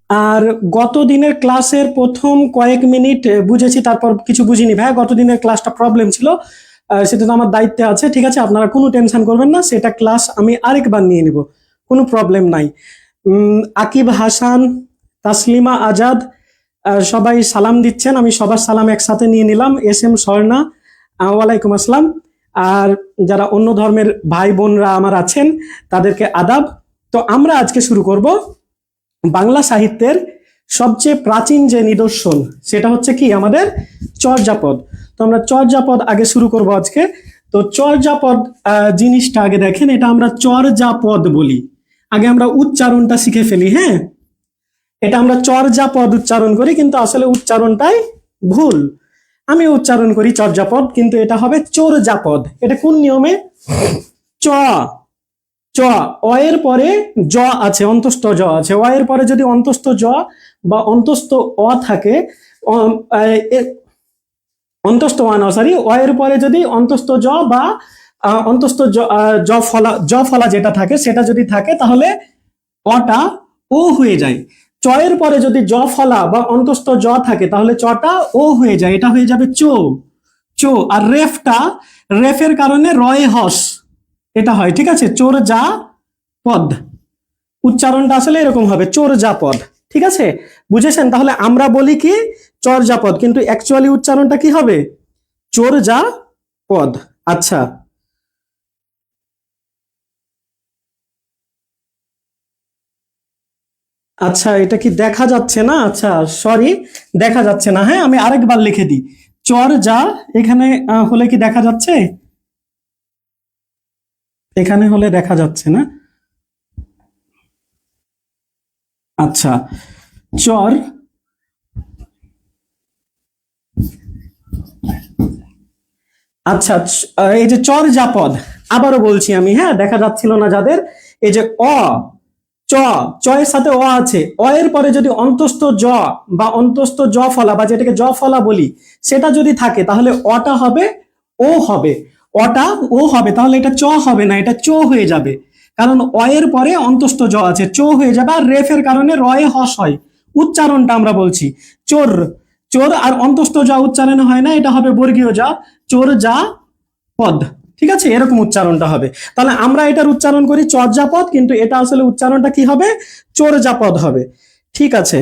আর গত দিনের ক্লাসের প্রথম কয়েক মিনিট বুঝেছি, তারপর কিছু বুঝিনি ভাই। গত দিনের ক্লাসটা প্রবলেম ছিল, সেটা তো আমার দায়িত্বে আছে। ঠিক আছে, আপনারা কোনো টেনশন করবেন না, সেটা ক্লাস আমি আরেকবার নিয়ে নিব, কোনো প্রবলেম নাই। আকিব হাসান, তাসলিমা আজাদ, সবাই সালাম দিচ্ছেন, আমি সবার সালাম একসাথে নিয়ে নিলাম। এস এম স্বর্ণা, ওয়ালাইকুম আসসালাম। আর যারা অন্য ধর্মের ভাই বোনরা আমার আছেন তাদেরকে আদাব। তো আমরা আজকে শুরু করব বাংলা সাহিত্যের সবচেয়ে প্রাচীন যে নিদর্শন, সেটা হচ্ছে কি আমাদের চর্যাপদ। তো আমরা চর্যাপদ আগে শুরু করব আজকে। তো চর্যাপদ জিনিসটা আগে দেখেন, এটা আমরা চর্যাপদ বলি। আগে আমরা উচ্চারণটা শিখে ফেলি। হ্যাঁ, এটা আমরা চর্যাপদ উচ্চারণ করি, কিন্তু আসলে উচ্চারণটাই ভুল। আমি উচ্চারণ করি চর্যাপদ, কিন্তু এটা হবে চোরজাপদ। এটা কোন নিয়মে? চ চ অ এর পরে জ আছে, অন্তস্থ জ আছে। অ এর পরে যদি অন্তস্থ জ বা অন্তস্থ অ থাকে, অন্তস্থ ওয়ান, সরি, অ এর পরে যদি অন্তস্থ জ বা অন্তস্থ জ ফলা যেটা থাকে, সেটা যদি থাকে তাহলে অটা ও হয়ে যায়। চ এর পরে যদি জ ফলা বা অন্তস্থ জ থাকে তাহলে চটা ও হয়ে যায়, এটা হয়ে যাবে চো। চো আর রেফের কারণে রয়ে হস এটা হয়। ঠিক আছে, চোর যা পদ, উচ্চারণটা আসলে এরকম হবে, চোর যা পদ। ঠিক আছে, বুঝেছেন? তাহলে আমরা বলি কি চর্যাপদ, কিন্তু অ্যাকচুয়ালি উচ্চারণটা কি হবে? চোর যা পদ। আচ্ছা, আচ্ছা, এটা কি দেখা যাচ্ছে না? আচ্ছা, সরি, দেখা যাচ্ছে না। হ্যাঁ, আমি আরেকবার লিখে দিই, চর যা। এখানে হলে কি দেখা যাচ্ছে? এখানে হলে দেখা যাচ্ছে না। আচ্ছা, চর, আচ্ছা, এই যে চর্যাপদ, আবারও বলছি আমি, হ্যাঁ, দেখা যাচ্ছিল না যাদের, এই যে অ, চ, চ এর সাথে অ আছে, অ এর পরে যদি অন্তস্থ জ বা অন্তস্থ জ ফলা বা যেটাকে জ ফলা বলি, সেটা যদি থাকে তাহলে অটা হবে ও হবে। অটা ও হবে, তাহলে এটা চ হবে না, এটা চো হয়ে যাবে। কারণ অ এর পরে অন্তস্থ জ আছে, চো হয়ে যাবে। আর রেফের কারণে রয়ে হস হয়। উচ্চারণটা আমরা বলছি চোর, চোর আর অন্তস্থ যা উচ্চারণ হয় না, এটা হবে বর্গীয় যা, চোর যা পদ। ঠিক আছে, এরকম উচ্চারণটা হবে। তাহলে আমরা এটার উচ্চারণ করি চর্যাপদ, কিন্তু এটা আসলে উচ্চারণটা কি হবে? চোরজাপদ হবে। ঠিক আছে।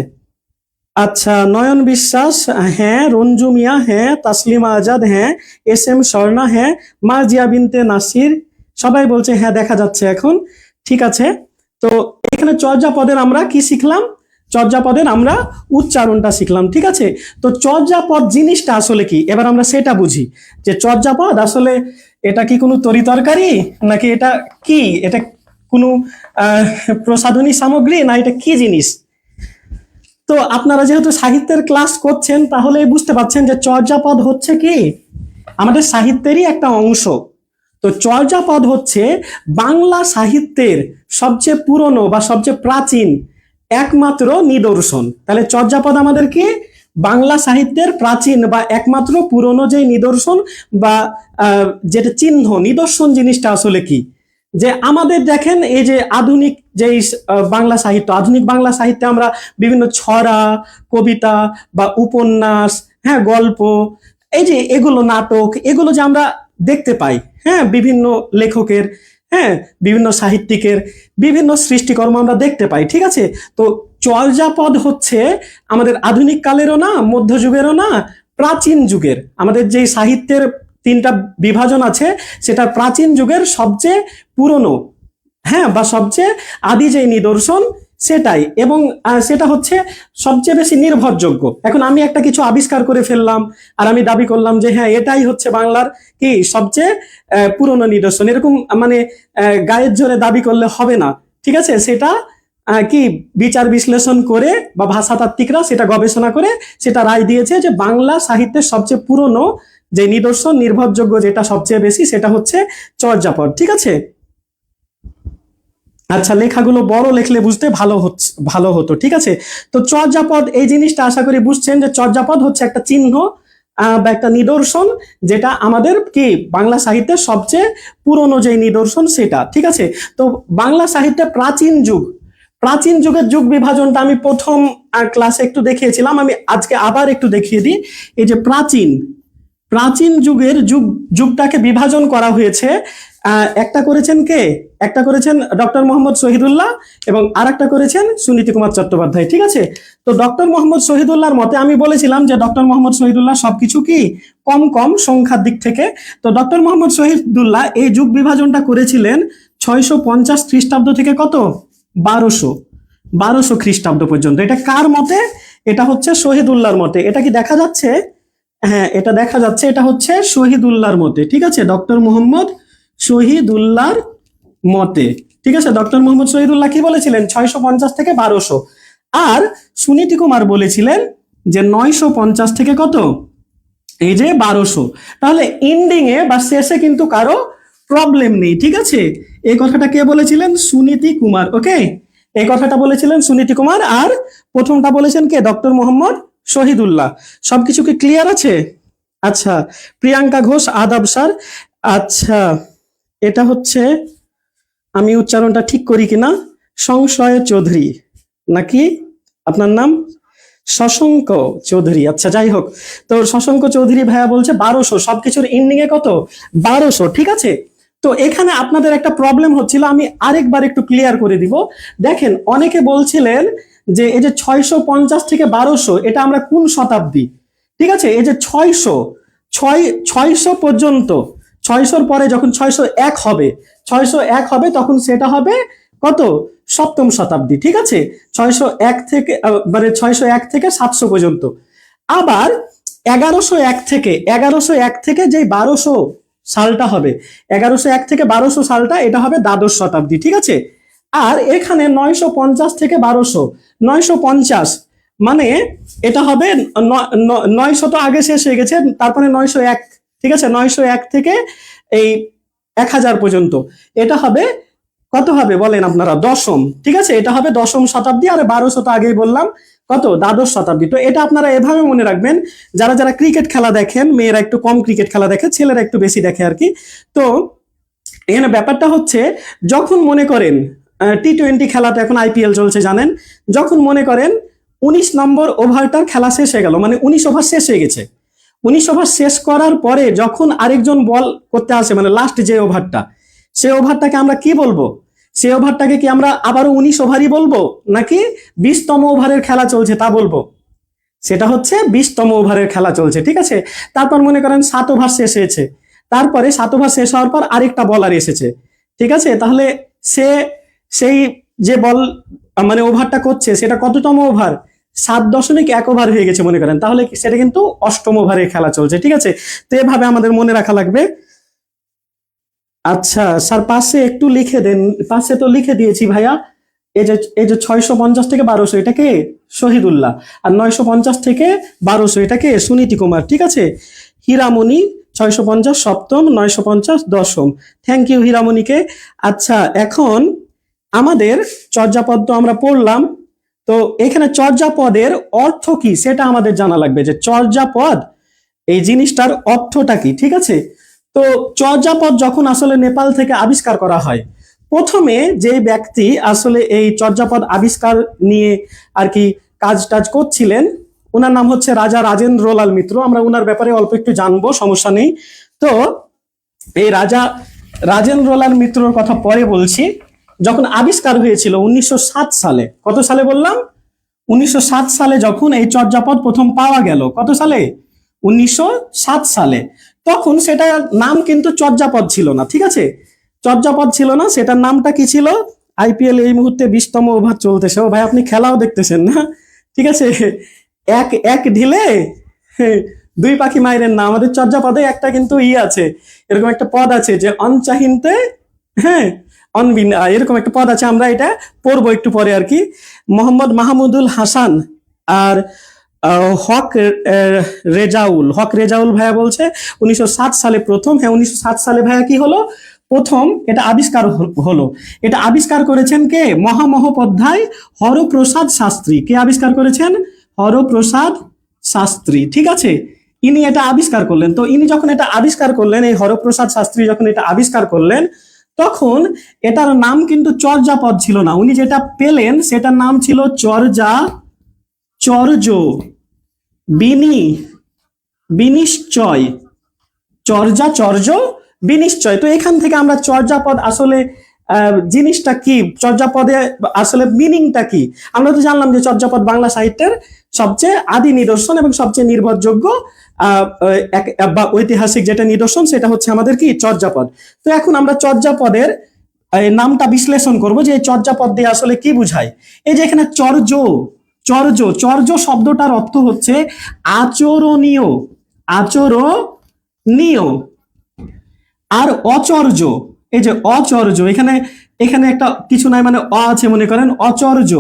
আচ্ছা, নয়ন বিশ্বাস, হ্যাঁ। রঞ্জু মিয়া, হ্যাঁ। তাসলিমা আজাদ, হ্যাঁ। এস এম স্বর্ণা, হ্যাঁ। মার্জিয়া বিনতে নাসির, সবাই বলছে হ্যাঁ দেখা যাচ্ছে এখন। ঠিক আছে, তো এখানে চর্যাপদের আমরা কি শিখলাম? চর্যাপদের আমরা উচ্চারণটা শিখলাম। ঠিক আছে, তো চর্যাপদ জিনিসটা আসলে কি, এবার আমরা সেটা বুঝি। যে চর্যাপদ আসলে এটা কি কোনো তরিতরকারি, নাকি এটা কি, এটা কোনো আহ প্রসাধনী সামগ্রী, না এটা কি জিনিস? তো আপনারা যেহেতু সাহিত্যের ক্লাস করছেন, তাহলে বুঝতে পারছেন যে চর্যাপদ হচ্ছে কি আমাদের সাহিত্যেরই একটা অংশ। তো চর্যাপদ হচ্ছে বাংলা সাহিত্যের সবচেয়ে পুরনো বা সবচেয়ে প্রাচীন একমাত্র নিদর্শন। তাহলে চর্যাপদ আমাদের কি বাংলা সাহিত্যের প্রাচীন বা একমাত্র পুরনো যে নিদর্শন বা যেটা চিহ্ন, নিদর্শন জিনিসটা আসলে কি? যে আমাদের দেখেন, এই যে আধুনিক যে বাংলা সাহিত্য, আধুনিক বাংলা সাহিত্যে আমরা বিভিন্ন ছড়া, কবিতা বা উপন্যাস, হ্যাঁ, গল্প, এই যে এগুলো, নাটক, এগুলো যে আমরা দেখতে পাই, হ্যাঁ, বিভিন্ন লেখকের, হ্যাঁ, বিভিন্ন সাহিত্যিকের বিভিন্ন সৃষ্টিকর্ম আমরা দেখতে পাই। ঠিক আছে, তো চর্যাপদ হচ্ছে আমাদের আধুনিক কালেরও না, মধ্যযুগেরও না, প্রাচীন যুগের আমাদের যে সাহিত্যের তিনটা বিভাজন আছে, সেটা প্রাচীন যুগের সবচেয়ে পুরনো, হ্যাঁ, বা সবচেয়ে আদি যে নিদর্শন সেটাই, এবং সেটা হচ্ছে সবচেয়ে বেশি নির্ভরযোগ্য। এখন আমি একটা কিছু আবিষ্কার করে ফেললাম আর আমি দাবি করলাম যে হ্যাঁ এটাই হচ্ছে বাংলার কি সবচেয়ে পুরনো নিদর্শন, এরকম মানে গায়ের জোরে দাবি করলে হবে না। ঠিক আছে, সেটা কি বিচার বিশ্লেষণ করে বা ভাষাতাত্ত্বিকরা সেটা গবেষণা করে সেটা রায় দিয়েছে যে বাংলা সাহিত্যের সবচেয়ে পুরনো যে নিদর্শন, নির্ভরযোগ্য যেটা সবচেয়ে বেশি, সেটা হচ্ছে চর্যাপদ। ঠিক আছে, আচ্ছা, লেখাগুলো বড় লেখলে বুঝতে ভালো হতো। ঠিক আছে, তো চর্যাপদ এই জিনিসটা আশা করি বুঝছেন যে চর্যাপদ হচ্ছে একটা চিহ্ন বা একটা নিদর্শন, যেটা আমাদের কি বাংলা সাহিত্যের সবচেয়ে পুরনো যে নিদর্শন সেটা। ঠিক আছে, তো বাংলা সাহিত্যে প্রাচীন যুগের যুগ বিভাজনটা আমি প্রথম ক্লাসে একটু দেখিয়েছিলাম, আমি আজকে আবার একটু দেখিয়ে দিই। এই যে প্রাচীন প্রাচীন যুগের যুগটাকে বিভাজন করা হয়েছে। একটা করেছেন কে? একটা করেছেন ডক্টর মোহাম্মদ শহীদুল্লাহ এবং আর একটা করেছেন সুনীতি কুমার চট্টোপাধ্যায়। ঠিক আছে, তো ডক্টর মোহাম্মদ শহীদুল্লাহর মতে আমি বলেছিলাম যে ডক্টর মোহাম্মদ শহীদুল্লাহ সবকিছু কি কম কম সংখ্যার দিক থেকে। তো ডক্টর মোহাম্মদ শহীদুল্লাহ এই যুগ বিভাজনটা করেছিলেন 650 খ্রিস্টাব্দ থেকে কত 1200 খ্রিস্টাব্দ পর্যন্ত। এটা কার মতে? এটা হচ্ছে শহীদুল্লাহর মতে। এটা কি দেখা যাচ্ছে? হ্যাঁ, এটা দেখা যাচ্ছে, এটা হচ্ছে শহীদুল্লাহর মতে। ঠিক আছে, ডক্টর মোহাম্মদ শহীদুল্লাহর মতে। ঠিক আছে, ডক্টর মোহাম্মদ শহীদুল্লাহ কি বলেছিলেন? 650 থেকে 1200। আর সুনীতি কুমার বলেছিলেন যে 950 থেকে কত এই যে 1200। তাহলে এন্ডিং এ বা শেষে কিন্তু কারো প্রবলেম নেই। ঠিক আছে, এই কথাটা কে বলেছিলেন? সুনীতি কুমার। ওকে, এই কথাটা বলেছিলেন সুনীতি কুমার। আর প্রথমটা বলেছেন কে? ডক্টর মোহাম্মদ শহীদুল্লাহ। সবকিছু কি ক্লিয়ার আছে? আচ্ছা, প্রিয়াঙ্কা ঘোষ আদাব স্যার। আচ্ছা, এটা হচ্ছে, আমি উচ্চারণটা ঠিক করি কিনা, সংশয় চৌধুরী নাকি আপনার নাম? শশাঙ্ক চৌধুরী। আচ্ছা, যাই হোক, তো শশাঙ্ক চৌধুরী ভাইয়া বলছে 1200, সবকিছুর এন্ডিং এ কত 1200। ঠিক আছে, তো এখানে আপনাদের একটা প্রবলেম হচ্ছিল, আমি আরেকবার একটু ক্লিয়ার করে দিব। দেখেন, অনেকে বলছিলেন যে এই যে 650 থেকে 1200 এটা আমরা কোন শতাব্দী? ঠিক আছে, এই যে 600 পর্যন্ত, 600-র পরে যখন 601 হবে, 601 হবে তখন সেটা হবে কত? সপ্তম শতাব্দী। ঠিক আছে, 601 থেকে মানে 601 থেকে 700 পর্যন্ত। আবার 1101 থেকে যে 1200 সালটা হবে, 1101 থেকে 1200 সালটা এটা হবে দ্বাদশ শতাব্দী। ঠিক আছে, আর এখানে 950 থেকে 1200, 950 মানে এটা হবে 900 তো আগে শেষ হয়ে গেছে, তারপরে 901। ঠিক আছে, 901 থেকে এই 1000 পর্যন্ত এটা হবে কত হবে বলেন আপনারা? দশম। ঠিক আছে, এটা হবে দশম শতাব্দী। আর 1200 তো আগেই বললাম কত? দ্বাদশ শতাব্দী। তো এটা আপনারা এভাবে মনে রাখবেন, যারা যারা ক্রিকেট খেলা দেখেন, মেয়েরা একটু কম ক্রিকেট খেলা দেখে, ছেলেরা একটু বেশি দেখে আর কি। তো এখানে ব্যাপারটা হচ্ছে, যখন মনে করেন টি-20 খেলাটা, এখন আইপিএল চলছে জানেন, যখন মনে করেন 19 নম্বর ওভারটার খেলা শেষ হয়ে গেল, মানে 19 ওভার শেষ হয়ে গেছে, 19 ওভার শেষ করার পরে যখন আরেকজন বল করতে আসে, মানে লাস্ট যে ওভারটা, সেই ওভারটাকে আমরা কি বলবো? সেই ওভারটাকে কি আমরা আবারও 19 ওভারই বলবো, নাকি 20তম ওভারের খেলা চলছে তা বলবো? সেটা হচ্ছে 20তম ওভারের খেলা চলছে। ঠিক আছে, তারপর মনে করেন 7 ওভার শেষ হয়েছে, তারপরে 7 ওভার শেষ হওয়ার পর আরেকটা বলার এসেছে। ঠিক আছে, তাহলে সে সেই যে বল মানে ওভারটা করছে সেটা কততম ওভার? 7.1 ওভার হয়ে গেছে মনে করেন, তাহলে সেটা কিন্তু 8ম ওভারের খেলা চলছে। ঠিক আছে, তো এভাবে আমাদের মনে রাখা লাগবে। আচ্ছা স্যার, পাশে একটু লিখে দেন। পাশে তো লিখে দিয়েছি ভাইয়া। এই যে 650 থেকে 1200 এটাকে শহীদুল্লাহ, আর 950 থেকে 1200 এটাকে সুনীতি কুমার। ঠিক আছে, হীরামণি 650 সপ্তম, 950 দশম। থ্যাংক ইউ হীরামণিকে। আচ্ছা, এখন আমাদের চর্যাপদ তো আমরা পড়লাম, তো এখানে চর্যাপদের অর্থ কি সেটা আমাদের জানা লাগবে, যে চর্যাপদ এই জিনিসটার অর্থটা কি। ঠিক আছে, তো চর্যাপদ যখন আসলে নেপাল থেকে আবিষ্কার করা হয়, প্রথমে যে ব্যক্তি আসলে এই চর্যাপদ আবিষ্কার নিয়ে আর কি কাজ টাজ করছিলেন, ওনার নাম হচ্ছে রাজা রাজেন্দ্রলাল মিত্র। আমরা ওনার ব্যাপারে অল্প একটু জানবো, সমস্যা নেই। তো এই রাজা রাজেন্দ্রলাল মিত্রর কথা পরে বলছি। যখন আবিষ্কার হয়েছিল 1907 সালে, কত সালে বললাম? 1907 সালে যখন এই চর্যাপদ প্রথম পাওয়া গেল, কত সালে? 1907 সালে। তখন সেটার নাম কিন্তু চর্যাপদ ছিল না। ঠিক আছে, চর্যাপদ ছিল না, সেটার নামটা কি ছিল? আইপিএল এই মুহূর্তে 20তম ওভার চলতেছে। ও ভাই, আপনি খেলাও দেখতেছেন না? ঠিক আছে, এক এক ঢিলে দুই পাখি মাইরেন না। আমাদের চর্যাপদে একটা কিন্তু আছে, এরকম একটা পদ আছে যে অনচাহিনতে, হ্যাঁ অনবিনা, এরকম একটা পদ আছে। আমরা এটা পড়বো একটু পরে আর কি। মোহাম্মদ মাহমুদুল হাসান আর হক রেজাউল ভাইয়া বলছে 1907 সালে প্রথম। হ্যাঁ, 1907 সালে ভাইয়া কি হলো? প্রথম এটা আবিষ্কার হলো। এটা আবিষ্কার করেছেন কে? মহামহোপাধ্যায় হরপ্রসাদ শাস্ত্রী। কে আবিষ্কার করেছেন? হরপ্রসাদ শাস্ত্রী। ঠিক আছে, ইনি এটা আবিষ্কার করলেন। তো ইনি যখন এটা আবিষ্কার করলেন, এই হরপ্রসাদ শাস্ত্রী যখন এটা আবিষ্কার করলেন, তখন এটার নাম কিন্তু চর্যাপদ ছিল না, উনি যেটা পেলেন সেটার নাম ছিল চর্যা চর্য বিনি বিনিশ্চয়। চর্যা চর্য বিনিশ্চয়। তো এখান থেকে আমরা চর্যাপদ আসলে জিনিসটা কি, চর্যাপদে আসলে মিনিংটা কি, আমরা তো জানলাম যে চর্যাপদ বাংলা সাহিত্যের সবচেয়ে আদি নিদর্শন এবং সবচেয়ে নির্ভরযোগ্য বা ঐতিহাসিক যেটা নিদর্শন সেটা হচ্ছে আমাদের কি চর্যাপদ। তো এখন আমরা চর্যাপদের নামটা বিশ্লেষণ করব যে এই চর্যাপদ দিয়ে আসলে কি বুঝায়। এই যে এখানে চর্য চর্য চর্য শব্দটার অর্থ হচ্ছে আচরণীয় আচরণীয়। আর অচর্য, এই যে অচর্য, এখানে এখানে একটা কিছু নাই মানে অ আছে মনে করেন, অচর্য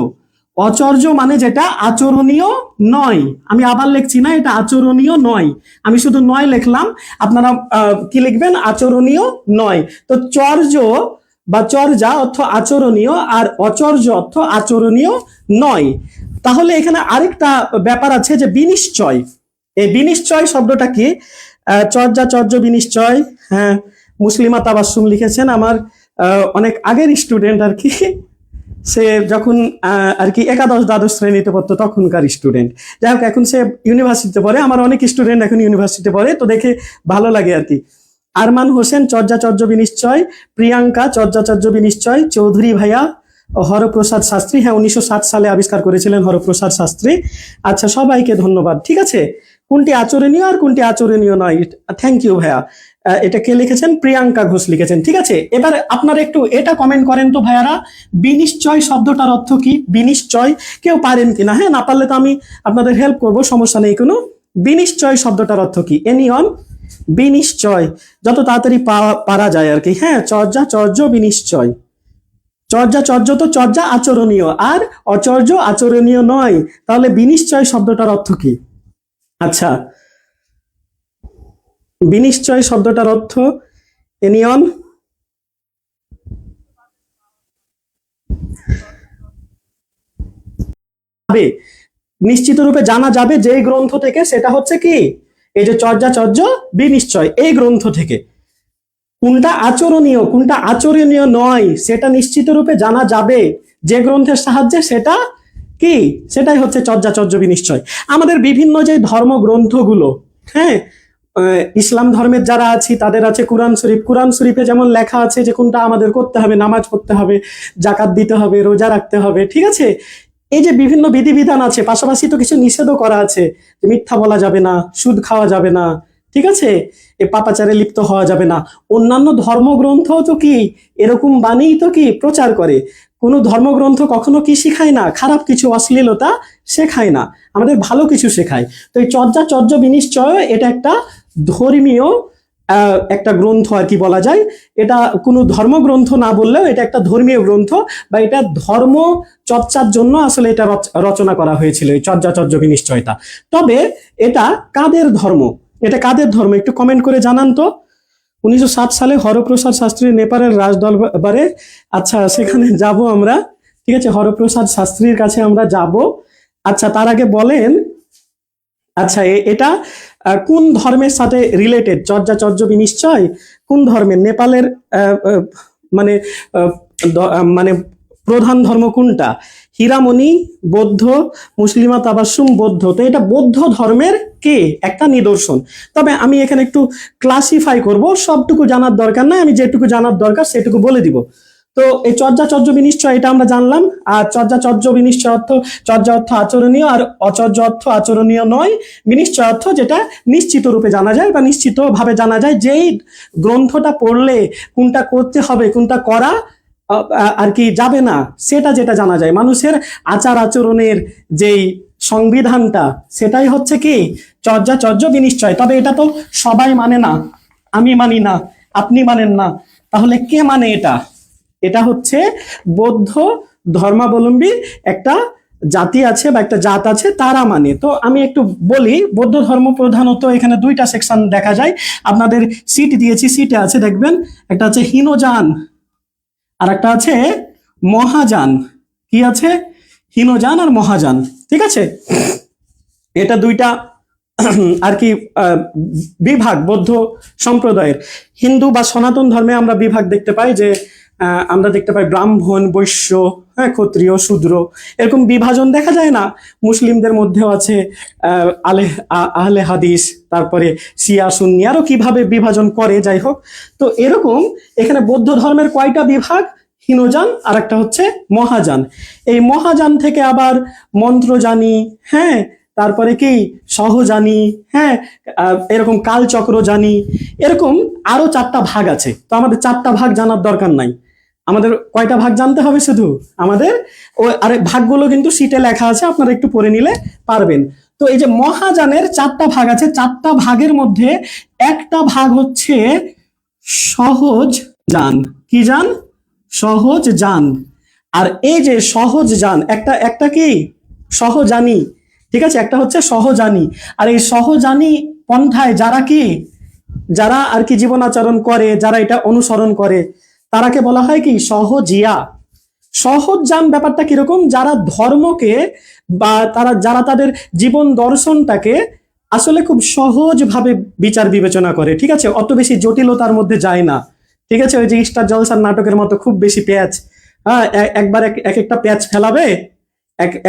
অচর্য মানে যেটা আচরণীয় নয়। আমি আবার লিখছি না, এটা আচরণীয় নয়, আমি শুধু নয় লিখলাম, আপনারা কি লিখবেন, আচরণীয় নয়। তো চর্য বা চর্যা অর্থ আচরণীয় আর অচর্য অর্থ আচরণীয় নয়। তাহলে এখানে আরেকটা ব্যাপার আছে যে বিনিশ্চয়। এই বিনিশ্চয় শব্দটা কি, চর্যা চর্য বিনিশ্চয়, হ্যাঁ মুসলিমা তাবাসসুম লিখেছেন, আমার অনেক আগের স্টুডেন্ট আর কি, সে যখন আর কি একাদশ দ্বাদশ শ্রেণীতে পড়তো তখনকার স্টুডেন্ট। যাই হোক এখন সে ইউনিভার্সিটিতে পড়ে, আমার অনেক স্টুডেন্ট এখন ইউনিভার্সিটিতে পড়ে, তো দেখে ভালো লাগে আর কি। আরমান হোসেন চর্যা চর্য বিনিশ্চয়, প্রিয়াঙ্কা চর্যা চর্য বিনিশ্চয়, চৌধুরী ভাইয়া হরপ্রসাদ শাস্ত্রী, হ্যাঁ 1907 সালে আবিষ্কার করেছিলেন হরপ্রসাদ শাস্ত্রী। আচ্ছা সবাইকে ধন্যবাদ। ঠিক আছে, কোনটি আচরণীয় আর কোনটি আচরণীয় নয়, থ্যাংক ইউ ভাইয়া। এটা কে লিখেছেন, প্রিয়াঙ্কা ঘোষ লিখেছেন। ঠিক আছে, এবার আপনারা একটু এটা কমেন্ট করেন তো ভাইয়ারা, বিনিশ্চয় শব্দটার অর্থ কি, বিনিশ্চয় কেউ পারেন কিনা, হ্যাঁ না পারলে তো আমি আপনাদের হেল্প করব, সমস্যা নেই কোনো। বিনিশ্চয় শব্দটার অর্থ কি, এনিয়ন বিনিশ্চয়, যত তাড়াতাড়ি পারা যায় আর কি, হ্যাঁ চর্যা চর্য বিনিশ্চয়। চর্যা চর্য তো চর্যা আচরণীয় আর অচর্য আচরণীয় নয়, তাহলে বিনিশ্চয় শব্দটার অর্থ কি। আচ্ছা বিনিশ্চয় শব্দটার অর্থ এনিয়ন, নিশ্চিত রূপে জানা যাবে যেই গ্রন্থ থেকে, সেটা হচ্ছে কি এই যে চর্যা চর্য বিনিশ্চয়, এই গ্রন্থ থেকে। কোনটা আচরণীয় কোনটা আচরণীয় নয় সেটা নিশ্চিত রূপে জানা যাবে যে গ্রন্থের সাহায্যে, সেটা কি, সেটাই হচ্ছে চর্যা চর্য বিনিশ্চয়। আমাদের বিভিন্ন যে ধর্মগ্রন্থগুলো, হ্যাঁ ইসলাম ধর্মের যারা আছি তাদের আছে কোরআন শরীফ, কোরআন শরীফে যেমন লেখা আছে যে কোনটা আমাদের করতে হবে, নামাজ পড়তে হবে, জাকাত দিতে হবে, রোজা রাখতে হবে, ঠিক আছে। এই যে বিভিন্ন বিধিবিধান আছে, পাশাপাশি তো কিছু নিষেধও করা আছে, মিথ্যা বলা যাবে না, সুদ খাওয়া যাবে না, ঠিক আছে, এ পাপাচারে লিপ্ত হওয়া যাবে না। অন্যান্য ধর্মগ্রন্থ তো কি এরকম বাণী তো কি প্রচার করে, কোনো ধর্মগ্রন্থ কখনো কি শিখায় না, খারাপ কিছু অশ্লীলতা শেখায় না, আমাদের ভালো কিছু শেখায়। তো এই চর্যা চর্য বিনিশ্চয় এটা একটা ধর্মীয় একটা গ্রন্থ আর কি বলা যায়। এটা কোনো ধর্মগ্রন্থ না বললেও এটা একটা ধর্মীয় গ্রন্থ, বা এটা ধর্ম চর্চার জন্য আসলে এটা রচনা করা হয়েছিল এই চর্যা চর্য বিনিশ্চয়তা। তবে এটা কাদের ধর্ম, এটা কাদের ধর্ম একটু কমেন্ট করে জানান তো। 1907 সালে হরপ্রসাদ শাস্ত্রী নেপালের রাজদরবারে, আচ্ছা সেখানে যাব আমরা, ঠিক আছে, হরপ্রসাদ শাস্ত্রীর কাছে আমরা যাব। আচ্ছা তার আগে বলেন, আচ্ছা এটা কোন ধর্মের সাথে রিলেটেড, চর্যা চর্য বিনিশ্চয় কোন ধর্মের, নেপালের মানে মানে প্রধান ধর্ম কোনটা, হীরামণি বৌদ্ধ, মুসলিমা তাবাসসুম বৌদ্ধ, তো এটা বৌদ্ধ ধর্মের কে একটা নিদর্শন। তবে আমি এখানে একটু ক্লাসিফাই করব, সবটুকু জানার দরকার নাই, আমি যেটুকু জানার দরকার সেটুকু বলে দিব। তো এই চর্যা চর্য বিনিশ্চয় এটা আমরা জানলাম। আর চর্যা চর্য বিনিশ্চয় অর্থ, চর্যা অর্থ আচরণীয় আর অচর্য অর্থ আচরণীয় নয়, বিনিশ্চয় অর্থ যেটা নিশ্চিত রূপে জানা যায় বা নিশ্চিত ভাবে জানা যায়, যেই গ্রন্থটা পড়লে কোনটা করতে হবে কোনটা করা আর কি যাবে না, সেটা যেটা জানা যায়, মানুষের আচার আচরণের যেই সংবিধানটা, সেটাই হচ্ছে কি চর্যা চর্য বিনিশ্চয়। তবে এটা তো সবাই মানে না, আমি মানি না, আপনি মানেন না, তাহলে কে মানে এটা, এটা হচ্ছে বৌদ্ধ ধর্মাবলম্বী একটা জাতি আছে বা একটা জাত আছে, তারা মানে। তো আমি একটু বলি, বৌদ্ধ ধর্ম প্রধানত এখানে দুইটা সেকশন দেখা যায়, আপনাদের সিট দিয়েছি, সিটে আছে দেখবেন, একটা আছে হীনযান আর একটা আছে মহাযান। কি আছে, হীনযান আর মহাযান, ঠিক আছে, এটা দুইটা আর কি বিভাগ বৌদ্ধ সম্প্রদায়ের। হিন্দু বা সনাতন ধর্মে আমরা বিভাগ দেখতে পাই যে আমরা দেখতে পাই ব্রাহ্মণ, বৈশ্য, হ্যাঁ, ক্ষত্রিয়, শূদ্র, এরকম বিভাজন দেখা যায় না? মুসলিমদের মধ্যেও আছে আহলে হাদিস, তারপরে শিয়া, সুন্নি, আরো কিভাবে বিভাজন করে, যাই হোক। তো এরকম এখানে বৌদ্ধ ধর্মের কয়টা বিভাগ? হীনযান আর একটা হচ্ছে মহাযান। এই মহাযান থেকে আবার মন্ত্রযানী, হ্যাঁ, তারপরে কি সহজানী, হ্যাঁ, এরকম কালচক্র জানি, এরকম আরো 4টা ভাগ আছে। তো আমাদের 4টা ভাগ জানার দরকার নাই, আমাদের কয়টা ভাগ জানতে হবে? শুধু আমাদের আরে ভাগগুলো কিন্তু শীটে লেখা আছে, আপনারা একটু পড়ে নিলে পারবেন। তো এই যে মহাযানের 4টা ভাগ আছে, 4টা ভাগের মধ্যে একটা ভাগ হচ্ছে সহজ যান। কি যান? সহজ যান। আর এই যে সহজ যান, একটা একটা কি সহজানী, ঠিক আছে, একটা হচ্ছে সহজানী। আর এই সহজানী পন্থায় যারা আর কি জীবন আচরণ করে, যারা এটা অনুসরণ করে, তারাকে বলা হয় কি? সহজিয়া। সহজ যান ব্যাপারটা কিরকম? যারা ধর্মকে বা যারা তাদের জীবন দর্শনটাকে আসলে খুব সহজভাবে বিচার বিবেচনা করে, ঠিক আছে, অত বেশি জটিলতার মধ্যে যায় না, ঠিক আছে। ওই যে স্টার জলসার নাটকের মতো খুব বেশি প্যাচ, হ্যাঁ, একবার এক একটা প্যাচ ফেলাবে,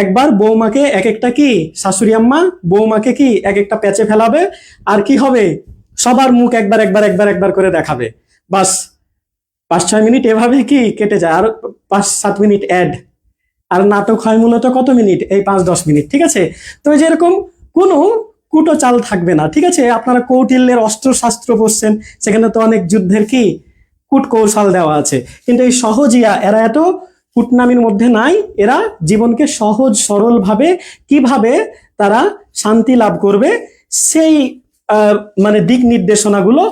একবার বৌমাকে এক একটা কি শাশুড়ি আম্মা বৌমাকে কি এক একটা প্যাচে ফেলাবে, আর কি হবে? সবার মুখ একবার একবার একবার একবার করে দেখাবে, বাস 5-6 মিনিট এভাবে কি কেটে যায়, আর 5-7 মিনিট অ্যাড, আর নাটক হয় মূলত কত মিনিট? এই 5-10 মিনিট, ঠিক আছে। তো এই যে এরকম কোনো কুটো চাল থাকবে না, ঠিক আছে। আপনারা কৌটিল্যের অস্ত্রশাস্ত্র পড়ছেন, সেখানে তো অনেক যুদ্ধের কি কূট কৌশল দেওয়া আছে, কিন্তু এই সহজিয়া এরা এত কূটনামির মধ্যে নাই। এরা জীবনকে সহজ সরল ভাবে কিভাবে তারা শান্তি লাভ করবে সেই মানে দিক নির্দেশনাগুলো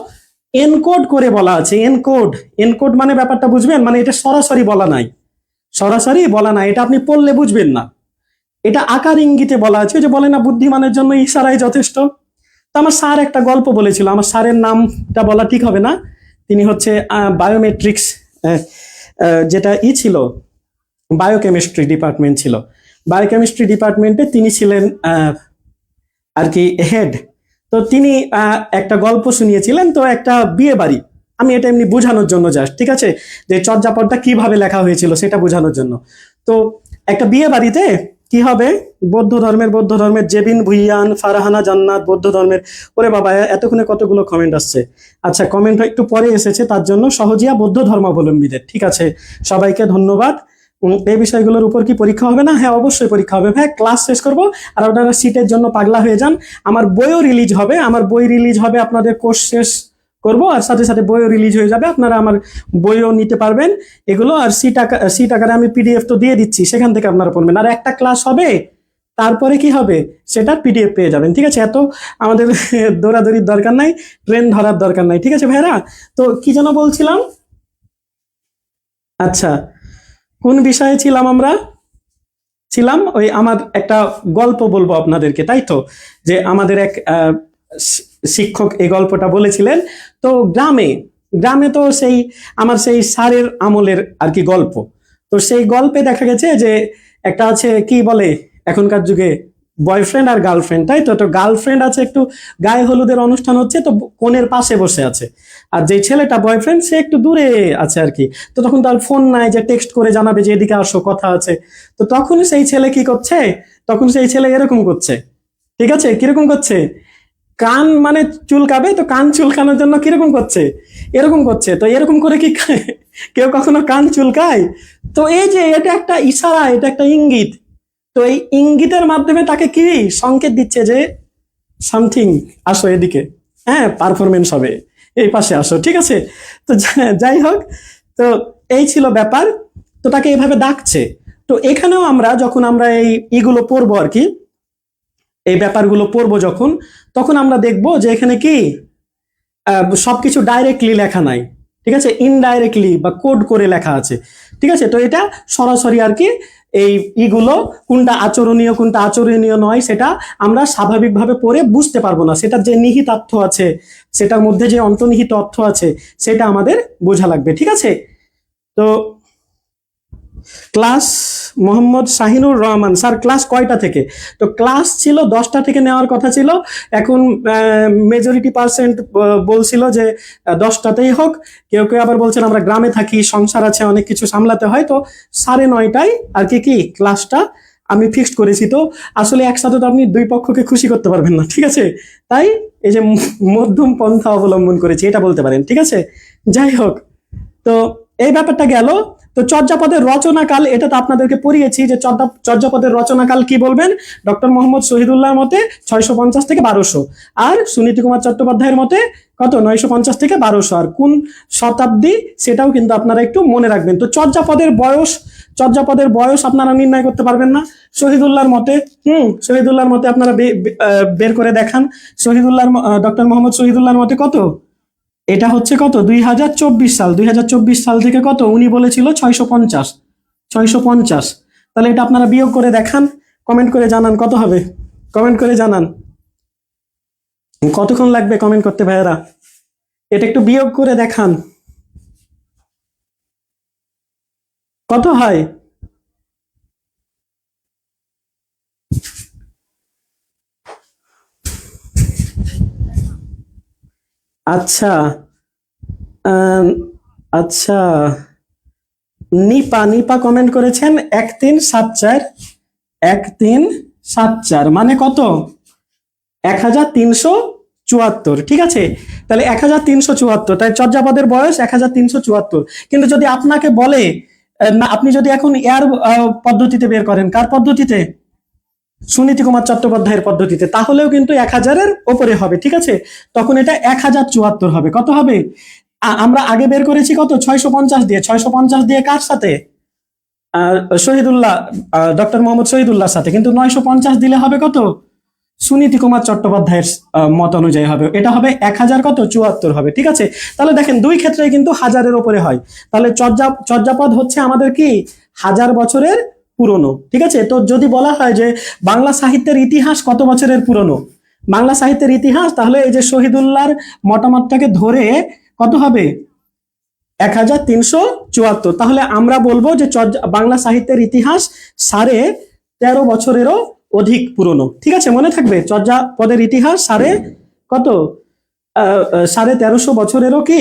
এনকোড করে বলা আছে। এনকোড, এনকোড মানে ব্যাপারটা বুঝবেন, মানে এটা সরাসরি বলা নাই, সরাসরি বলা নাই, এটা আপনি পড়লে বুঝবেন না, এটা আকার ইঙ্গিতে বলা আছে। যে বলে না, বুদ্ধিমানের জন্য ইশারাই যথেষ্ট। তো আমার স্যার একটা গল্প বলেছিল, আমার স্যারের নামটা বলা ঠিক হবে না, তিনি হচ্ছে বায়োমেট্রিক্স, যেটা ছিল বায়োকেমিস্ট্রি ডিপার্টমেন্ট ছিল, বায়োকেমিস্ট্রি ডিপার্টমেন্টে তিনি ছিলেন আর কি হেড। তো তিনি একটা গল্প শুনিয়েছিলেন, তো একটা বিয়ে বাড়ি, আমি এটা এমনি বোঝানোর জন্য জাস্ট, ঠিক আছে, যে চর্যাপদটা কিভাবে লেখা হয়েছিল সেটা বোঝানোর জন্য। তো একটা বিয়ে বাড়িতে কি হবে, বৌদ্ধ ধর্মের জেবিন ভুইয়ান, ফারহানা জান্নাত বৌদ্ধ ধর্মের। ওরে বাবা, এতক্ষণে কতগুলো কমেন্ট আসছে। আচ্ছা, কমেন্ট একটু পরে এসেছে, তার জন্য সহজিয়া বৌদ্ধ ধর্মাবলম্বীদের, ঠিক আছে, সবাইকে ধন্যবাদ। এই বিষয়গুলোর উপর কি পরীক্ষা হবে না? হ্যাঁ, অবশ্যই পরীক্ষা হবে ভাই, ক্লাস শেষ করবো আর আপনারা সিটের জন্য পাগলা হয়ে যান। আমার বইও রিলিজ হবে, আমার বই রিলিজ হবে, আপনাদের কোর্স শেষ করবো আর সাথে সাথে বইও রিলিজ হয়ে যাবে, আপনারা আমার বইও নিতে পারবেন এগুলো। আর সিট আকারে আমি পিডিএফ তো দিয়ে দিচ্ছি, সেখান থেকে আপনারা পড়বেন। আর একটা ক্লাস হবে, তারপরে কি হবে সেটা পিডিএফ পেয়ে যাবেন, ঠিক আছে। এত আমাদের দৌড়াদৌড়ির দরকার নাই, ট্রেন ধরার দরকার নাই, ঠিক আছে ভাইরা। তো কি যেন বলছিলাম, আচ্ছা, কোন বিষয়ে ছিলাম আমরা? ছিলাম ওই আমার একটা গল্প বলবো আপনাদেরকে, তাই তো, যে আমাদের এক শিক্ষক এই গল্পটা বলেছিলেন। তো গ্রামে গ্রামে তো সেই আমার সেই স্যারের আমলের আর কি গল্প। তো সেই গল্পে দেখা গেছে যে একটা আছে কি বলে এখনকার যুগে বয়ফ্রেন্ড আর গার্লফ্রেন্ড, তাই তো। তো গার্লফ্রেন্ড আছে, একটু গায়ে হলুদের অনুষ্ঠান হচ্ছে, তো কনের পাশে বসে আছে, আর যে ছেলেটা বয়ফ্রেন্ড সে একটু দূরে আছে আর কি। তো তখন তার ফোন নাই যে টেক্সট করে জানাবে যে এদিকে আসো, কথা আছে। তো তখন সেই ছেলে কি করছে, তখন সেই ছেলে এরকম করছে, ঠিক আছে, কিরকম করছে, কান মানে চুলকাবে, তো কান চুলকানোর জন্য কিরকম করছে, এরকম করছে। তো এরকম করে কি কেউ কখনো কান চুলকায়? তো এই যে এটা একটা ইশারা, এটা একটা ইঙ্গিত। তো এই ইঙ্গিতের মাধ্যমে তাকে কি সংকেত দিচ্ছে যে সামথিং, আসো এদিকে, হ্যাঁ, পারফরমেন্স হবে, এই পাশে আসো, ঠিক আছে। তো যাই হোক, তো এই ছিল ব্যাপার। তো তাকে এইভাবে ডাকছে। তো এখানেও আমরা যখন আমরা এইগুলো পড়বো আর কি, এই ব্যাপারগুলো পড়বো যখন, তখন আমরা দেখবো যে এখানে কি সবকিছু ডাইরেক্টলি লেখা নাই, ঠিক আছে, ইনডাইরেক্টলি বা কোড করে লেখা আছে, ঠিক আছে। তো এটা সরাসরি আর কি এই ইগুলো কোনটা আচরণীয় কোনটা আচরণীয় নয় সেটা আমরা স্বাভাবিকভাবে পড়ে বুঝতে পারবো না। সেটার যে নিহিত অর্থ আছে, সেটার মধ্যে যে অন্তর্নিহিত অর্থ আছে, সেটা আমাদের বোঝা লাগবে, ঠিক আছে। তো class Mohammad Shahinur Rahman sir, class কয়টা থেকে? তো ক্লাস ছিল 10টা থেকে নেওয়ার কথা ছিল, এখন মেজরিটি পার্সেন্ট বলছিল যে 10টাতেই হোক, কেউ কেউ আবার বলছেন আমরা গ্রামে থাকি, সংসার আছে, অনেক কিছু সামলাতে হয়, তো 9:30টায় আর কি ক্লাসটা আমি ফিক্সড করেছি। তো আসলে একসাথে তো আপনি দুই পক্ষকে খুশি করতে পারবেন না, ঠিক আছে, তাই এই যে মধ্যম পন্থা অবলম্বন করেছি এটা বলতে পারেন, ঠিক আছে। যাই হোক, তো এই ব্যাপারটা গেল। তো চর্যাপদের রচনাকাল, এটা তো আপনাদেরকে পড়িয়েছি যে চর্যাপদের রচনাকাল কি বলবেন। ডক্টর মোহাম্মদ শহীদুল্লাহর মতে 650 থেকে 1200, আর সুনীতি কুমার চট্টোপাধ্যায়ের মতে কত, 950 থেকে 1200। আর কোন শতাব্দী সেটাও কিন্তু আপনারা একটু মনে রাখবেন। তো চর্যাপদের বয়স আপনারা নির্ণয় করতে পারবেন না শহীদুল্লাহর মতে। শহীদুল্লাহর মতে আপনারা বের করে দেখান। ডক্টর মোহাম্মদ শহীদুল্লাহর মতে কত? এটা হচ্ছে কত, 2024 সাল। 2024 সাল থেকে কত উনি বলেছিল 650। তাহলে এটা আপনারা বিয়োগ করে দেখান, কমেন্ট করে জানান কত হবে, কমেন্ট করে জানান। কতক্ষণ লাগবে কমেন্ট করতে ভাইয়েরা? এটা একটু বিয়োগ করে দেখান, কত হয়? আচ্ছা, আম, আচ্ছা, নিপা কমেন্ট করেছেন 1374। 1374 মানে কত? 1374, ঠিক আছে। তাহলে 1374, তাই চর্যাপদের বয়স 1374। কিন্তু যদি আপনাকে বলে না, আপনি যদি এখন এর পদ্ধতিতে বের করেন, কার পদ্ধতিতে? সুনীতি কুমার চট্টোপাধ্যায়ের পদ্ধতিতে, তাহলেও কিন্তু 1000-এর ওপরে হবে, ঠিক আছে। তখন এটা 1074 হবে। কত হবে? আমরা আগে বের করেছি কত, 650 দিয়ে। 650 দিয়ে কার সাথে? শহীদুল্লাহ, ডক্টর মোহাম্মদ শহীদুল্লাহর সাথে। কিন্তু 950 দিলে হবে কত? সুনীতি কুমার চট্টোপাধ্যায়ের মত অনুযায়ী হবে, এটা হবে 1074 হবে, ঠিক আছে। তাহলে দেখেন দুই ক্ষেত্রে কিন্তু 1000-এর উপরে হয়। তাহলে চর্যাপদ হচ্ছে আমাদের কি 1000 বছরের পুরনো, ঠিক আছে। তো যদি বলা হয় যে বাংলা সাহিত্যের ইতিহাস কত বছরের পুরনো, বাংলা সাহিত্যের ইতিহাস, তাহলে এই যে শহীদুল্লাহর মতামতটাকে ধরে কত হবে? 1374। তাহলে আমরা বলবো যে বাংলা সাহিত্যের ইতিহাস 13.5 বছরেরও অধিক পুরনো, ঠিক আছে, মনে থাকবে। চর্যাপদের ইতিহাস কত 1350 বছরেরও কি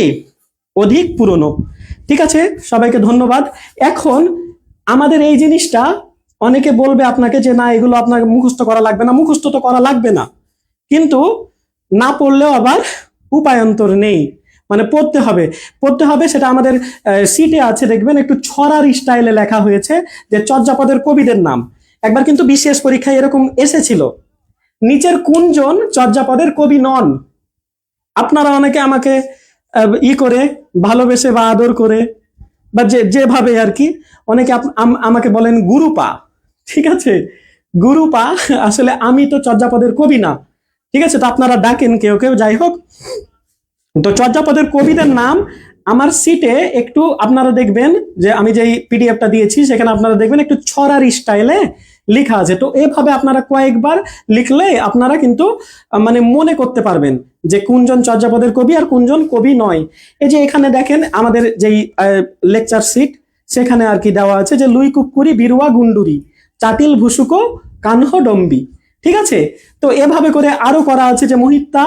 অধিক পুরনো, ঠিক আছে। সবাইকে ধন্যবাদ। এখন আমাদের এই জিনিসটা অনেকে বলবে আপনাকে যে না, এগুলো আপনাকে মুখস্থ করা লাগবে না। মুখস্থ তো করা লাগবে না, কিন্তু না পড়লেও আবার উপায়ন্তর নেই, মানে পড়তে হবে। সেটা আমাদের সিটে আছে, দেখবেন একটু ছড়ার স্টাইলে লেখা হয়েছে যে চর্যাপদের কবিদের নাম। একবার কিন্তু বিশেষ পরীক্ষায় এরকম এসেছিল, নিচের কোনজন চর্যাপদের কবি নন? আপনারা অনেকে আমাকে করে ভালোবেসে বা আদর করে বা যেভাবে আর কি, অনেকে আমাকে বলেন গুরুপা, ঠিক আছে, গুরুপা। আসলে আমি তো চর্যাপদের কবি না, ঠিক আছে। তো আপনারা ডাকেন কেউ কেউ, যাই হোক। তো চর্যাপদের কবিদের নাম আমার সিটে একটু আপনারা দেখবেন যে আমি যেই পিডিএফটা দিয়েছি সেখানে আপনারা দেখবেন একটু ছড়ার স্টাইলে লেখা আছে। তো এভাবে আপনারা কয়েকবার লিখলে আপনারা কিন্তু মানে মনে করতে পারবেন যে কোনজন চর্যাপদের কবি আর কোনজন কবি নয়। এই যে এখানে দেখেন আমাদের যেই লেকচার সিট, সেখানে আর কি দেওয়া আছে যে লুই কুক্কুরি বিরুয়া গুন্ডুরি চাটিল ভুসুকো কানহ ডম্বি, ঠিক আছে। তো এভাবে করে আরো করা আছে যে মোহিতা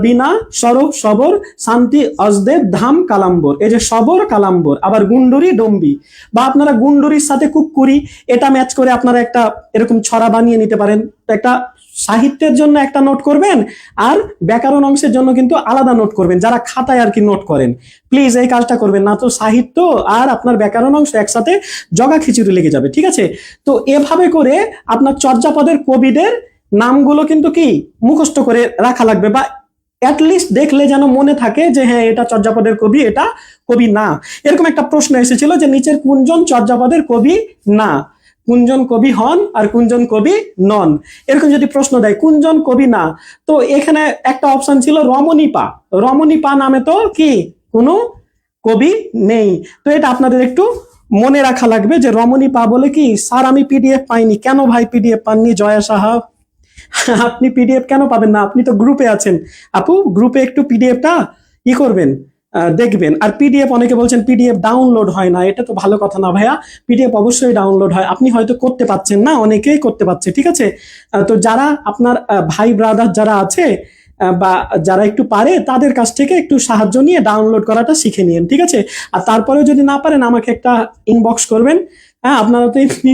বিনা সরব সবর শান্তি অজদেব ধাম কালাম্বর। এই যে সবর কালাম্বর, আবার গুন্ডুরি ডম্বি, বা আপনারা গুন্ডুরির সাথে কুক্কুরি এটা ম্যাচ করে আপনারা একটা এরকম ছড়া বানিয়ে নিতে পারেন। তো একটা সাহিত্যের জন্য একটা নোট করবেন, আর ব্যাকরণ অংশের জন্য কিন্তু আলাদা নোট করবেন, যারা খাতায় আর কি নোট করেন। প্লিজ এই কাজটা করবেন না, তো সাহিত্য আর আপনার ব্যাকরণ অংশ একসাথে জগা খিচুড়ি লেগে যাবে, ঠিক আছে। তো এভাবে করে আপনার চর্যাপদের কবিদের নামগুলো কিন্তু কি মুখস্থ করে রাখা লাগবে, বা অ্যাটলিস্ট দেখলে যেন মনে থাকে যে হ্যাঁ এটা চর্যাপদের কবি, এটা কবি না। এরকম একটা প্রশ্ন এসেছিল যে নিচের কোনজন চর্যাপদের কবি না, কোনজন কবি হন আর কোনজন কবি নন, এরকম যদি প্রশ্ন দেয় কোনজন কবি না, তো এখানে একটা অপশন ছিল রমণীপা। রমণীপা নামে তো কি কোনো কবি নেই। তো এটা আপনাদের একটু মনে রাখা লাগবে যে রমণীপা বলে কি, স্যার আমি পিডিএফ পাইনি। কেন ভাই পিডিএফ পাননি জয়া সাহা? আপনি পিডিএফ কেন পাবেন না? আপনি তো গ্রুপে আছেন। আপু গ্রুপে একটু পিডিএফটা করবেন, দেখবেন। আর পিডিএফ, অনেকে বলছেন পিডিএফ ডাউনলোড হয় না, এটা তো ভালো কথা না ভাইয়া। পিডিএফ অবশ্যই ডাউনলোড হয়, আপনি হয়তো করতে পাচ্ছেন না, অনেকেই করতে পারছে, ঠিক আছে। তো যারা আপনার ভাই ব্রাদার যারা আছে বা যারা একটু পারে তাদের কাছ থেকে একটু সাহায্য নিয়ে ডাউনলোড করাটা শিখে নিন, ঠিক আছে। আর তারপরেও যদি না পারেন আমাকে একটা ইনবক্স করবেন। হ্যাঁ, আপনারা তো এমনি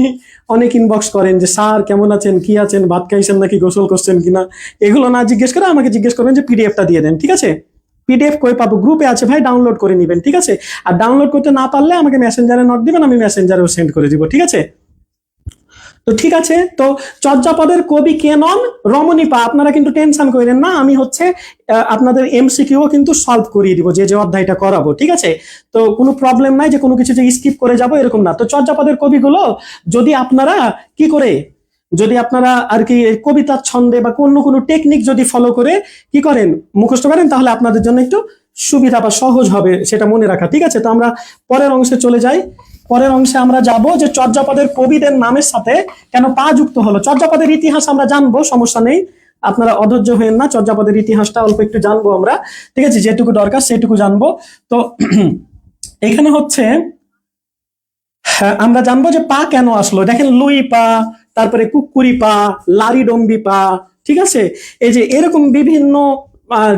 অনেক ইনবক্স করেন যে স্যার কেমন আছেন, কি আছেন, ভাত খাইছেন নাকি, গোসল করছেন কিনা, এগুলো না জিজ্ঞেস করে আমাকে জিজ্ঞেস করবেন যে পিডিএফটা দিয়ে দেন, ঠিক আছে। পিডিএফ কই পাবো, গ্রুপে আছে ভাই, ডাউনলোড করে নেবেন, ঠিক আছে। আর ডাউনলোড করতে না পারলে আমাকে মেসেঞ্জারে নক দিবেন, আমি মেসেঞ্জারেও সেন্ড করে দিব, ঠিক আছে। তো ঠিক আছে, তো চর্যাপদের কবি কে নন? রমণীপা। আপনারা কিন্তু টেনশন করেন না, আমি হচ্ছে আপনাদের এমসিকিউ কিন্তু সলভ করিয়ে দিব যে যে অধ্যায়টা করাবো, ঠিক আছে। তো কোনো প্রবলেম নাই যে কোনো কিছু যে স্কিপ করে যাব এরকম না। তো চর্যাপদের কবিগুলো যদি আপনারা কি করে, যদি আপনারা আর কি কবিতার ছন্দে বা অন্য কোনো টেকনিক যদি ফলো করে কি করেন, মুখস্থ করেন, তাহলে আপনাদের জন্য একটু সুবিধা বা সহজ হবে সেটা মনে রাখা, ঠিক আছে। তো আমরা পরের অংশে চলে যাই। পরের অংশে আমরা যাব যে চর্যাপদের কবিদের নামের সাথে কেন পা যুক্ত হলো। চর্যাপদের ইতিহাস আমরা জানবো, সমস্যা নেই, আপনারা অধৈর্য হয়েন না, চর্যাপদের ইতিহাসটা অল্প একটু জানবো আমরা, ঠিক আছে, যেটুকু দরকার সেটুকু জানবো। তো এখানে হচ্ছে আমরা জানবো যে পা কেন আসলো। দেখেন, লুই পা, তারপরে কুকুরি পা, লারি ডম্বি পা, ঠিক আছে। এই যে এরকম বিভিন্ন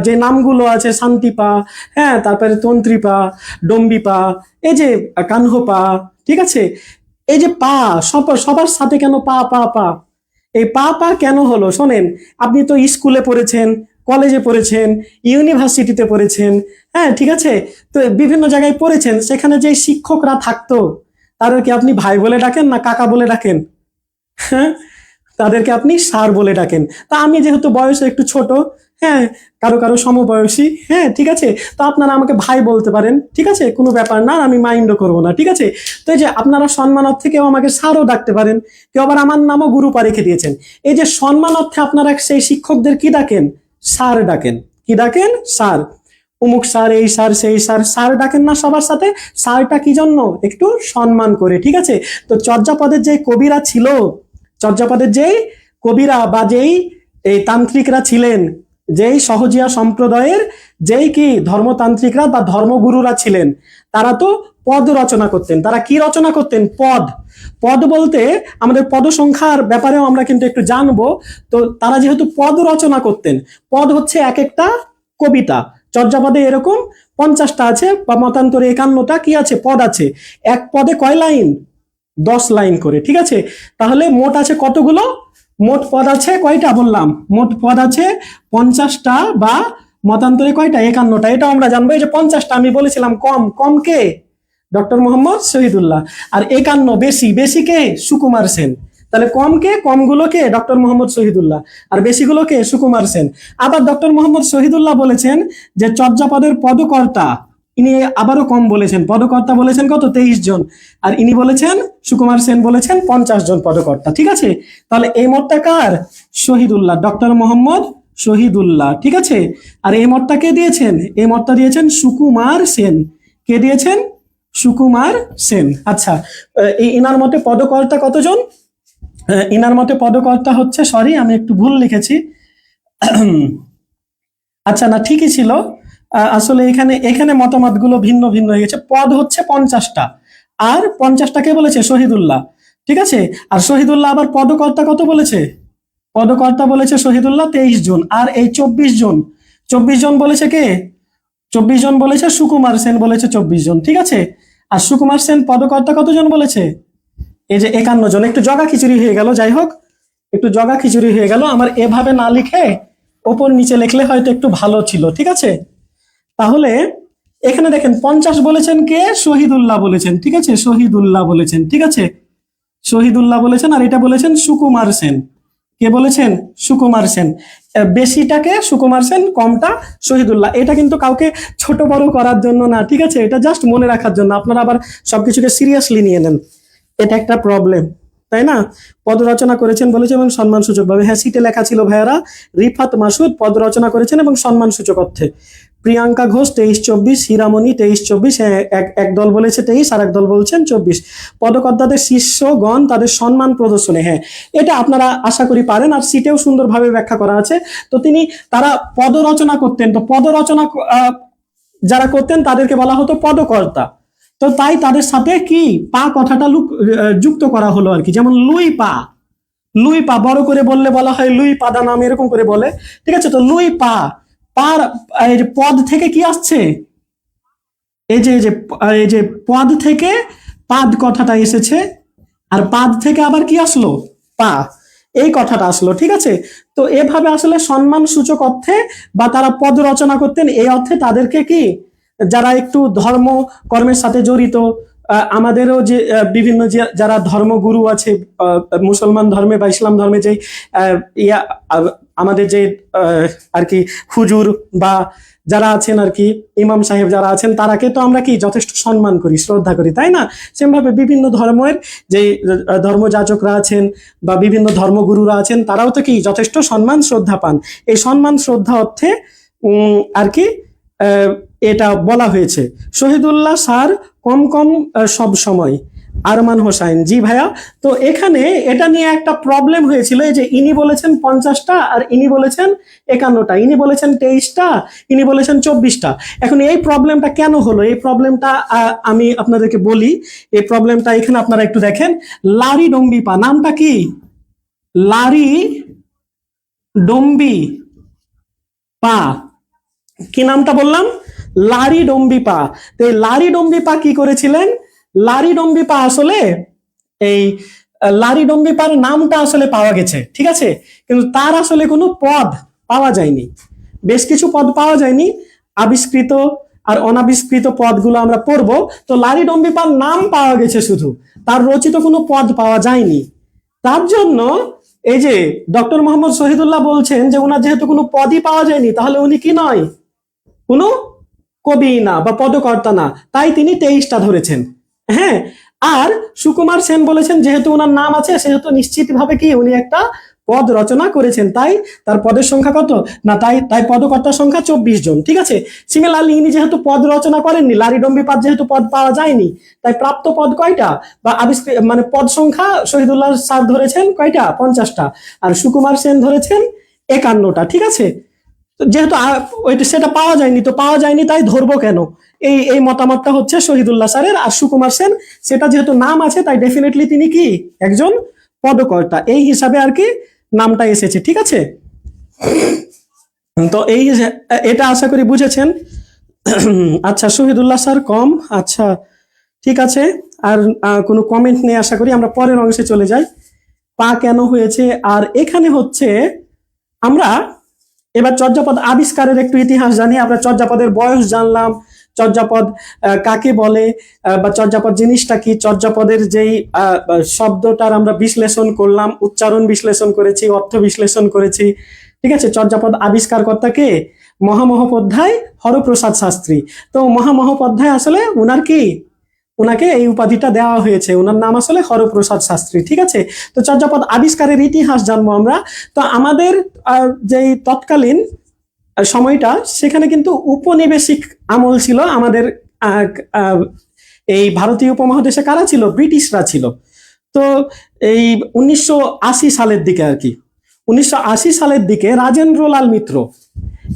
যে নামগুলো আছে, শান্তিপা, হ্যাঁ, তারপরে তন্ত্রীপা, ডম্বিপা, এই যে কানহপা, ঠিক আছে। এই যে পা, সবার সাথে কেন পা পা পা, এই পা পা কেন হলো শোনেন। আপনি তো স্কুলে পড়েছেন, কলেজে পড়েছেন, ইউনিভার্সিটিতে পড়েছেন, হ্যাঁ, ঠিক আছে। তো বিভিন্ন জায়গায় পড়েছেন, সেখানে যে শিক্ষকরা থাকতো তাদেরকে আপনি ভাই বলে ডাকেন না কাকা বলে ডাকেন? হ্যাঁ, তাদেরকে আপনি স্যার বলে ডাকেন। তা আমি যেহেতু বয়সে একটু ছোট, হ্যাঁ, কারো কারো সমবয়সী, হ্যাঁ, ঠিক আছে, তো আপনারা আমাকে ভাই বলতে পারেন, ঠিক আছে, কোনো ব্যাপার না, আমি মাইন্ডও করবো না, ঠিক আছে। তো এই যে আপনারা সম্মানার্থে কেউ আমাকে স্যারও ডাকতে পারেন, কেউ আবার আমার নামও গুরুপা রেখে দিয়েছেন। এই যে সম্মানার্থে আপনারা সেই শিক্ষকদের কি ডাকেন? স্যার ডাকেন। কি ডাকেন? স্যার। অমুক স্যার, এই স্যার, সেই স্যার, স্যার ডাকেন না সবার সাথে? স্যারটা কি জন্য? একটু সম্মান করে, ঠিক আছে। তো চর্যাপদের যে কবিরা ছিল, চর্যাপদের যেই কবিরা বা যেই এই তান্ত্রিকরা ছিলেন, যেই সহজিয়া সম্প্রদায়ের যেই কি ধর্মতান্ত্রিকরা বা ধর্মগুরুরা ছিলেন, তারা তো পদ রচনা করতেন। তারা কি রচনা করতেন? পদ। পদ বলতে আমাদের পদ সংখ্যার ব্যাপারেও আমরা কিন্তু একটু জানবো। তো তারা যেহেতু পদ রচনা করতেন, পদ হচ্ছে এক একটা কবিতা। চর্যাপদে এরকম 50টা আছে বা মতান্তরে 51টা কি আছে, পদ আছে। এক পদে কয় লাইন? 10 লাইন করে, ঠিক আছে। তাহলে মোট আছে কতগুলো? মোট পদ আছে কয়টা বললাম? মোট পদ আছে 50টা বা মতান্তরে কয়টা? 51টা। এটা আমরা জানবো। এই যে 50টা আমি বলেছিলাম কম, কম কে? ডক্টর মোহাম্মদ শহীদুল্লাহ। আর 51 বেশি, বেশি কে? সুকুমার সেন। তাহলে কম কে? কমগুলো কে? ডক্টর মোহাম্মদ শহীদুল্লাহ। আর বেশিগুলো কে? সুকুমার সেন। আবার ডক্টর মোহাম্মদ শহীদুল্লাহ বলেছেন যে চর্যাপদের পদকর্তা, ইনি আবারও কম বলেছেন, পদকর্তা বলেছেন কত? 23 জন। আর ইনি বলেছেন, সুকুমার সেন বলেছেন 50 জন পদকর্তা, ঠিক আছে। তাহলে এই মতটা কার? শহীদুল্লাহ, ডক্টর মোহাম্মদ শহীদুল্লাহ, ঠিক আছে। আর এই মতটা কে দিয়েছেন? এই মতটা দিয়েছেন সুকুমার সেন। কে দিয়েছেন? সুকুমার সেন। আচ্ছা, এই ইনার মতে পদকর্তা কতজন? ইনার মতে পদকর্তা হচ্ছে, সরি আমি একটু ভুল লিখেছি, আচ্ছা না, ঠিকই ছিল। আসলে এখানে এখানে মতামতগুলো ভিন্ন ভিন্ন হয়ে গেছে। পদ হচ্ছে 50টা, আর 50টা কে বলেছে? শহীদুল্লাহ, ঠিক আছে। আর শহীদুল্লাহ আবার পদকর্তা কত বলেছে? পদকর্তা বলেছে শহীদুল্লাহ 23 জন। আর এই 24 জন, 24 জন বলেছে কে? 24 জন বলেছে সুকুমার সেন, বলেছে 24 জন, ঠিক আছে। আর সুকুমার সেন পদকর্তা কতজন বলেছে? এই যে 51 জন। একটু জগা খিচুড়ি হয়ে গেল, যাই হোক, একটু জগা খিচুড়ি হয়ে গেল। আমার এভাবে না লিখে ওপর নিচে লিখলে হয়তো একটু ভালো ছিল, ঠিক আছে। তাহলে এখানে দেখেন 50 বলেছেন কে? শহীদুল্লাহ বলেছেন, ঠিক আছে, শহীদুল্লাহ বলেছেন, ঠিক আছে, শহীদুল্লাহ বলেছেন। আর এটা বলেছেন সুকুমার সেন। কে বলেছেন? সুকুমার সেন। বেশিটাকে সুকুমার সেন, কমটা শহীদুল্লাহ। এটা কিন্তু কাউকে ছোট বড় করার জন্য না, ঠিক আছে, এটা জাস্ট মনে রাখার জন্য। আপনারা আবার সবকিছুকে সিরিয়াসলি নিয়ে নেন, এটা একটা প্রবলেম, তাই না। পদ রচনা করেছেন বলেছে এবং সম্মানসূচক ভাবে, হ্যাঁ সিটে লেখা ছিল ভাইয়ারা, রিফাত মাসুদ পদ রচনা করেছেন এবং সম্মানসূচক অর্থে। প্রিয়াঙ্কা ঘোষ 23-24, হীরামণি 23-24, এক দল বলেছে 23 আর এক দল বলছেন 24। পদকর্তাদের শিষ্যগণ তাদের সম্মান প্রদর্শনে, হ্যাঁ এটা আপনারা আশা করি পারেন, আর সিটেও সুন্দরভাবে ব্যাখ্যা করা আছে। তো তারা পদ রচনা করতেন। তো পদ রচনা যারা করতেন তাদেরকে বলা হতো পদকর্তা। তো তাই তাদের সাথে কি পা কথাটা যুক্ত করা হলো আর কি। যেমন লুই পা, লুই পা বড় করে বললে বলা হয় লুই পাদা নাম, এরকম করে বলে, ঠিক আছে। তো লুই পা, পার এই যে পদ থেকে কি আসছে, এই যে পদ থেকে পাদ কথাটা এসেছে, আর পাদ থেকে আবার কি আসলো, পা, এই কথাটা আসলো, ঠিক আছে। তো এভাবে আসলে সম্মান সূচক অর্থে বা তারা পদ রচনা করতেন, এই অর্থে তাদেরকে কি, যারা একটু ধর্ম কর্মের সাথে জড়িত, আমাদেরও যে বিভিন্ন যে যারা ধর্মগুরু আছে মুসলমান ধর্মে বা ইসলাম ধর্মে, যে ইয়া আমাদের যে আর কি হুজুর বা যারা আছেন আর কি, ইমাম সাহেব যারা আছেন, তারাকে তো আমরা কি যথেষ্ট সম্মান করি, শ্রদ্ধা করি, তাই না? সেমভাবে বিভিন্ন ধর্মের যে ধর্মযাজকরা আছেন বা বিভিন্ন ধর্মগুরুরা আছেন, তারাও তো কি যথেষ্ট সম্মান শ্রদ্ধা পান। এই সম্মান শ্রদ্ধা অর্থে আর কি এটা বলা হয়েছে। শহীদুল্লাহ স্যার কম কম সব সময়, আরমান হোসাইন, জি ভাইয়া। তো এখানে এটা নিয়ে একটা প্রবলেম হয়েছিল, এই যে ইনি বলেছেন 50টা আর ইনি বলেছেন 51টা, ইনি বলেছেন 23টা, ইনি বলেছেন 24টা। এখন এই প্রবলেমটা কেন হলো, এই প্রবলেমটা আমি আপনাদেরকে বলি। এই প্রবলেমটা এখানে আপনারা একটু দেখেন। লারি ডম্বিপা নামটা কি, লারি ডম্বি পা, কি নামটা বললাম, লারি ডম্বিপা। তো এই লারি ডম্বিপা কি করেছিলেন, লারি ডম্বিপা আসলে এই লারি ডম্বিপার নামটা আসলে পাওয়া গেছে, ঠিক আছে, কিন্তু তার আসলে কোনো পদ পাওয়া যায়নি, বেশ কিছু পদ পাওয়া যায়নি, আবিষ্কৃত আর অনাবিষ্কৃত পদগুলো আমরা পড়বো। তো লারি ডম্বিপার নাম পাওয়া গেছে শুধু, তার রচিত কোনো পদ পাওয়া যায়নি। তার জন্য এই যে ডক্টর মোহাম্মদ শহীদুল্লাহ বলছেন যে ওনার যেহেতু কোনো পদই পাওয়া যায়নি, তাহলে উনি কি নয়, কোনো কবি না বা পদকর্তা না, তাই তিনি 23টা ধরেছেন। হ্যাঁ, আর সুকুমার সেন বলেছেন যেহেতু ওনার নাম আছে সেহেতু নিশ্চিতভাবে কি উনি একটা পদ রচনা করেছেন, তাই তার পদের সংখ্যা কত না, তাই তাই পদকর্তার সংখ্যা 24 জন, ঠিক আছে। সিমিলারলি ইনি যেহেতু পদ রচনা করেননি, লারিডম্বি পাদ যেহেতু পদ পাওয়া যায়নি, তাই প্রাপ্ত পদ কয়টা বা আবিষ্কৃত মানে পদ সংখ্যা শহীদুল্লাহ স্যার ধরেছেন কয়টা, 50টা, আর সুকুমার সেন ধরেছেন 51টা, ঠিক আছে। যেহেতু ওইটা সেটা পাওয়া যায়নি, তো পাওয়া যায়নি তাই ধরবো কেন, এই এই মতামতটা হচ্ছে শহীদুল্লাহ স্যারের। আর সুকুমার সেন সেটা যেহেতু নাম আছে তাই ডেফিনেটলি তিনি কি একজন পদকর্তা, এই হিসাবে আর কি নামটা এসেছে, ঠিক আছে। তো এই এটা আশা করি বুঝেছেন। আচ্ছা, শহীদুল্লাহ স্যার কম, আচ্ছা ঠিক আছে। আর কোনো কমেন্ট নেই, আশা করি আমরা পরের অংশে চলে যাই। পা কেন হয়েছে, আর এখানে হচ্ছে আমরা এবার চর্যাপদ আবিষ্কারের একটু ইতিহাস জানি। আমরা চর্যাপদের বয়স জানলাম, চর্যাপদ কাকে বলে বা চর্যাপদ জিনিসটা কি, চর্যাপদের যেই শব্দটার আমরা বিশ্লেষণ করলাম, উচ্চারণ বিশ্লেষণ করেছি, অর্থ বিশ্লেষণ করেছি, ঠিক আছে। চর্যাপদ আবিষ্কারকর্তা কে, মহামহোপাধ্যায় হরপ্রসাদ শাস্ত্রী। তো মহামহোপাধ্যায় আসলে উনার কি, উনাকে এই উপাধিটা দেওয়া হয়েছে, উনার নাম আসলে হরপ্রসাদ শাস্ত্রী, ঠিক আছে। তো চর্যাপদ আবিষ্কারের ইতিহাস জানবো আমরা। তো আমাদের যেই তৎকালীন সময়টা, সেখানে কিন্তু উপনিবেশিক আমল ছিল আমাদের। এই ভারতীয় উপমহাদেশে কারা ছিল, ব্রিটিশরা ছিল। তো এই 1980 সালের দিকে আর কি, 1980 সালের দিকে রাজেন্দ্রলাল মিত্র,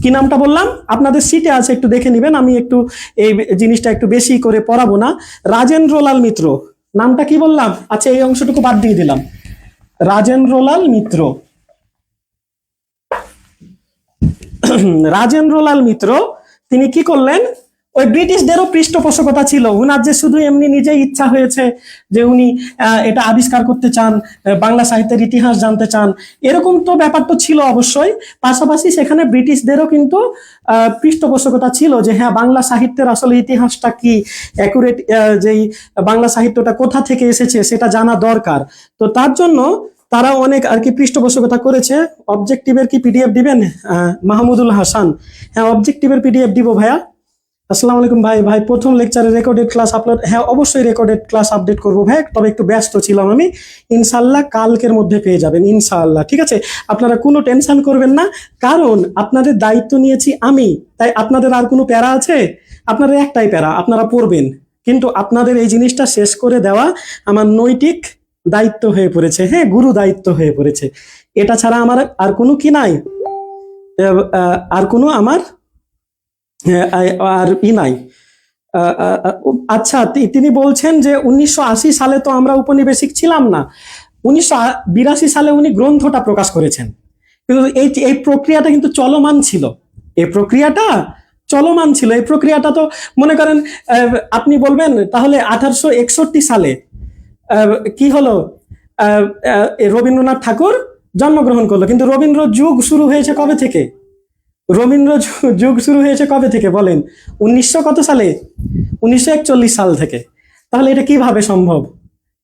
কি নামটা বললাম আপনাদের সিটে আছে, একটু দেখে নিবেন, আমি একটু এই জিনিসটা একটু বেশি করে পড়াবো না। রাজেন্দ্রলাল মিত্র নামটা কি বললাম, আচ্ছা এই অংশটুকু বাদ দিয়ে দিলাম। রাজেন্দ্রলাল মিত্র, রাজেন্দ্রলাল মিত্র তিনি কি করলেন, ওই ব্রিটিশদেরও পৃষ্ঠপোষকতা ছিল, উনার যে শুধু এমনি নিজেই ইচ্ছা হয়েছে যে উনি এটা আবিষ্কার করতে চান, বাংলা সাহিত্যের ইতিহাস জানতে চান, এরকম তো ব্যাপার তো ছিল অবশ্যই। পাশাপাশি সেখানে ব্রিটিশদেরও কিন্তু পৃষ্ঠপোষকতা ছিল যে হ্যাঁ বাংলা সাহিত্যের আসলে ইতিহাসটা কি, অ্যাকুরেট যেই বাংলা সাহিত্যটা কোথা থেকে এসেছে সেটা জানা দরকার। তো তার জন্য তারা অনেক আর কি পৃষ্ঠপোষকতা করেছে। অবজেক্টিভের কি পিডিএফ দিবেন, মাহমুদুল হাসান? হ্যাঁ অবজেক্টিভের পিডিএফ দিব ভাইয়া। আসসালামু আলাইকুম ভাই, ভাই প্রথম লেকচারে রেকর্ডেড ক্লাস আপলোড, হ্যাঁ অবশ্যই রেকর্ডেড ক্লাস আপডেট করবো ভাই, তবে একটু ব্যস্ত ছিলাম আমি, ইনশাল্লাহ কালকের মধ্যে পেয়ে যাবেন ইনশাআল্লাহ, ঠিক আছে। আপনারা কোনো টেনশন করবেন না, কারণ আপনাদের দায়িত্ব নিয়েছি আমি, তাই আপনাদের আর কোনো প্যারা আছে, আপনাদের একটাই প্যারা, আপনারা পড়বেন, কিন্তু আপনাদের এই জিনিসটা শেষ করে দেওয়া আমার নৈতিক দায়িত্ব হয়ে পড়েছে, হ্যাঁ গুরু দায়িত্ব হয়ে পড়েছে। এটা ছাড়া আমার আর কোনো কি নাই, আর কোনো আমার আর নাই। আচ্ছা, তিনি বলছেন যে 1980 সালে তো আমরা উপনিবেশিক ছিলাম না, 1982 সালে উনি গ্রন্থটা প্রকাশ করেছেন, কিন্তু এই এই প্রক্রিয়াটা কিন্তু চলমান ছিল। এই প্রক্রিয়াটা চলমান ছিল। এই প্রক্রিয়াটা তো মনে করেন আপনি বলবেন তাহলে 1861 সালে কি হলো, রবীন্দ্রনাথ ঠাকুর জন্মগ্রহণ করলো, কিন্তু রবীন্দ্র যুগ শুরু হয়েছে কবে থেকে? রবীন্দ্র যুগ শুরু হয়েছে কবে থেকে বলেন? 1900 কত সালে? 1941 সাল থেকে। তাহলে এটা কিভাবে সম্ভব?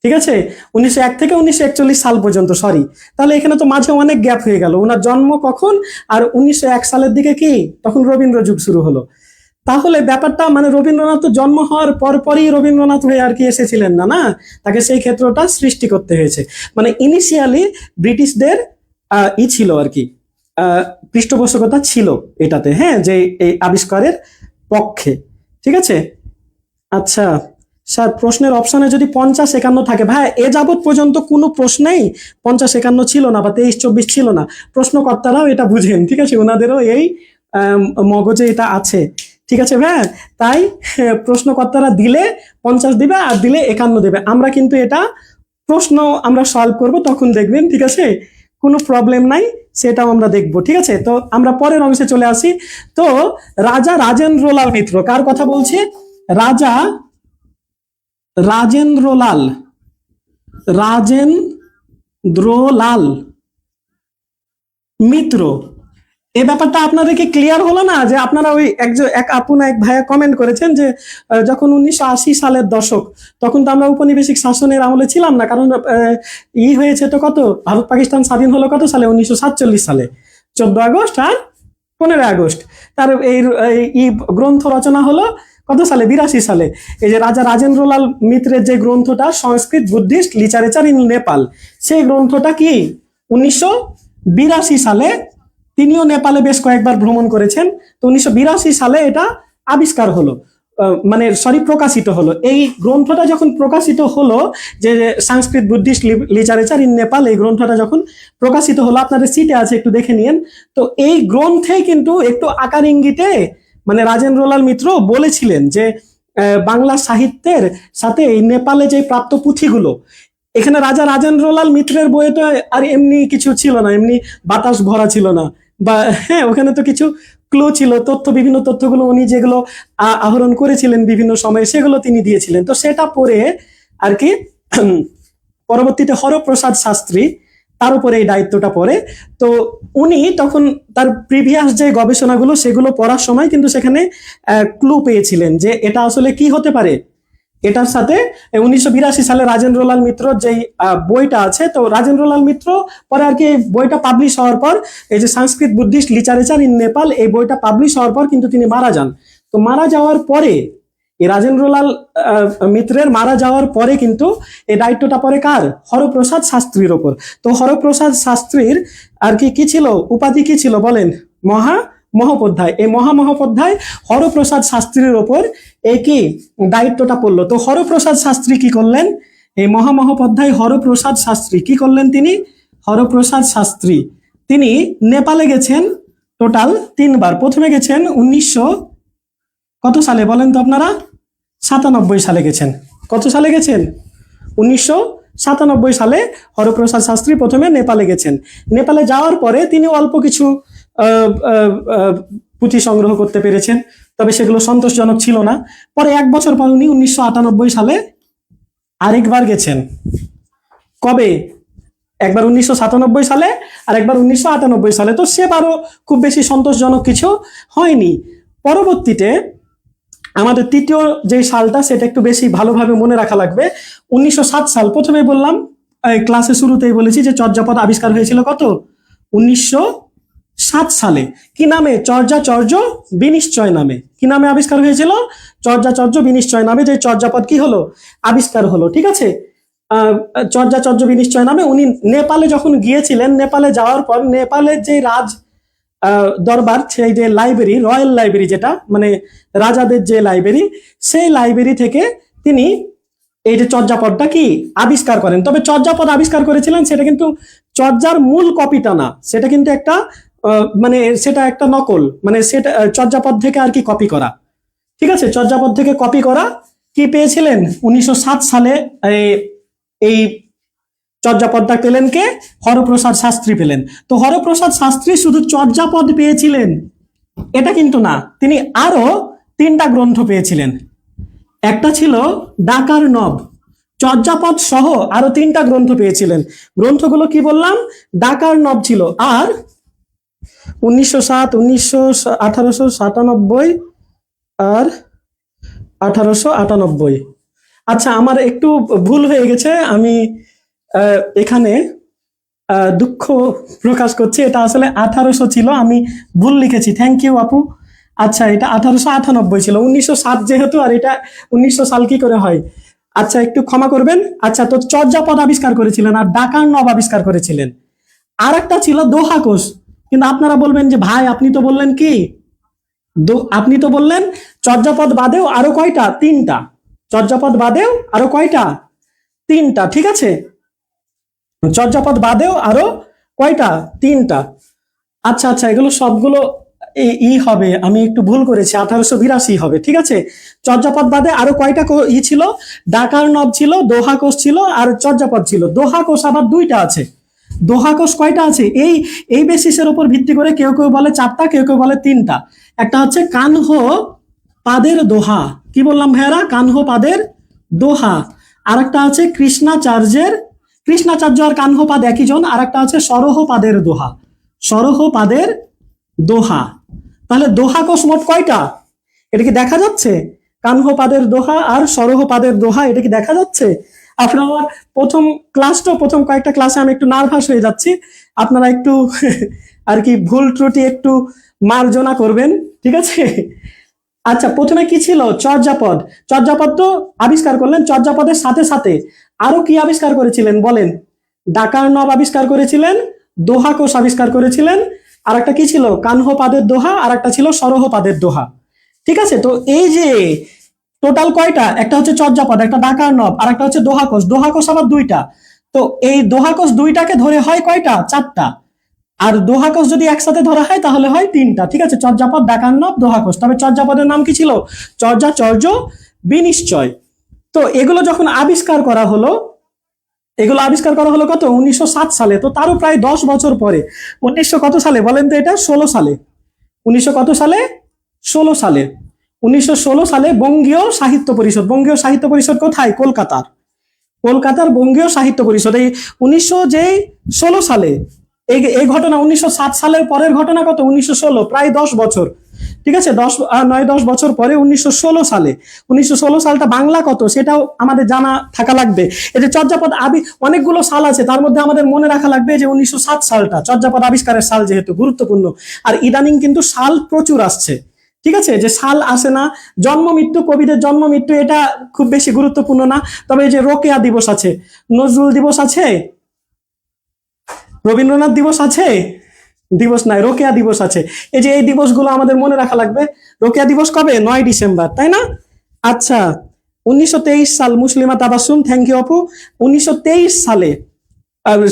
ঠিক আছে, 1901 থেকে 1941 সাল পর্যন্ত, সরি, তাহলে এখানে তো মাঝে অনেক গ্যাপ হয়ে গেল। ওনার জন্ম কখন? আর 1901 সালের দিকে কি তখন রবীন্দ্র যুগ শুরু হলো। তাহলে ব্যাপারটা মানে রবীন্দ্রনাথ তো জন্ম হওয়ার পরই রবীন্দ্রনাথ হয়ে আর কি এসেছিলেন না, না, তাকে সেই ক্ষেত্রটা সৃষ্টি করতে হয়েছে। মানে ইনিশিয়ালি ব্রিটিশদের ছিল আর কি, পৃষ্ঠপোষকতা ছিল এটাতে, হ্যাঁ, যে এই আবিষ্কারের পক্ষে। ঠিক আছে। আচ্ছা স্যার, প্রশ্নের অপশনে যদি 50-51 থাকে, ভাই এ যাবৎ পর্যন্ত কোনো প্রশ্নেই 50-51 ছিল না বা 23-24 ছিল না। প্রশ্নকর্তারাও এটা বুঝেন, ঠিক আছে, ওনাদেরও এই মগজে এটা আছে। ঠিক আছে ভাই, তাই প্রশ্নকর্তারা দিলে 50 দিবে আর দিলে 51 দেবে। আমরা কিন্তু এটা প্রশ্ন আমরা সলভ করব, তখন দেখবেন, ঠিক আছে, কোনো প্রবলেম নাই, সেটাও আমরা দেখব। ঠিক আছে, তো আমরা পরের অংশে চলে আসি। তো রাজা রাজেন্দ্রলাল মিত্র, কার কথা বলছে? রাজা রাজেন্দ্রলাল, রাজেন্দ্রলাল মিত্র। এই ব্যাপারটা আপনাদেরকে ক্লিয়ার হলো না? যে আপনারা ওই এক আপু না এক ভাইয়া কমেন্ট করেছেন যে যখন 1980 সালের দশক, তখন তো আমরা উপনিবেশিক শাসনের আমলে ছিলাম না, কারণ হয়েছে তো কত, ভারত পাকিস্তান স্বাধীন হলো কত সালে? 1947 সালে, 14 আগস্ট আর 15 আগস্ট। তার এই গ্রন্থ রচনা হলো কত সালে? 82 সালে। এই যে রাজা রাজেন্দ্রলাল মিত্রের যে গ্রন্থটা সংস্কৃত বুদ্ধিস্ট লিটারেচার ইন নেপাল, সেই গ্রন্থটা কি 1982 সালে, তিনিও নেপালে বেশ কয়েকবার ভ্রমণ করেছেন, তো 1982 সালে এটা আবিষ্কার হলো, মানে সরি প্রকাশিত হলো। এই গ্রন্থটা যখন প্রকাশিত হলো, যে সংস্কৃত বুদ্ধিস্ট লিটারেচার ইন নেপাল, এই গ্রন্থটা যখন প্রকাশিত হলো, আপনাদের সিটে আছে, একটু দেখে নিন। তো এই গ্রন্থে কিন্তু একটু আকার ইঙ্গিতে মানে রাজেন্দ্রলাল মিত্র বলেছিলেন যে বাংলা সাহিত্যের সাথে এই নেপালে যে প্রাপ্ত পুঁথিগুলো, এখানে রাজা রাজেন্দ্রলাল মিত্রের বইয়ে তো আর এমনি কিছু ছিল না, এমনি বাতাস ভরা ছিল না, বা হ্যাঁ, ওখানে তো কিছু ক্লু ছিল, তথ্য, বিভিন্ন তথ্যগুলো উনি যেগুলো আহরণ করেছিলেন বিভিন্ন সময়ে, সেগুলো তিনি দিয়েছিলেন। তো সেটা পড়ে আর কি পরবর্তীতে হরপ্রসাদ শাস্ত্রী তার উপরে এই দায়িত্বটা পড়ে। তো উনি তখন তার প্রিভিয়াস যে গবেষণাগুলো সেগুলো পড়ার সময় কিন্তু সেখানে ক্লু পেয়েছিলেন যে এটা আসলে কি হতে পারে। এটার সাথে 1982 সালে রাজেন্দ্রলাল মিত্র যেই বইটা আছে, তো রাজেন্দ্রলাল মিত্র পরে আর কি বইটা পাবলিশ হওয়ার পর, এই যে সংস্কৃত বুদ্ধিস্ট লিটারেচার ইন নেপাল, এই বইটা পাবলিশ হওয়ার পর কিন্তু তিনি মারা যান। তো মারা যাওয়ার পরে এই রাজেন্দ্রলাল মিত্রের মারা যাওয়ার পরে কিন্তু এই দায়িত্বটা পরে কার? হরপ্রসাদ শাস্ত্রীর ওপর। তো হরপ্রসাদ শাস্ত্রীর আর কি ছিল, উপাধি কি ছিল বলেন? মহোপাধ্যায়। এই মহামহোপাধ্যায় হরপ্রসাদ শাস্ত্রীর ওপর এই কি দায়িত্বটা পড়লো। তো হরপ্রসাদ শাস্ত্রী কি করলেন? এই মহামহোপাধ্যায় হরপ্রসাদ শাস্ত্রী কি করলেন? হরপ্রসাদ শাস্ত্রী তিনি নেপালে গেছেন টোটাল 3 বার। প্রথমে গেছেন 1900 কত সালে বলেন তো আপনারা? 97 সালে গেছেন। কত সালে গেছেন? 1997 সালে হরপ্রসাদ শাস্ত্রী প্রথমে নেপালে গেছেন। নেপালে যাওয়ার পরে তিনি অল্প কিছু পুঁথি সংগ্রহ করতে পেরেছেন, তবে সেগুলো সন্তোষজনক ছিল না। পরে 1 বছর পর উনি 1998 সালে আরেকবার গেছেন। কবে? একবার 1997 সালে আর একবার 1998 সালে। তো সেবারও খুব বেশি সন্তোষজনক কিছু হয়নি। পরবর্তীতে আমাদের তৃতীয় যে সালটা, সেটা একটু বেশি ভালোভাবে মনে রাখা লাগবে। 1907 সাল। প্রথমে বললাম, ক্লাসে শুরুতেই বলেছি যে চর্যাপদ আবিষ্কার হয়েছিল কত? 1907 সালে। কি নামে? চর্যাচর্য বিনিশ্চয় নামে। কি নামে আবিষ্কার হয়েছিল? চর্যাচর্য বিনিশ্চয় নামে যে চর্যাপদ কি হলো? আবিষ্কার হলো। ঠিক আছে, চর্যাচর্য বিনিশ্চয় নামে উনি নেপালে যখন গিয়েছিলেন, নেপালে যাওয়ার পর নেপালের যে রাজ দরবার, সেই যে লাইব্রেরি, রয়্যাল লাইব্রেরি, যেটা মানে রাজাদের যে লাইব্রেরি, সেই লাইব্রেরি থেকে তিনি এই যে চর্যাপদটা কি আবিষ্কার করেন। তবে চর্যাপদ আবিষ্কার করেছিলেন সেটা কিন্তু চর্যার মূল কপিটা না, সেটা কিন্তু একটা মানে সেটা একটা নকল, মানে সেটা চর্যাপদ থেকে আর কি কপি করা। ঠিক আছে, চর্যাপদ থেকে কপি করা। কি পেয়েছিলেন 1907 সালে? এই চর্যাপদটা পেলেন কে? হরপ্রসাদ শাস্ত্রী পেলেন। তো হরপ্রসাদ শাস্ত্রী শুধু চর্যাপদ পেয়েছিলেন এটা কিন্তু না, তিনি আরো 3টা গ্রন্থ পেয়েছিলেন। একটা ছিল ডাকার নব, চর্যাপদ সহ আরো 3টা গ্রন্থ পেয়েছিলেন। গ্রন্থগুলো কি বললাম? ডাকার নব ছিল, আর 1907, 1897 আর 1898। আচ্ছা, আমার একটু ভুল হয়ে গেছে, আমি এখানে দুঃখ প্রকাশ করছি। এটা আসলে 1800 ছিল, আমি ভুল লিখেছি। থ্যাংক ইউ আপু। আচ্ছা, এটা 1898 ছিল, 1907 যেহেতু, আর এটা 1900 সাল কি করে হয়? আচ্ছা, একটু ক্ষমা করবেন। আচ্ছা, তো চর্যাপদ আবিষ্কার করেছিলেন আর ডাকার নব আবিষ্কার করেছিলেন। আর একটা ছিল দোহা কোষ। কিন্তু আপনারা বলবেন যে ভাই আপনি তো বললেন কি, আপনি তো বললেন চর্যাপদ বাদেও আরো কয়টা? 3টা। চর্যাপদ বাদেও আরো কয়টা? 3টা। ঠিক আছে, চর্যাপদ বাদেও আরো কয়টা? 3টা। আচ্ছা আচ্ছা, এগুলো সবগুলো ই হবে, আমি একটু ভুল করেছি, 1882 হবে। ঠিক আছে, চর্যাপদ বাদে আরো কয়টা ছিল? ডাকার নব ছিল, দোহা কোষ ছিল, আর চর্যাপদ ছিল। দোহা কোষ আবার 2টা আছে। দোহা কোষ কয়টা আছে? এই এই বেসিসের উপর ভিত্তি করে কেউ কেউ বলে 4টা, কেউ কেউ বলে 3টা। একটা হচ্ছে কানহ পাদের দোহা। কি বললাম ভাইয়ারা? কানহ পাদের দোহা। আর একটা আছে কৃষ্ণাচার্যের, কৃষ্ণাচার্য আর কানহপাদ একই জন। আর একটা আছে সরহপাদের দোহা, সরহপাদের দোহা। তাহলে দোহা কোষ মোট কয়টা? এটা কি দেখা যাচ্ছে? কানহপাদের দোহা আর সরহপাদের দোহা, এটা কি দেখা যাচ্ছে? আপনারা প্রথম ক্লাসটা, প্রথম কয়েকটা ক্লাসে আমি একটু নার্ভাস হয়ে যাচ্ছি, আপনারা একটু আর কি ভুল ত্রুটি একটু মার্জনা করবেন। ঠিক আছে, আচ্ছা, প্রথমে কি ছিল? চর্যাপদ। চর্যাপদ তো আবিষ্কার করলেন, চর্যাপদের সাথে সাথে আরো কি আবিষ্কার করেছিলেন বলেন? ডাকার নব আবিষ্কার করেছিলেন, দোহা কোষ আবিষ্কার করেছিলেন, আর একটা কি ছিল? কানহপাদের দোহা, আর একটা ছিল সরহপাদের দোহা। ঠিক আছে, তো এই যে টোটাল কয়টা? একটা হচ্ছে চর্যাপদ, একটা ডাকার নব, আর একটা হচ্ছে দোহা কোষ। দোহা কোষ আবার 2টা। তো এই দোহা কোষ 2টাকে ধরে হয় কয়টা? 4টা। আর দোহা কোষ যদি একসাথে ধরা হয় তাহলে হয় 3টা। ঠিক আছে, চর্যাপদ, ডাকার নব, দোহা কোষ। তবে চর্যাপদের নাম কি ছিল? চর্যাচর্য বিনিশ্চয়। তো এগুলো যখন আবিষ্কার করা হলো, এগুলো আবিষ্কার করা হলো কত? 1907 সালে। তো তারও প্রায় 10 বছর পরে, 1900 কত সালে বলেন তো? এটা 16 সালে। 1900 কত সালে? 16 সালে। 1916 সালে বঙ্গীয় সাহিত্য পরিষদ, বঙ্গীয় সাহিত্য পরিষদ কোথায়? কলকাতার। কলকাতার বঙ্গীয় সাহিত্য পরিষদ। এই 1916 সালে এই এই ঘটনা। 1907 সালের পরের ঘটনা কত? 1916, প্রায় 10 বছর। ঠিক আছে, 9-10 বছর পরে 1916 সালে। 1916 সালটা বাংলা কত সেটাও আমাদের জানা থাকা লাগবে। এই যে চর্যাপদ অনেকগুলো সাল আছে, তার মধ্যে আমাদের মনে রাখা লাগবে যে 1907 সালটা চর্যাপদ আবিষ্কারের সাল, যেহেতু গুরুত্বপূর্ণ। আর ইদানিং কিন্তু সাল প্রচুর আসছে। ঠিক আছে, যে সাল আসে না, জন্ম মৃত্যু, কবিদের জন্ম মৃত্যু, এটা খুব বেশি গুরুত্বপূর্ণ না। তবে এই যে রোকেয়া দিবস আছে, নজরুল দিবস আছে, রবীন্দ্রনাথ দিবস আছে, দিবস নাই, রোকেয়া দিবস আছে। এই যে এই দিবসগুলো আমাদের মনে রাখা লাগবে। রোকেয়া দিবস কবে? 9 ডিসেম্বর, তাই না? আচ্ছা, 1923 সাল। মুসলিমা তাবাসসুম, থ্যাংক ইউ আপু। 1923 সালে,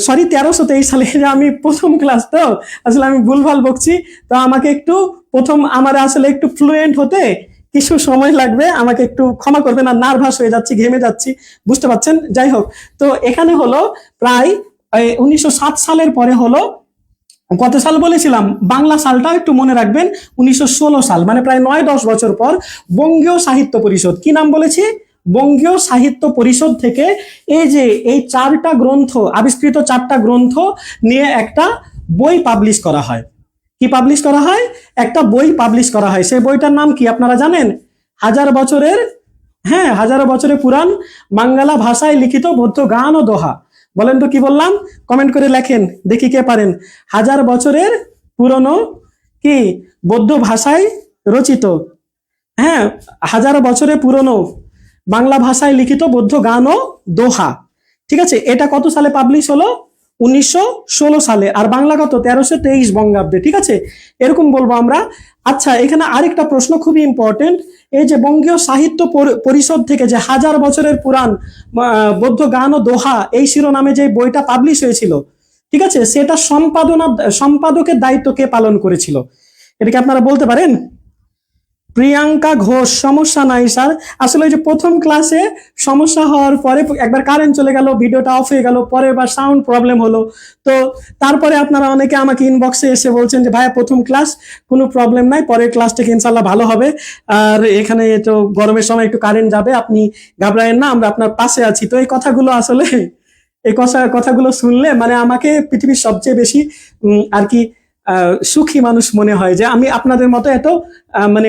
সরি 1323 সালে, আমি প্রথম ক্লাস তো আসলে আমি ভুলভাল বকছি, তো আমাকে একটু প্রথম, আমার আসলে একটু ফ্লুয়েন্ট হতে কিছু সময় লাগবে, আমাকে একটু ক্ষমা করবেন। আর নার্ভাস হয়ে যাচ্ছি, ঘেমে যাচ্ছি, বুঝতে পারছেন। যাই হোক, তো এখানে হলো প্রায় 1907 সালের পরে হলো কত সাল বলেছিলাম? বাংলা সালটা একটু মনে রাখবেন, 1916 সাল, মানে প্রায় 9-10 বছর পর বঙ্গীয় সাহিত্য পরিষদ। কি নাম বলেছি? বঙ্গীয় সাহিত্য পরিষদ থেকে এই যে এই 4টা গ্রন্থ, আবিষ্কৃত 4টা গ্রন্থ নিয়ে একটা বই পাবলিশ করা হয়। কি পাবলিশ করা হয়? একটা বই পাবলিশ করা হয়। সেই বইটার নাম কি আপনারা জানেন? হাজার বছরের, হ্যাঁ, হাজারো বছরের পুরাণ বাংলা ভাষায় লিখিত বৌদ্ধ গান ও দোহা। বলেন তো কি বললাম? কমেন্ট করে লেখেন, দেখি কে পারেন। হাজার বছরের পুরনো কি বৌদ্ধ ভাষায় রচিত, হ্যাঁ, হাজারো বছরের পুরনো বাংলা ভাষায় লিখিত বৌদ্ধ গান ও দোহা। ঠিক আছে, এটা কত সালে পাবলিশ হলো? 1916 সালে। আর বাংলা কত? 1323 বঙ্গাব্দে। ঠিক আছে, এরকম বলবো আমরা। আচ্ছা, এখানে আরেকটা প্রশ্ন খুবই ইম্পর্টেন্ট। এই যে বঙ্গীয় সাহিত্য পরিষদ থেকে যে হাজার বছরের পুরাণ বৌদ্ধ গান ও দোহা এই শিরোনামে যে বইটা পাবলিশ হয়েছিল, ঠিক আছে, সেটা সম্পাদকের দায়িত্ব কে পালন করেছিল, এটাকে আপনারা বলতে পারেন? প্রিয়াঙ্কা ঘোষ। সমস্যা নাই স্যার, আসলে ওই যে প্রথম ক্লাসে সমস্যা হওয়ার পরে একবার কারেন্ট চলে গেল, ভিডিওটা অফ হয়ে গেল, পরে বার সাউন্ড প্রবলেম হলো। তো তারপরে আপনারা অনেকে আমাকে ইনবক্সে এসে বলছেন যে ভাইয়া প্রথম ক্লাস, কোনো প্রবলেম নাই, পরের ক্লাস থেকে ইনশাল্লাহ ভালো হবে। আর এখানে তো গরমের সময় একটু কারেন্ট যাবে, আপনি ঘাবড়ায়েন না, আমরা আপনার পাশে আছি। তো এই কথাগুলো আসলে এই কথাগুলো শুনলে মানে আমাকে পৃথিবীর সবচেয়ে বেশি আর কি সুখী মানুষ মনে হয়, যে আমি আপনাদের মতো এত মানে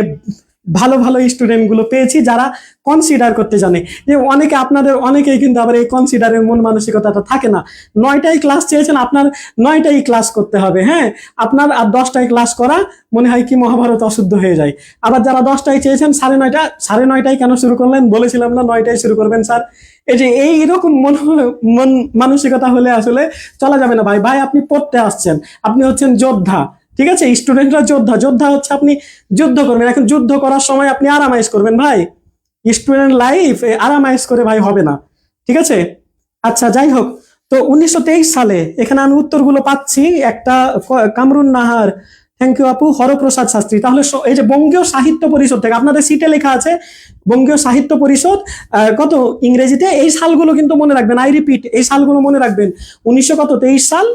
ভালো ভালো স্টুডেন্ট গুলো পেয়েছি যারা কনসিডার করতে জানে। যে অনেকে আপনাদের অনেকেই কিন্তু আবার এই কনসিডারের মন মানসিকতাটা থাকে না। 9টাই ক্লাস চেয়েছেন, আপনার 9টাই ক্লাস করতে হবে, হ্যাঁ, আপনার আর 10টায় ক্লাস করা মনে হয় কি মহাভারত অশুদ্ধ হয়ে যায়। আবার যারা 10টায় চেয়েছেন 9:30 কেন শুরু করলেন? বলেছিলাম না 9টায় শুরু করবেন স্যার। এই যে এইরকম মন মানসিকতা হলে আসলে চলা যাবে না। ভাই আপনি পড়তে আসছেন, আপনি হচ্ছেন যোদ্ধা, ঠিক আছে? স্টুডেন্টরা যোদ্ধা হচ্ছে আপনি যুদ্ধ করবেন। এখন যুদ্ধ করার সময় আপনি আরামাইজ করবেন ভাই? স্টুডেন্ট লাইফ আরামাইজ করে ভাই হবে না, ঠিক আছে? আচ্ছা যাই হোক, তো 1923 সালে এখানে আমি উত্তরগুলো পাচ্ছি। একটা কামরুন নাহার, থ্যাংক ইউ আপু। হরপ্রসাদ শাস্ত্রী, তাহলে এই যে বঙ্গীয় সাহিত্য পরিষদ থেকে আপনাদের সিটে লেখা আছে বঙ্গীয় সাহিত্য পরিষদ কত ইংরেজিতে, এই সালগুলো কিন্তু মনে রাখবেন। আই রিপিট, এই সালগুলো মনে রাখবেন। 1923 সাল,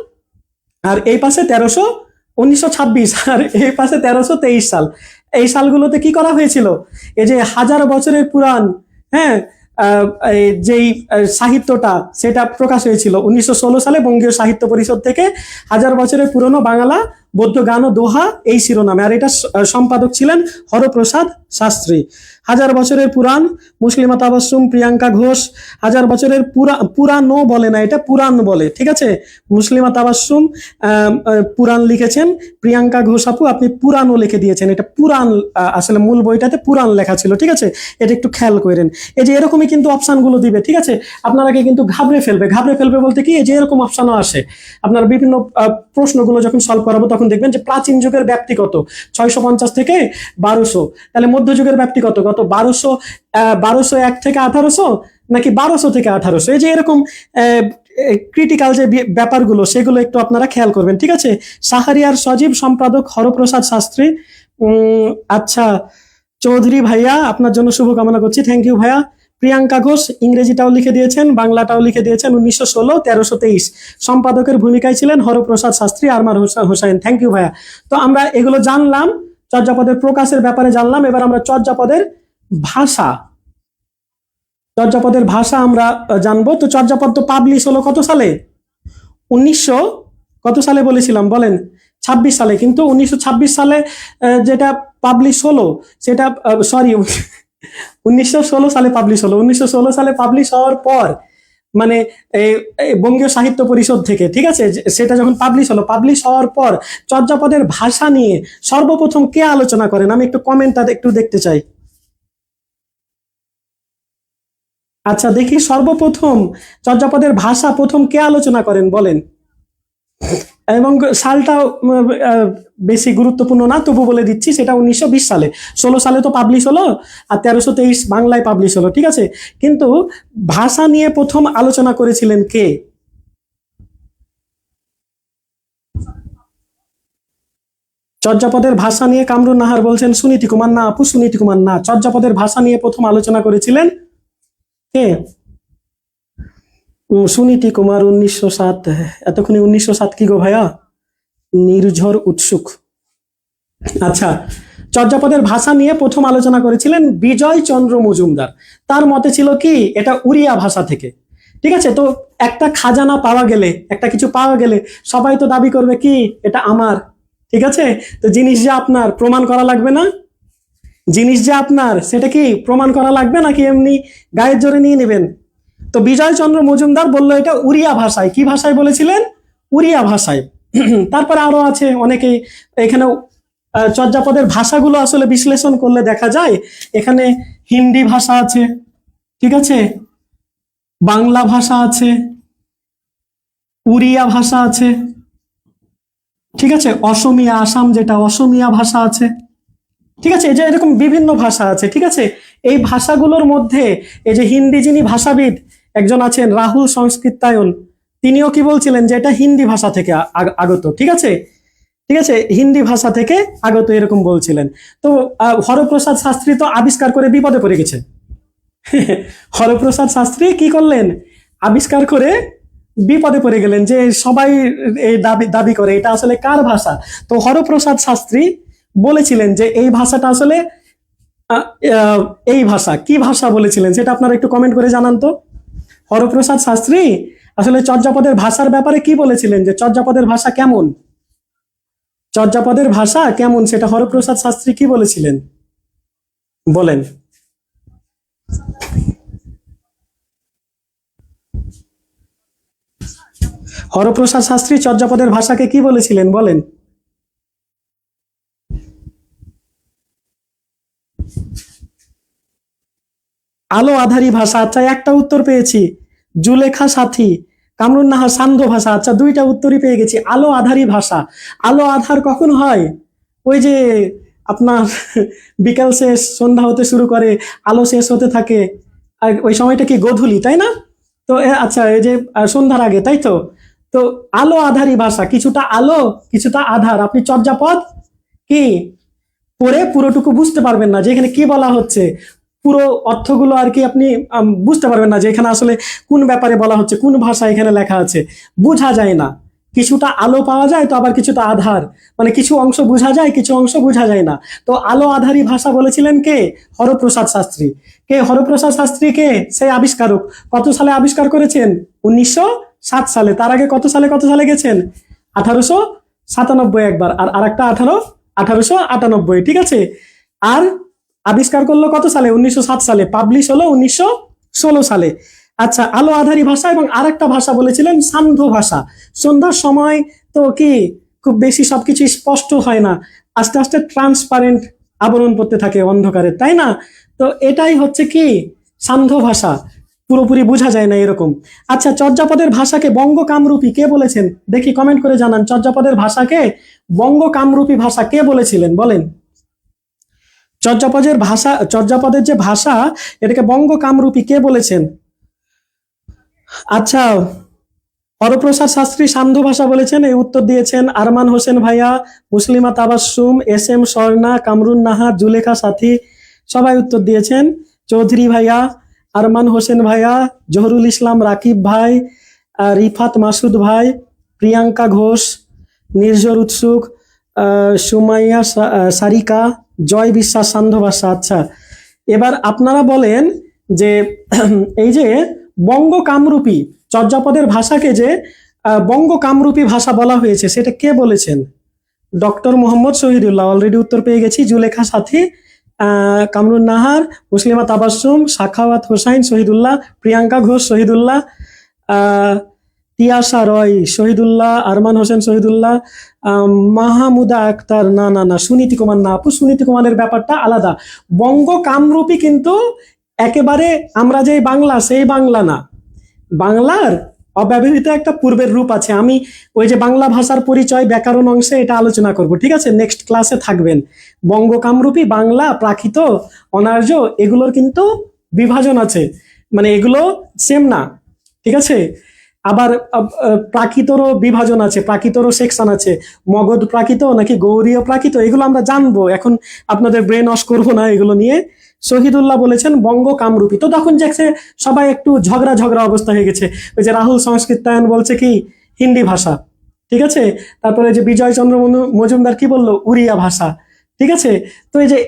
আর এই পাশে 1926, আর এই পাশে 1323 সাল। এই সালগুলোতে কি করা হয়েছিল? এই যে 1000 বছরের পুরাণ, হ্যাঁ, যেই সাহিত্যটা সেটা প্রকাশ হয়েছিল 1916 সালে বঙ্গীয় সাহিত্য পরিষদ থেকে। 1000 বছরের পুরনো বাংলা বৌদ্ধ গান ও দোহা এই শিরোনামে, আর এটা সম্পাদক ছিলেন হরপ্রসাদ শাস্ত্রী। 1000 বছরের পুরাণ, মুসলিমা তাবাসসুম, প্রিয়াঙ্কা ঘোষ। 1000 বছরের পুরানো বলে না, এটা পুরাণ বলে, ঠিক আছে? মুসলিমা তাবাসসুম পুরাণ লিখেছেন, প্রিয়াঙ্কা ঘোষ আপু আপনি পুরাণও লিখে দিয়েছেন। এটা পুরাণ, আসলে মূল বইটাতে পুরাণ লেখা ছিল, ঠিক আছে? এটা একটু খেয়াল করেন। এই যে এরকমই কিন্তু অপশনগুলো দিবে, ঠিক আছে? আপনারাকে কিন্তু ঘাবড়ে ফেলবে বলতে কি, এই যে এরকম অপশনও আসে। আপনারা বিভিন্ন প্রশ্নগুলো যখন সলভ করাবো তখন দেখবেন যে প্রাচীন যুগের ব্যাপ্তি কত, 650 থেকে 1200। তাহলে মধ্যযুগের ব্যাপ্তি কত, 1201 থেকে 1800 নাকি 1200 থেকে 1800? এই যে এরকম ক্রিটিক্যাল যে ব্যাপারগুলো সেগুলো একটু আপনারা খেয়াল করবেন, ঠিক আছে? সাহারিয়ার সজীব, সম্পাদক হরপ্রসাদ শাস্ত্রী। আচ্ছা চৌধুরী ভাইয়া, আপনার জন্য শুভকামনা করছি, থ্যাংক ইউ ভাইয়া। প্রিয়াঙ্কা ঘোষ ইংরেজিটাও লিখে দিয়েছেন, বাংলাটাও লিখে দিয়েছেন। 1916 1323 সম্পাদকের ভূমিকায় ছিলেন হরপ্রসাদ শাস্ত্রী, আরমান হোসাইন, থ্যাংক ইউ ভাইয়া। তো আমরা এগুলো জানলাম, চর্যাপদের প্রকাশের ব্যাপারে জানলাম। এবার আমরা চর্যাপদের ভাষা আমরা জানবো। তো চর্যাপদ তো পাবলিশ হলো কত সালে? 1900 কত সালে বলেছিলাম বলেন? 26 সালে। কিন্তু 1926 সালে যেটা পাবলিশ হলো সেটা, সরি, 1916 সালে পাবলিশ হলো। 1916 সালে পাবলিশ হওয়ার পর মানে বঙ্গীয় সাহিত্য পরিষদ থেকে, ঠিক আছে, সেটা যখন পাবলিশ হওয়ার পর চর্যাপদের ভাষা নিয়ে সর্বপ্রথম কে আলোচনা করেন? আমি একটু কমেন্টটা একটু দেখতে চাই। আচ্ছা দেখি, সর্বপ্রথম চর্যাপদের ভাষা প্রথম কে আলোচনা করেন বলেন? এবং সালটা বেশি গুরুত্বপূর্ণ না, তবু বলে দিচ্ছি, সেটা 1920 সালে। 16 সালে তো পাবলিশ হলো, আর 1323 বাংলায় পাবলিশ হলো, ঠিক আছে? কিন্তু ভাষা নিয়ে প্রথম আলোচনা করেছিলেন কে? চর্যাপদের ভাষা নিয়ে কামরুন নাহার বলছেন সুনীতি কুমার না আপু, সুনীতি কুমার না। চর্যাপদের ভাষা নিয়ে প্রথম আলোচনা করেছিলেন কে? সুনীতি কুমার। 1907। এতক্ষণে 1907 কি গো ভাইয়া? নির্ঝর উৎসুক। আচ্ছা, চর্যাপদের ভাষা নিয়ে প্রথম আলোচনা করেছিলেন বিজয় চন্দ্র মজুমদার। তার মতে ছিল কি, এটা উড়িয়া ভাষা থেকে, ঠিক আছে? তো একটা খাজানা পাওয়া গেলে, একটা কিছু পাওয়া গেলে সবাই তো দাবি করবে কি, এটা আমার, ঠিক আছে? তো জিনিস যে আপনার, প্রমাণ করা লাগবে না? জিনিস যে আপনার সেটা কি প্রমাণ করা লাগবে, নাকি এমনি গায়ের জোরে নিয়ে নেবেন? তো বিজয় চন্দ্র মজুমদার বলল এটা উড়িয়া ভাষায়। কি ভাষায় বলেছিলেন? উড়িয়া ভাষায়। তারপরে আরো আছে অনেকেই। এখানে চর্যাপদের ভাষাগুলো আসলে বিশ্লেষণ করলে দেখা যায় এখানে হিন্দি ভাষা আছে, ঠিক আছে, বাংলা ভাষা আছে, উড়িয়া ভাষা আছে, ঠিক আছে, অসমিয়া, আসাম যেটা অসমিয়া ভাষা আছে, ঠিক আছে? এই যে এরকম বিভিন্ন ভাষা আছে, ঠিক আছে? এই ভাষাগুলোর মধ্যে এই যে হিন্দি যিনি ভাষাবিদ একজন আছেন রাহুল সংস্কৃতায়ন, তিনিও কি বলছিলেন যে এটা হিন্দি ভাষা থেকে আগত, ঠিক আছে, ঠিক আছে, হিন্দি ভাষা থেকে আগত এরকম বলছিলেন। তো হরপ্রসাদ শাস্ত্রী তো আবিষ্কার করে বিপদে পড়ে গেছে। হরপ্রসাদ শাস্ত্রী কি করলেন, আবিষ্কার করে বিপদে পড়ে গেলেন যে সবাই এই দাবি দাবি করে এটা আসলে কার ভাষা। তো হরপ্রসাদ শাস্ত্রী বলেছিলেন যে এই ভাষাটা আসলে এই ভাষা কি ভাষা বলেছিলেন সেটা আপনারা একটু কমেন্ট করে জানান তো। হরপ্রসাদ শাস্ত্রী আসলে চর্যাপদের ভাষার ব্যাপারে কি বলেছিলেন, যে চর্যাপদের ভাষা কেমন, চর্যাপদের ভাষা কেমন সেটা হরপ্রসাদ শাস্ত্রী কি বলেছিলেন বলেন। হরপ্রসাদ শাস্ত্রী চর্যাপদের ভাষাকে কি বলেছিলেন বলেন। আলো আধারী ভাষা, আচ্ছা একটা উত্তর পেয়েছি। জুলেখা সাথী, কামরুন নাহার সান্ধ্য ভাষা, আচ্ছা দুইটা উত্তরই পেয়ে গেছি। আলো আধারী ভাষা, আলো আধার কখন হয়, ওই যে আপনার বিকাল শেষ সন্ধ্যা হতে শুরু করে আলো শেষ হতে থাকে, আর ওই সময়টা কি গোধূলি তাই না? তো আচ্ছা এই যে সন্ধ্যার আগে, তাই তো। তো আলো আধারী ভাষা, কিছুটা আলো কিছুটা আধার, আপনি চর্যাপদ কি পড়ে পুরোটুকু বুঝতে পারবেন না যে এখানে কি বলা হচ্ছে, পুরো অর্থগুলো আর কি আপনি বুঝতে পারবেন না যে এখানে আসলে কোন ব্যাপারে বলা হচ্ছে, কোন ভাষা এখানে লেখা আছে, বোঝা যায় না। কিছুটা আলো পাওয়া যায় তো আবার কিছুটা আধার, মানে কিছু অংশ বোঝা যায় কিছু অংশ বোঝা যায় না। তো আলো আধারী ভাষা বলেছিলেন কে, হরপ্রসাদ শাস্ত্রী। কে হরপ্রসাদ শাস্ত্রী, কে সেই আবিষ্কারক। কত সালে আবিষ্কার করেছেন, 1907 সালে। তার আগে কত সালে গেছেন, 1897 একবার, আর আরেকটা 1898, ঠিক আছে। আর আবিষ্কার করলো কত সালে, 1907 সালে, পাবলিশ হলো 1916 সালে। আচ্ছা আলো আধারী ভাষা, এবং আরেকটা ভাষা বলেছিলেন সান্ধ্য ভাষা। সন্ধ্যার সময় তো কি খুব বেশি সবকিছু স্পষ্ট হয় না, আস্তে আস্তে ট্রান্সপারেন্ট আবরণ পড়তে থাকে অন্ধকারে, তাই না? তো এটাই হচ্ছে কি সান্ধ্য ভাষা, পুরোপুরি বোঝা যায় না এরকম। আচ্ছা চর্যাপদের ভাষাকে বঙ্গ কামরূপী কে বলেছেন, দেখি কমেন্ট করে জানান। চর্যাপদের ভাষাকে বঙ্গ কামরূপী ভাষা কে বলেছিলেন বলেন। চর্যাপদের যে ভাষা এটাকে বঙ্গ কামরূপী কে বলেছেন। আচ্ছা হরপ্রসাদ শাস্ত্রী সান্ধ্য ভাষা বলেছেন, এই উত্তর দিয়েছেন আরমান হোসেন ভাইয়া, মুসলিমা তাবাসসুম, এস এম স্বর্ণা, কামরুন নাহার, জুলেখা সাথী, সবাই উত্তর দিয়েছেন। চৌধুরী ভাইয়া, আরমান হোসেন ভাইয়া, জহরুল ইসলাম রাকিব ভাই, রিফাত মাসুদ ভাই, প্রিয়াঙ্কা ঘোষ, নির্ঝর উৎসুক, সুমাইয়া সারিকা, জয় বিশ্বাস সান্ধ্য ভাষা। আচ্ছা এবার আপনারা বলেন যে এই যে বঙ্গ কামরূপী চর্যাপদের ভাষাকে যে বঙ্গ কামরূপী ভাষা বলা হয়েছে সেটা কে বলেছেন। ডক্টর মোহাম্মদ শহীদুল্লাহ, অলরেডি উত্তর পেয়ে গেছি। জুলেখা সাথী, কামরুন নাহার, মুসলিমা তাবাসসুম, সাখাওয়াত হোসাইন শহীদুল্লাহ, প্রিয়াঙ্কা ঘোষ শহীদুল্লাহ, তিয়াশা রয় শহীদুল্লাহ, আরমান হোসেন শহীদুল্লাহ, মাহমুদা আক্তার, না না না, সুনীতি কুমার না আপু, সুনীতি কুমারের ব্যাপারটা আলাদা। বঙ্গ কামরূপী কিন্তু একেবারে আমরা যে বাংলা সেই বাংলা না, বাংলার অব্যবহৃত একটা পূর্বের রূপ আছে। আমি ওই যে বাংলা ভাষার পরিচয় ব্যাকরণ অংশে এটা আলোচনা করব, ঠিক আছে, নেক্সট ক্লাসে থাকবেন। বঙ্গ কামরূপী, বাংলা, প্রাকৃত, অনার্য এগুলোর কিন্তু বিভাজন আছে, মানে এগুলো সেম না, ঠিক আছে। আবার প্রাকৃতরও বিভাজন আছে, প্রাকৃতরও সেকশন আছে, মগধ প্রাকৃত নাকি গৌরীয় প্রাকৃত, এগুলো আমরা জানবো, এখন আপনাদের ব্রেন ওয়াশ করবো না এগুলো নিয়ে। শহীদুল্লাহ বলেছেন বঙ্গ কামরূপী। তো তখন দেখছে সবাই একটু ঝগড়া অবস্থা হয়ে গেছে, ওই যে রাহুল সংস্কৃতায়ন বলছে কি হিন্দি ভাষা, ঠিক আছে, তারপরে যে বিজয়চন্দ্র মজুমদার কি বললো উড়িয়া ভাষা, ঠিক আছে। তো এই যে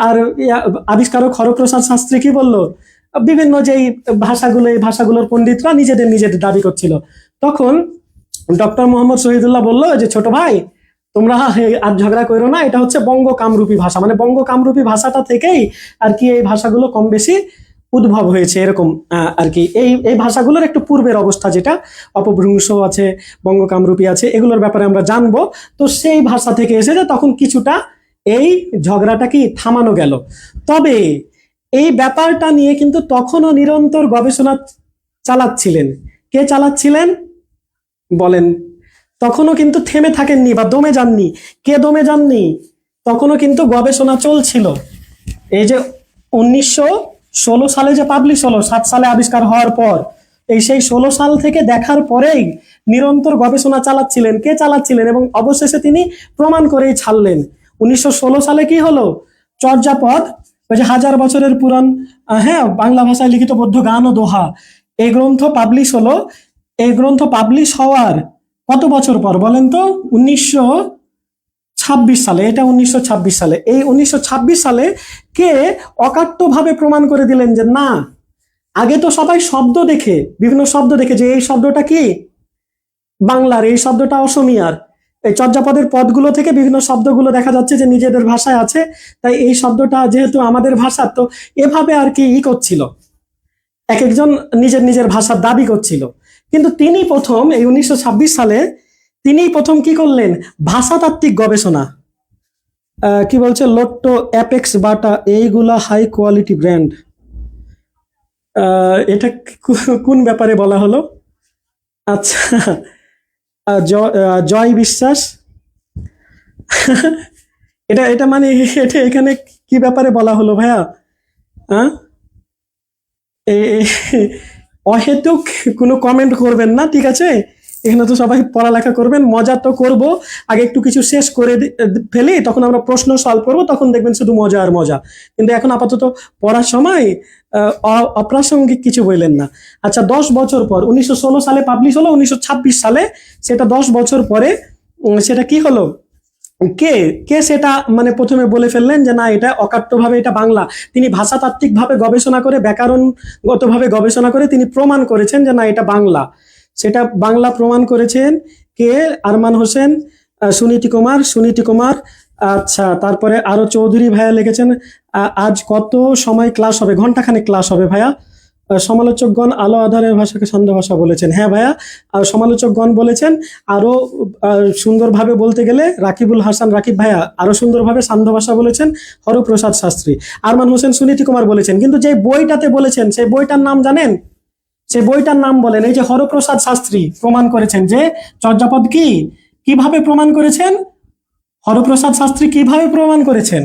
আর আবিষ্কারক হরপ্রসাদ শাস্ত্রী কি বললো, বিভিন্ন যেই ভাষাগুলো, এই ভাষাগুলোর পণ্ডিতরা নিজেদের দাবি করছিল। তখন ডক্টর মোহাম্মদ শহীদুল্লাহ বললো যে ছোট ভাই তোমরা আর ঝগড়া করো না, এটা হচ্ছে বঙ্গ কামরূপী ভাষা, মানে বঙ্গ কামরূপী ভাষাটা থেকেই আর কি এই ভাষাগুলো কম বেশি উদ্ভব হয়েছে এরকম আর কি। এই ভাষাগুলোর একটু পূর্বের অবস্থা, যেটা অপভ্রংশ আছে, বঙ্গ কামরূপী আছে, এগুলোর ব্যাপারে আমরা জানবো। তো সেই ভাষা থেকে এসেছে, তখন কিছুটা এই ঝগড়াটা কি থামানো গেল। তবে এই ব্যাপারটা নিয়ে কিন্তু তখনও নিরন্তর গবেষণা চালাচ্ছিলেন। কে চালাচ্ছিলেন বলেন। তখনও কিন্তু থেমে থাকেননি বা দমে যাননি। কে দমে যাননি, তখনও কিন্তু গবেষণা চলছিল। এই যে 1916 সালে যে পাবলিশ হলো, 7 সালে আবিষ্কার হওয়ার পর এই সেই 16 সাল থেকে দেখার পরেই নিরন্তর গবেষণা চালাচ্ছিলেন। কে চালাচ্ছিলেন? এবং অবশেষে তিনি প্রমাণ করেই ছাড়লেন। 1916 সালে কি হলো? চর্যাপদ, ওই যে 1000 বছরের পুরাণ, হ্যাঁ, বাংলা ভাষায় লিখিত পদ্য গান ও দোহা, এই গ্রন্থ পাবলিশ হলো। এই গ্রন্থ পাবলিশ হওয়ার কত বছর পর বলেন তো? 1926 সালে। এটা 1926 সালে। এই 1926 সালে কে অকাট্যভাবে প্রমাণ করে দিলেন যে না, আগে তো সবাই শব্দ দেখে, বিভিন্ন শব্দ দেখে, যে এই শব্দটা কি বাংলার, এই শব্দটা অসমিয়ার। এই চর্যাপদের পদগুলো থেকে বিভিন্ন শব্দগুলো দেখা যাচ্ছে যে নিজেদের ভাষায় আছে, তাই এই শব্দটা যেহেতু আমাদের ভাষার, তো এভাবে আর কি করছিল, এক একজন নিজের নিজের ভাষার দাবি করছিল। কিন্তু তিনি প্রথম, এই 1926 সালে তিনিই প্রথম কি করলেন? ভাষাতাত্ত্বিক গবেষণা। কি বলছে? লোট্টো, অ্যাপেক্স, বাটা, এইগুলা হাই কোয়ালিটি ব্র্যান্ড। এটা কোন ব্যাপারে বলা হলো? আচ্ছা, জয় বিশ্বাস। এটা এটা মানে এটা এখানে কি ব্যাপারে বলা হলো ভাইয়া? হ্যাঁ, অহেতুক কোনো কমেন্ট করবেন না, ঠিক আছে? এখানে তো সবাই পড়ালেখা করবেন, মজা তো করব। আগে একটু কিছু শেষ করে ফেলি, তখন আমরা প্রশ্ন সলভ করবো, তখন দেখবেন শুধু মজা আর মজা। কিন্তু এখন আপাতত পড়ার সময় অপ্রাসঙ্গিক কিছু বললেন না। আচ্ছা, 10 বছর পর, 1916 সালে পাবলিশ হলো, 1926 সালে সেটা 10 বছর পরে সেটা কি হলো? কে কে সেটা মানে প্রথমে বলে ফেললেন যে না, এটা অকাট্যভাবে এটা বাংলা। তিনি ভাষাতাত্ত্বিক ভাবে গবেষণা করে, ব্যাকরণগত ভাবে গবেষণা করে তিনি প্রমাণ করেছেন যে না, এটা বাংলা। সেটা বাংলা প্রমাণ করেছেন কে? আরমান হোসেন, সুনীতি কুমার। আচ্ছা, তারপরে আরো চৌধুরী ভাইয়া লিখেছেন। আজ কত সময় ক্লাস হবে? ঘন্টাখানেক ক্লাস হবে ভাইয়া। সমালোচকগণ আলো আধারের ভাষাকে ছন্দ ভাষা বলেছেন। হ্যাঁ ভাইয়া, সমালোচকগণ বলেছেন। আরো সুন্দরভাবে বলতে গেলে রাকিবুল হাসান রাকিব ভাইয়া আরো সুন্দরভাবে সান্ধ্য ভাষা বলেছেন হরপ্রসাদ শাস্ত্রী। আরমান হোসেন, সুনীতি কুমার বলেছেন। কিন্তু যে বইটাতে বলেছেন সেই বইটার নাম জানেন? সেই বইটার নাম বলেন। এই যে হরপ্রসাদ শাস্ত্রী প্রমাণ করেছেন যে চর্যাপদ কি, কিভাবে প্রমাণ করেছেন? হরপ্রসাদ শাস্ত্রী কিভাবে প্রমাণ করেছেন?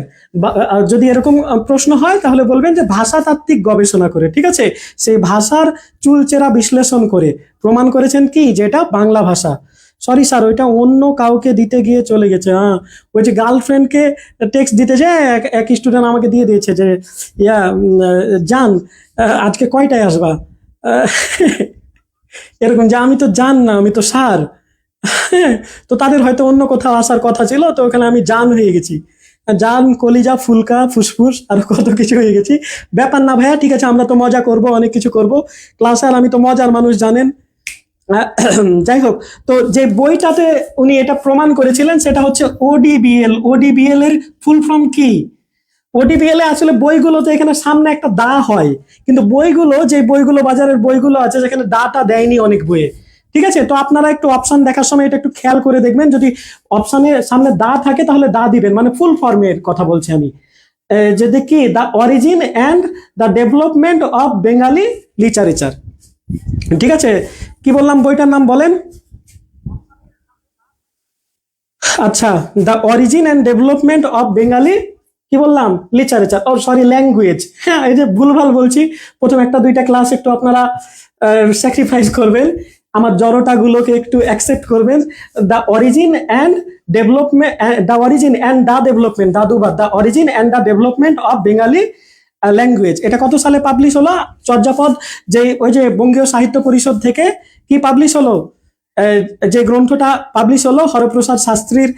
যদি এরকম প্রশ্ন হয় তাহলে বলবেন যে ভাষাতাত্ত্বিক গবেষণা করে, ঠিক আছে? সেই ভাষার চুলচেরা বিশ্লেষণ করে প্রমাণ করেছেন কি, যেটা বাংলা ভাষা। সরি স্যার, ওইটা অন্য কাউকে দিতে গিয়ে চলে গেছে। হ্যাঁ, ওই যে গার্লফ্রেন্ডকে টেক্সট দিতে যায়, এক স্টুডেন্ট আমাকে দিয়ে দিয়েছে যে জান, আজকে কয়টায় আসবা? এরকম যে আমি তো জান না, আমি তো সার। তো তাদের হয়তো অন্য কোথাও আসার কথা ছিল, তো ওখানে আমি জান হয়ে গেছি। জান, কলিজা, ফুলকা, ফুসফুস, আর কত কিছু হয়ে গেছি। ব্যাপার না ভাইয়া, ঠিক আছে, আমরা তো মজা করব, অনেক কিছু করব ক্লাসে, আর আমি তো মজার মানুষ, জানেন। যাই হোক, তো যে বইটাতে উনি এটা প্রমাণ করেছিলেন সেটা হচ্ছে ওডিবিএল। ওডিবিএল এর ফুল ফর্ম কি? ওডিবিএল এ আসলে বইগুলোতে এখানে সামনে একটা দা হয়, কিন্তু বইগুলো, যে বইগুলো বাজারের বইগুলো আছে, যেখানে দাটা দেয়নি অনেক বইয়ে, ঠিক আছে? তো আপনারা একটু অপশন দেখার সময় এটা একটু খেয়াল করে দেখবেন, যদি অপশনের সামনে দা থাকে তাহলে দা দিবেন, মানে ফুল ফর্মের কথা বলছি আমি। যে দেখি, the origin and the development of Bengali literature, ঠিক আছে? কি বললাম বইটার নাম বলেন? আচ্ছা, the origin and development of Bengali, কি বললাম? লিটারেচার, ও সরি, ল্যাঙ্গুয়েজ। হ্যাঁ, এই যে ভুলভাল বলছি, প্রথম একটা দুইটা ক্লাস একটু আপনারা স্যাক্রিফাইস করবেন, আমার জড়তাগুলোকে একটু অ্যাকসেপ্ট করবেন। The origin and development, the origin and the development, দাদুবার, the origin and the development of Bengali language. এটা কত সালে পাবলিশ হলো? চর্যাপদ, যে ওই যে বঙ্গীয় সাহিত্য পরিষদ থেকে কি পাবলিশ হলো, যে গ্রন্থটা পাবলিশ হলো হরপ্রসাদ শাস্ত্রীর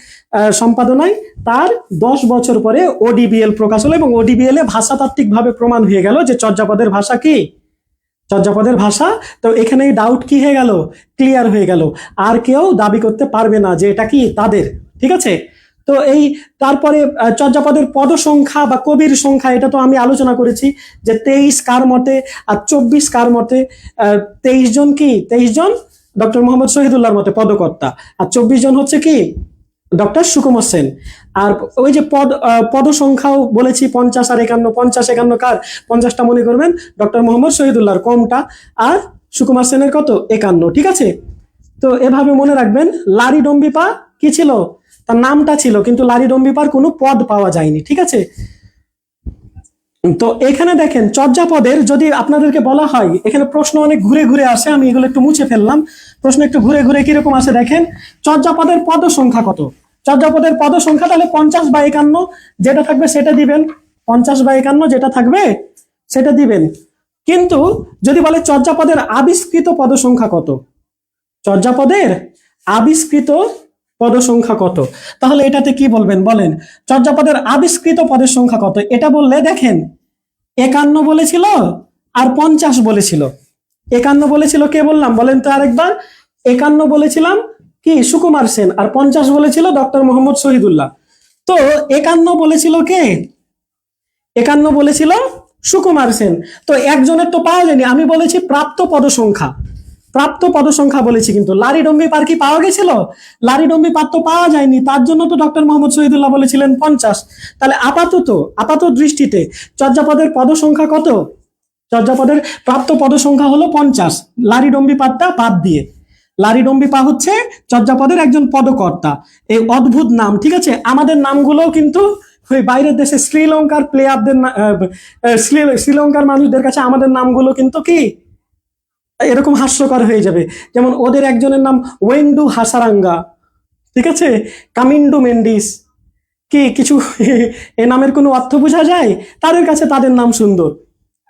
সম্পাদনায়, তার 10 বছর পরে ওডিবিএল প্রকাশ হলো, এবং ওডিবিএল এ ভাষাতাত্ত্বিক ভাবে প্রমাণ হয়ে গেল যে চর্যাপদের ভাষা কি, চর্যাপদের ভাষা। তো এখানে ডাউট কি হয়ে গেল? ক্লিয়ার হয়ে গেল। আর কেউ দাবি করতে পারবে না যে এটা কি তাদের, ঠিক আছে? তো এই তারপরে চর্যাপদের পদ সংখ্যা বা কবির সংখ্যা, এটা তো আমি আলোচনা করেছি যে 23 কার মতে আর 24 কার মতে। 23 জন কি? 23 জন ডক্টর মোহাম্মদ শহীদুল্লাহর মতে পদকর্তা, আর 24 জন হচ্ছে কি ডক্টর সুকুমার সেন। আর ওই যে পদ সংখ্যাও বলেছি 50 আর 51। 50 51 কার? 50টা মনে করবেন ডক্টর মোহাম্মদ শহীদুল্লাহর, কমটা, আর সুকুমার সেনের কত? 51, ঠিক আছে? তো এভাবে মনে রাখবেন। লারি ডম্বিপা কি ছিল? তার নামটা ছিল, কিন্তু লারি ডম্বিপার কোনো পদ পাওয়া যায়নি, ঠিক আছে? তো এখানে দেখেন চর্যাপদের যদি আপনাদেরকে বলা হয়, এখানে প্রশ্ন অনেক ঘুরে ঘুরে আসে, আমি এগুলো একটু মুছে ফেললাম। প্রশ্ন একটু ঘুরে ঘুরে কিরকম আসে দেখেন, চর্যাপদের পদ সংখ্যা কত? চর্যাপদের পদ সংখ্যা তাহলে 50/51 যেটা থাকবে সেটা দিবেন, 50/51 যেটা থাকবে সেটা দিবেন। কিন্তু যদি বলে চর্যাপদের আবিষ্কৃত পদ সংখ্যা কত, চর্যাপদের আবিষ্কৃত পদ সংখ্যা কত, তাহলে এটাতে কি বলবেন বলেন? চর্যাপদের আবিষ্কৃত পদের সংখ্যা কত এটা বললে দেখেন 51 বলেছিল আর 50 বলেছিল। 51 বলেছিল কে বললাম বলেন তো আরেকবার? 51 বলেছিলাম কি সুকুমার সেন, আর 50 বলেছিল ডক্টর মোহাম্মদ শহীদুল্লাহ। তো 51 বলেছিল কে? 51 বলেছিল সুকুমার সেন। তো একজনের তো পাওয়া যায়নি, আমি বলেছি প্রাপ্ত পদ সংখ্যা, প্রাপ্ত পদ সংখ্যা বলেছি, কিন্তু লারিডম্বি পার কি পাওয়া গেছিল? লারিডম্বি পার তো পাওয়া যায়নি, তার জন্য তো ডক্টর মোহাম্মদ শহীদুল্লাহ বলেছিলেন 50। তাহলে আপাত দৃষ্টিতে চর্যাপদের পদ সংখ্যা কত? চর্যাপদের প্রাপ্ত পদ সংখ্যা হলো 50, লারিডম্বি পারটা বাদ দিয়ে। লারিডম্বি পা হচ্ছে চর্যাপদের একজন পদকর্তা, এই অদ্ভুত নাম, ঠিক আছে? আমাদের নামগুলো কিন্তু ওই বাইরের দেশে শ্রীলঙ্কার প্লেয়ারদের শ্রীলঙ্কার মানুষদের কাছে আমাদের নামগুলো কিন্তু কি এরকম হাস্যকর হয়ে যাবে। যেমন ওদের একজনের নাম ওয়েন্ডু হাসারাঙ্গা, ঠিক আছে, কামিন্ডু মেন্ডিস, কি কিছু এ নামের কোনো অর্থ বোঝা যায়? তাদের কাছে তাদের নাম সুন্দর,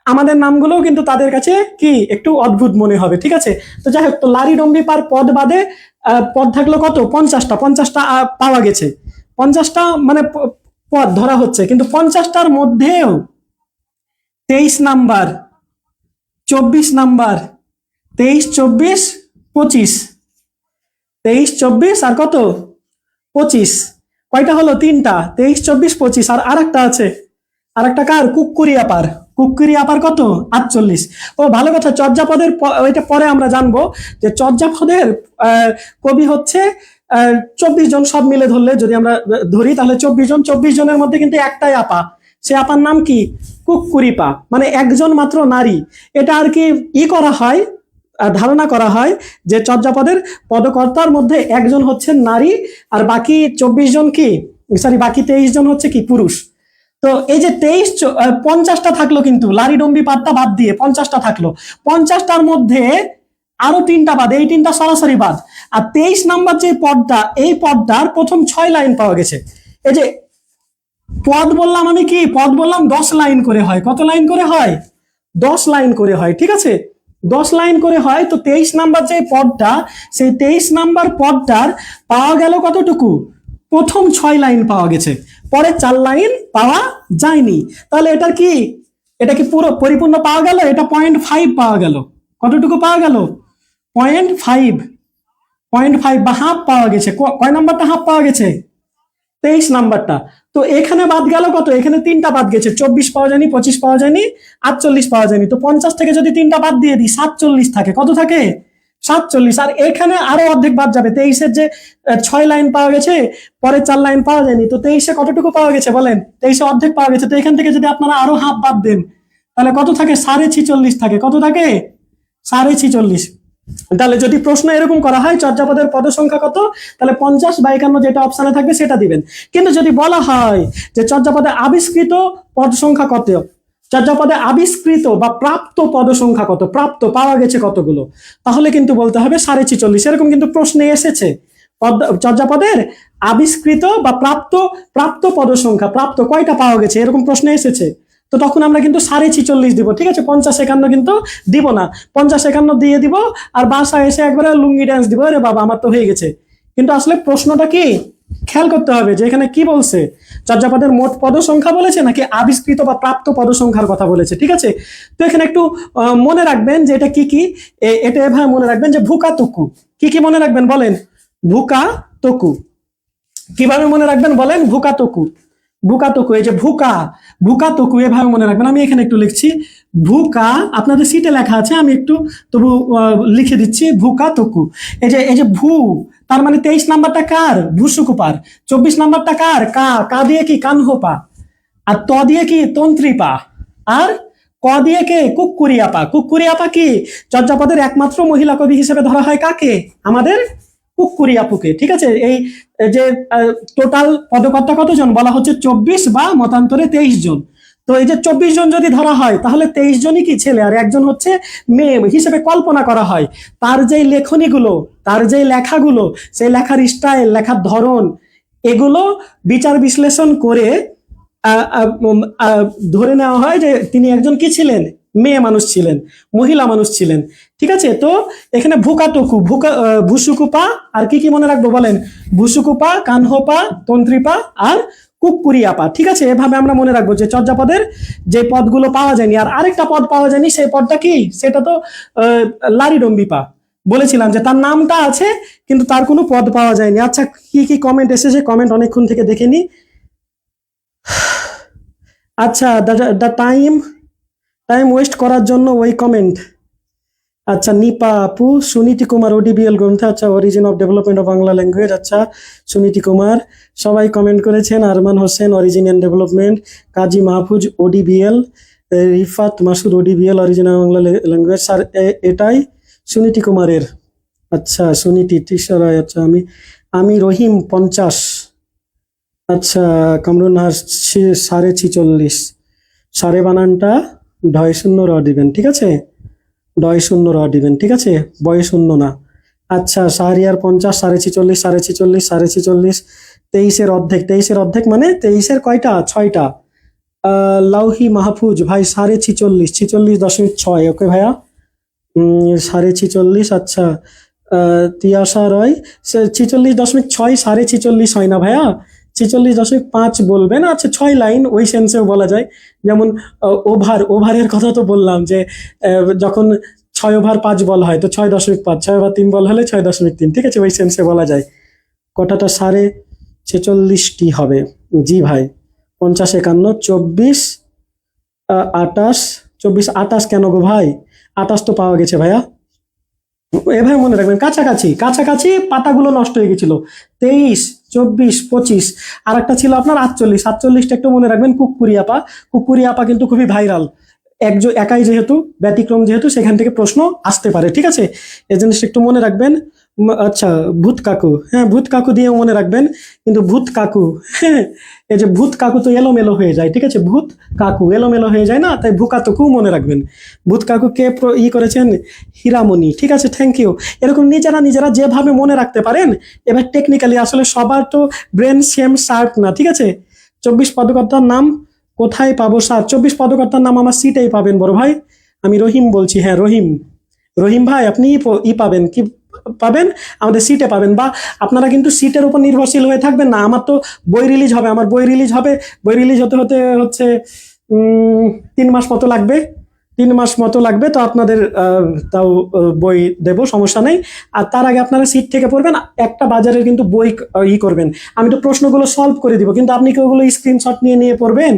আমাদের নামগুলোও কিন্তু তাদের কাছে কি একটু অদ্ভুত মনে হবে, ঠিক আছে? তো যাই হোক, তো লারিডম্বি পার পদ বাদে পদ থাকলো কত? 50টা। 50টা পাওয়া গেছে, 50টা মানে পদ ধরা হচ্ছে, কিন্তু 50টার মধ্যেও 23 নাম্বার, 24 নাম্বার, 23, 24, 25, 23, 24 আর কত 25, কয়টা হলো? 3টা, 23, 24, 25, আর আরেকটা আছে, আরেকটা কার? কুক্কুরি আপার। কুক্কুরি আপার কত? 48। ও ভালো কথা, চর্যাপদের ওইটা পরে আমরা জানবো যে চর্যাপদের কবি হচ্ছে 24 জন, সব মিলে ধরলে যদি আমরা ধরি তাহলে 24 জন। 24 জনের মধ্যে কিন্তু একটাই আপা, সে আপার নাম কি? কুক্কুরিপা, মানে একজন মাত্র নারী। এটা আর কি করা হয়, ধারণা করা হয় যে চর্যাপদের পদকর্তার মধ্যে একজন হচ্ছে নারী, আর বাকি 24 জন কি, সরি বাকি 23 জন হচ্ছে কি পুরুষ। তো এই যে 50টা থাকলো, কিন্তু লারিডম্বি পাতটা বাদ দিয়ে 50টা থাকলো, 50টার মধ্যে আরো 3টা বাদ, এই 3টা সরাসরি বাদ। আর 23 নাম্বার যে পদটা, এই পদটার প্রথম 6 লাইন পাওয়া গেছে। এই যে পদ বললাম আমি কি, পদ বললাম 10 লাইন করে হয়। কত লাইন করে হয়? 10 লাইন করে হয়, ঠিক আছে? 10 লাইন করে হয়। তো 23 নাম্বার যে পদটা, সেই 23 নাম্বার পদটার পাওয়া গেল কতটুকু? প্রথম 6 লাইন পাওয়া গেছে, পরে 4 লাইন পাওয়া যায়নি। তাহলে এটা কি পুরো পরিপূর্ণ পাওয়া গেল? এটা 0.5 পাওয়া গেল। কতটুকু পাওয়া গেল? 0.5, 0.5 বা হাফ পাওয়া গেছে। কয় নাম্বারটা হাফ পাওয়া গেছে? 23 নাম্বারটা। তো এখানে বাদ গেল কত? এখানে 3টা বাদ গেছে, 24 পাওয়া যায়নি, 25 পাওয়া যায়নি, 48 পাওয়া যায়নি। তো 50 থেকে যদি 3টা বাদ দিয়ে দিই, 47 থাকে। কত থাকে? 47। আর এখানে আরো অর্ধেক বাদ যাবে। 23-এর যে 6 লাইন পাওয়া গেছে, পরে 4 লাইন পাওয়া যায়নি, তো 23-এ কতটুকু পাওয়া গেছে বলেন? 23-এ অর্ধেক পাওয়া গেছে। তো এখান থেকে যদি আপনারা আরো হাফ বাদ দেন, তাহলে কত থাকে? 46.5 থাকে। কত থাকে? 46.5। তাহলে যদি প্রশ্ন এরকম করা হয় চর্যাপদের পদ সংখ্যা কত, তাহলে 50/51 যেটা অপশনে থাকবে সেটা দিবেন। কিন্তু যদি বলা হয় যে চর্যাপদে আবিষ্কৃত পদ সংখ্যা কত, চর্যাপদে আবিষ্কৃত বা প্রাপ্ত পদ সংখ্যা কত, প্রাপ্ত পাওয়া গেছে কতগুলো, তাহলে কিন্তু বলতে হবে 46.5। এরকম কিন্তু প্রশ্নে এসেছে, চর্যাপদের আবিষ্কৃত বা প্রাপ্ত প্রাপ্ত পদ সংখ্যা, প্রাপ্ত কয়টা পাওয়া গেছে, এরকম প্রশ্নে এসেছে। তো তখন আমরা কিন্তু 46.5 দিব, ঠিক আছে? 50-51 কিন্তু দিব না। 50-51 দিয়ে দিব, আর বাসায় এসে একবারে লুঙ্গি ড্যান্স দিব, আরে বাবা আমার তো হয়ে গেছে। কিন্তু আসলে প্রশ্নটা কি খেয়াল করতে হবে যে এখানে কি বলছে, চর্যাপদের মোট পদ সংখ্যা বলেছে নাকি আবিষ্কৃত বা প্রাপ্ত পদ সংখ্যার কথা বলেছে, ঠিক আছে? তো এখানে একটু মনে রাখবেন যে এটা কি কি, এটা এভাবে মনে রাখবেন যে ভুকা তুকু। কি কি মনে রাখবেন বলেন? ভুকা তকু। কিভাবে মনে রাখবেন বলেন? ভুকা তকু, ভুকা তকু। এই যে ভুকা, ভুকা তকু এভাবে মনে রাখবেন। আমি এখানে একটু লিখছি ভুকা, আপনাদের সিটে লেখা আছে, আমি একটু তবু লিখে দিচ্ছি ভুকা তকু। এই যে ভু, তার মানে 23 নাম্বারটা কার? ভুসুকুপার। 24 নাম্বারটা কার? কা দিয়ে কি? কানহোপা। আর ত দিয়ে কি? তন্ত্রীপা। আর ক দিয়ে কে? কুক্কুরিয়াপা। কুক্কুরিয়াপা কি চর্যাপদের একমাত্র মহিলা কবি হিসেবে ধরা হয় কাকে? আমাদের কুক্কুরিয়াপুকে, ঠিক আছে? এই যে টোটাল পদকর্তা কতজন বলা হচ্ছে? 24 বা মতান্তরে 23 জন। তো এই যে 24 জন যদি ধরা হয় তাহলে 23 জনই কি ছেলে আর একজন হচ্ছে মেয়ে হিসেবে কল্পনা করা হয়। তার যেই লেখনীগুলো, তার যেই লেখাগুলো, সেই লেখার স্টাইল, লেখার ধরন, এগুলো বিচার বিশ্লেষণ করে ধরে নেওয়া হয় যে তিনি একজন কি ছিলেন, মেয়ে মানুষ ছিলেন, মহিলা মানুষ ছিলেন। ঠিক আছে, তো এখানে ভুকাটুকু, ভুসুকুপা, আর কি কি মনে রাখবো বলেন? ভুসুকুপা, কানহোপা, তন্ত্রিপা আর কুকুরিয়াপা। ঠিক আছে, এভাবে আমরা মনে রাখবো যে চর্যাপদের যে পদগুলো পাওয়া যায়নি। আর আরেকটা পদ পাওয়া যায়নি, সেই পদটা কি? সেটা তো লারিডম্বিপা। বলেছিলাম যে তার নামটা আছে কিন্তু তার কোনো পদ পাওয়া যায়নি। আচ্ছা, কি কি কমেন্ট এসেছে, কমেন্ট অনেকক্ষণ থেকে দেখে নি। আচ্ছা, দ্য টাইম ওয়েস্ট করার জন্য ওই কমেন্ট। আচ্ছা, নিপা আপু, সুনীতি কুমার, ওডিবিএল গ্রন্থে, আচ্ছা, origin of development of Bangla language, আচ্ছা, সুনীতি কুমার, সবাই কমেন্ট করেছেন। Arman Hossain, origin and development, Kazi Mahfuz, ওডিবিএল, Rifat Masud, ওডিবিএল, origin Bangla language. Sir, এটাই সুনীতি কুমারের। আচ্ছা, সুনীতি তিসরায়। আচ্ছা, আমি রহিম 50। আচ্ছা, কামরুন নাহার 46.5। সারে বানানটা ঢয় শূন্য র দিবেন, ঠিক আছে? ডয় শূন্য র দিবেন, ঠিক আছে? বয় শূন্য না। আচ্ছা, শাহরিয়ার 50, 46.5, 46.5, 46.5, 23-এর অর্ধেক, 23-এর অর্ধেক মানে 23-এর কয়টা? 6টা। লাউহি মাহফুজ ভাই 46.5, 46.6। ওকে ভাইয়া, 46.5। আচ্ছা, তিয়াশা রয় 46.6, 46.5 হয় না ভাইয়া, 46.5 বলবেন। আচ্ছা, 6 লাইন ওই সেন্সেও বলা যায়। যেমন ওভারের কথা তো বললাম যে যখন 6 ওভার 5 বল হয় তো 6.5, 6 ওভার 3 বল হলে 6.3। ঠিক আছে, ওই সেন্সে বলা যায়। কটাটা? 46.5টি হবে। জি ভাই, 50, 51, 24, 28, 24, 28 কেন গো ভাই? 28 তো পাওয়া গেছে ভাইয়া। এভাবে মনে রাখবেন, কাছাকাছি কাছাকাছি পাতাগুলো নষ্ট হয়ে গেছিল। 23, 24, 25। আর একটা ছিল আপনার 48, 48টা একটু মনে রাখবেন, কুকুরিয়াপা। কুকুরিয়াপা কিন্তু খুবই ভাইরাল। একাই যেহেতু, ব্যতিক্রম যেহেতু, সেখান থেকে প্রশ্ন আসতে পারে। ঠিক আছে, এই জিনিসটা একটু মনে রাখবেন। আচ্ছা, ভূত কাকু, হ্যাঁ, ভূত কাকু দিয়েও মনে রাখবেন। কিন্তু ভূত কাকু, হ্যাঁ, এই যে ভূত কাকু তো এলোমেলো হয়ে যায়। ঠিক আছে, ভূত কাকু এলোমেলো হয়ে যায় না, তাই ভুকাতুকু মনে রাখবেন। ভূত কাকু কে করেছেন? হীরামণি। ঠিক আছে, থ্যাংক ইউ। এরকম নিজেরা যেভাবে মনে রাখতে পারেন। এবার টেকনিক্যালি আসলে সবার তো ব্রেন সেম শার্প না। ঠিক আছে, 24 পদকর্তার নাম কোথায় পাবো স্যার? 24 পদকর্তার নাম আমার সিটেই পাবেন বড় ভাই। আমি রহিম বলছি, হ্যাঁ রহিম। রহিম ভাই, আপনি পাবেন, কি পাবেন? আমাদের সিটে পাবেন। বা আপনারা কিন্তু সিটের উপর নির্ভরশীল হয়ে থাকবেন না। আমার তো বই রিলিজ হবে, আমার বই রিলিজ হবে। বই রিলিজ হতে হতে হচ্ছে 3 মাস মতো লাগবে। 3 মাস মতো লাগবে, তো আপনাদের তাও বই দেব, সমস্যা নেই। আর তার আগে আপনারা সিট থেকে পড়বেন, একটা বাজারের কিন্তু বই করবেন। আমি তো প্রশ্নগুলো সলভ করে দিব, কিন্তু আপনি কি ওগুলো স্ক্রিনশট নিয়ে পড়বেন?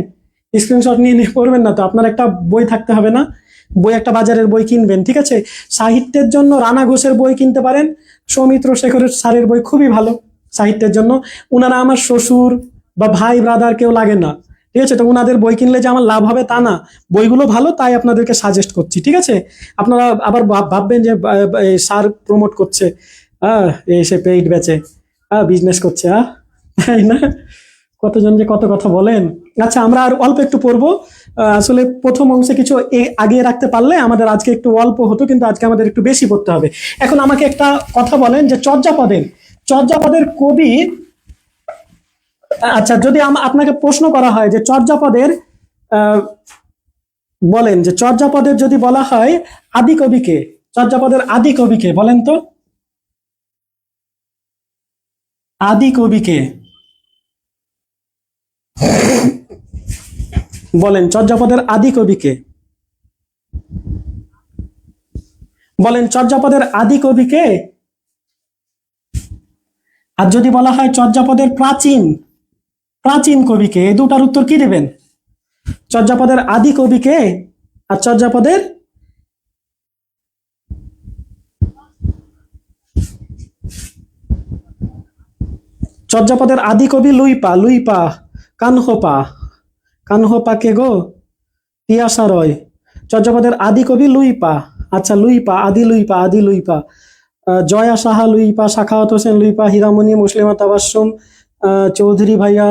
স্ক্রিনশট নিয়ে পড়বেন না তো। আপনার একটা বই থাকতে হবে না? বই, একটা বাজারের বই কিনবেন। ঠিক আছে, সাহিত্যের জন্য রানা ঘোষের বই কিনতে পারেন। সৌমিত্র শেখরের স্যারের বই খুবই ভালো সাহিত্যের জন্য। উনারা আমার শ্বশুর বা ভাই ব্রাদার কেউ লাগে না। ঠিক আছে, তো উনাদের বই কিনলে যে আমার লাভ হবে তা না। বইগুলো ভালো, তাই আপনাদেরকে সাজেস্ট করছি। ঠিক আছে, আপনারা আবার ভাববেন যে স্যার প্রমোট করছে, সে পেইড বেচে, বিজনেস করছে, তাই না? কতজন যে কত কথা বলেন। আচ্ছা, আমরা আর অল্প একটু পড়বো। আসলে প্রথম অংশে কিছু আগিয়ে রাখতে পারলে আমাদের আজকে একটু অল্প হতো, কিন্তু আজকে আমাদের একটু বেশি পড়তে হবে। এখন আমাকে একটা কথা বলেন যে চর্যাপদের কবি, আচ্ছা, যদি আপনাকে প্রশ্ন করা হয় যে চর্যাপদের বলেন যে চর্যাপদের যদি বলা হয় আদি কবিকে, চর্যাপদের আদি কবিকে বলেন তো, আদি কবিকে বলেন, চর্যাপদের আদি কবিকে বলেন, চর্যাপদের আদি কবিকে। আর যদি বলা হয় চর্যাপদের প্রাচীন প্রাচীন কবিকে, এই দুটার উত্তর কি দেবেন? চর্যাপদের আদি কবিকে আর চর্যাপদের আদি কবি লুইপা কানহোপা কে গো? তিয়াশা রয়। চর্যাপদের আদি কবি লুইপা। আচ্ছা, আদি লুইপা, জয়া সাহা লুইপা, সাখাওয়াত হোসেন লুইপা, হীরামণি, মুসলিমা তাবাসসুম, চৌধুরী ভাইয়া,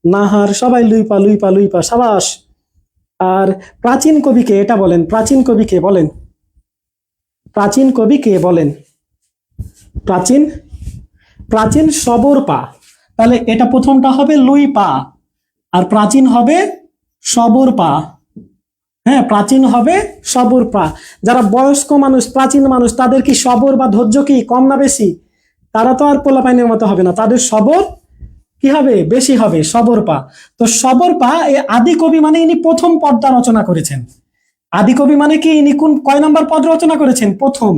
নাহার, সবাই লুইপা। সাবাস। আর প্রাচীন কবি কে, এটা বলেন, প্রাচীন কবি কে বলেন, প্রাচীন কবি কে বলেন, প্রাচীন, প্রাচীন সবর পা। তাহলে এটা প্রথমটা হবে লুই পা, আর প্রাচীন হবে সবর পা। হ্যাঁ, প্রাচীন হবে সবর পা। যারা বয়স্ক মানুষ, প্রাচীন মানুষ, তাদের কি সবর বা ধৈর্য কি কম না বেশি? তারা তো আর পোলাপাইনের মতো হবে না, তাদের সবর কি হবে, বেশি হবে, সবর পা। তো সবর পা এই আদি কবি মানে ইনি প্রথম পদটা রচনা করেছেন। আদি কবি মানে কি ইনি কোন কয় নম্বর পদ রচনা করেছেন? প্রথম,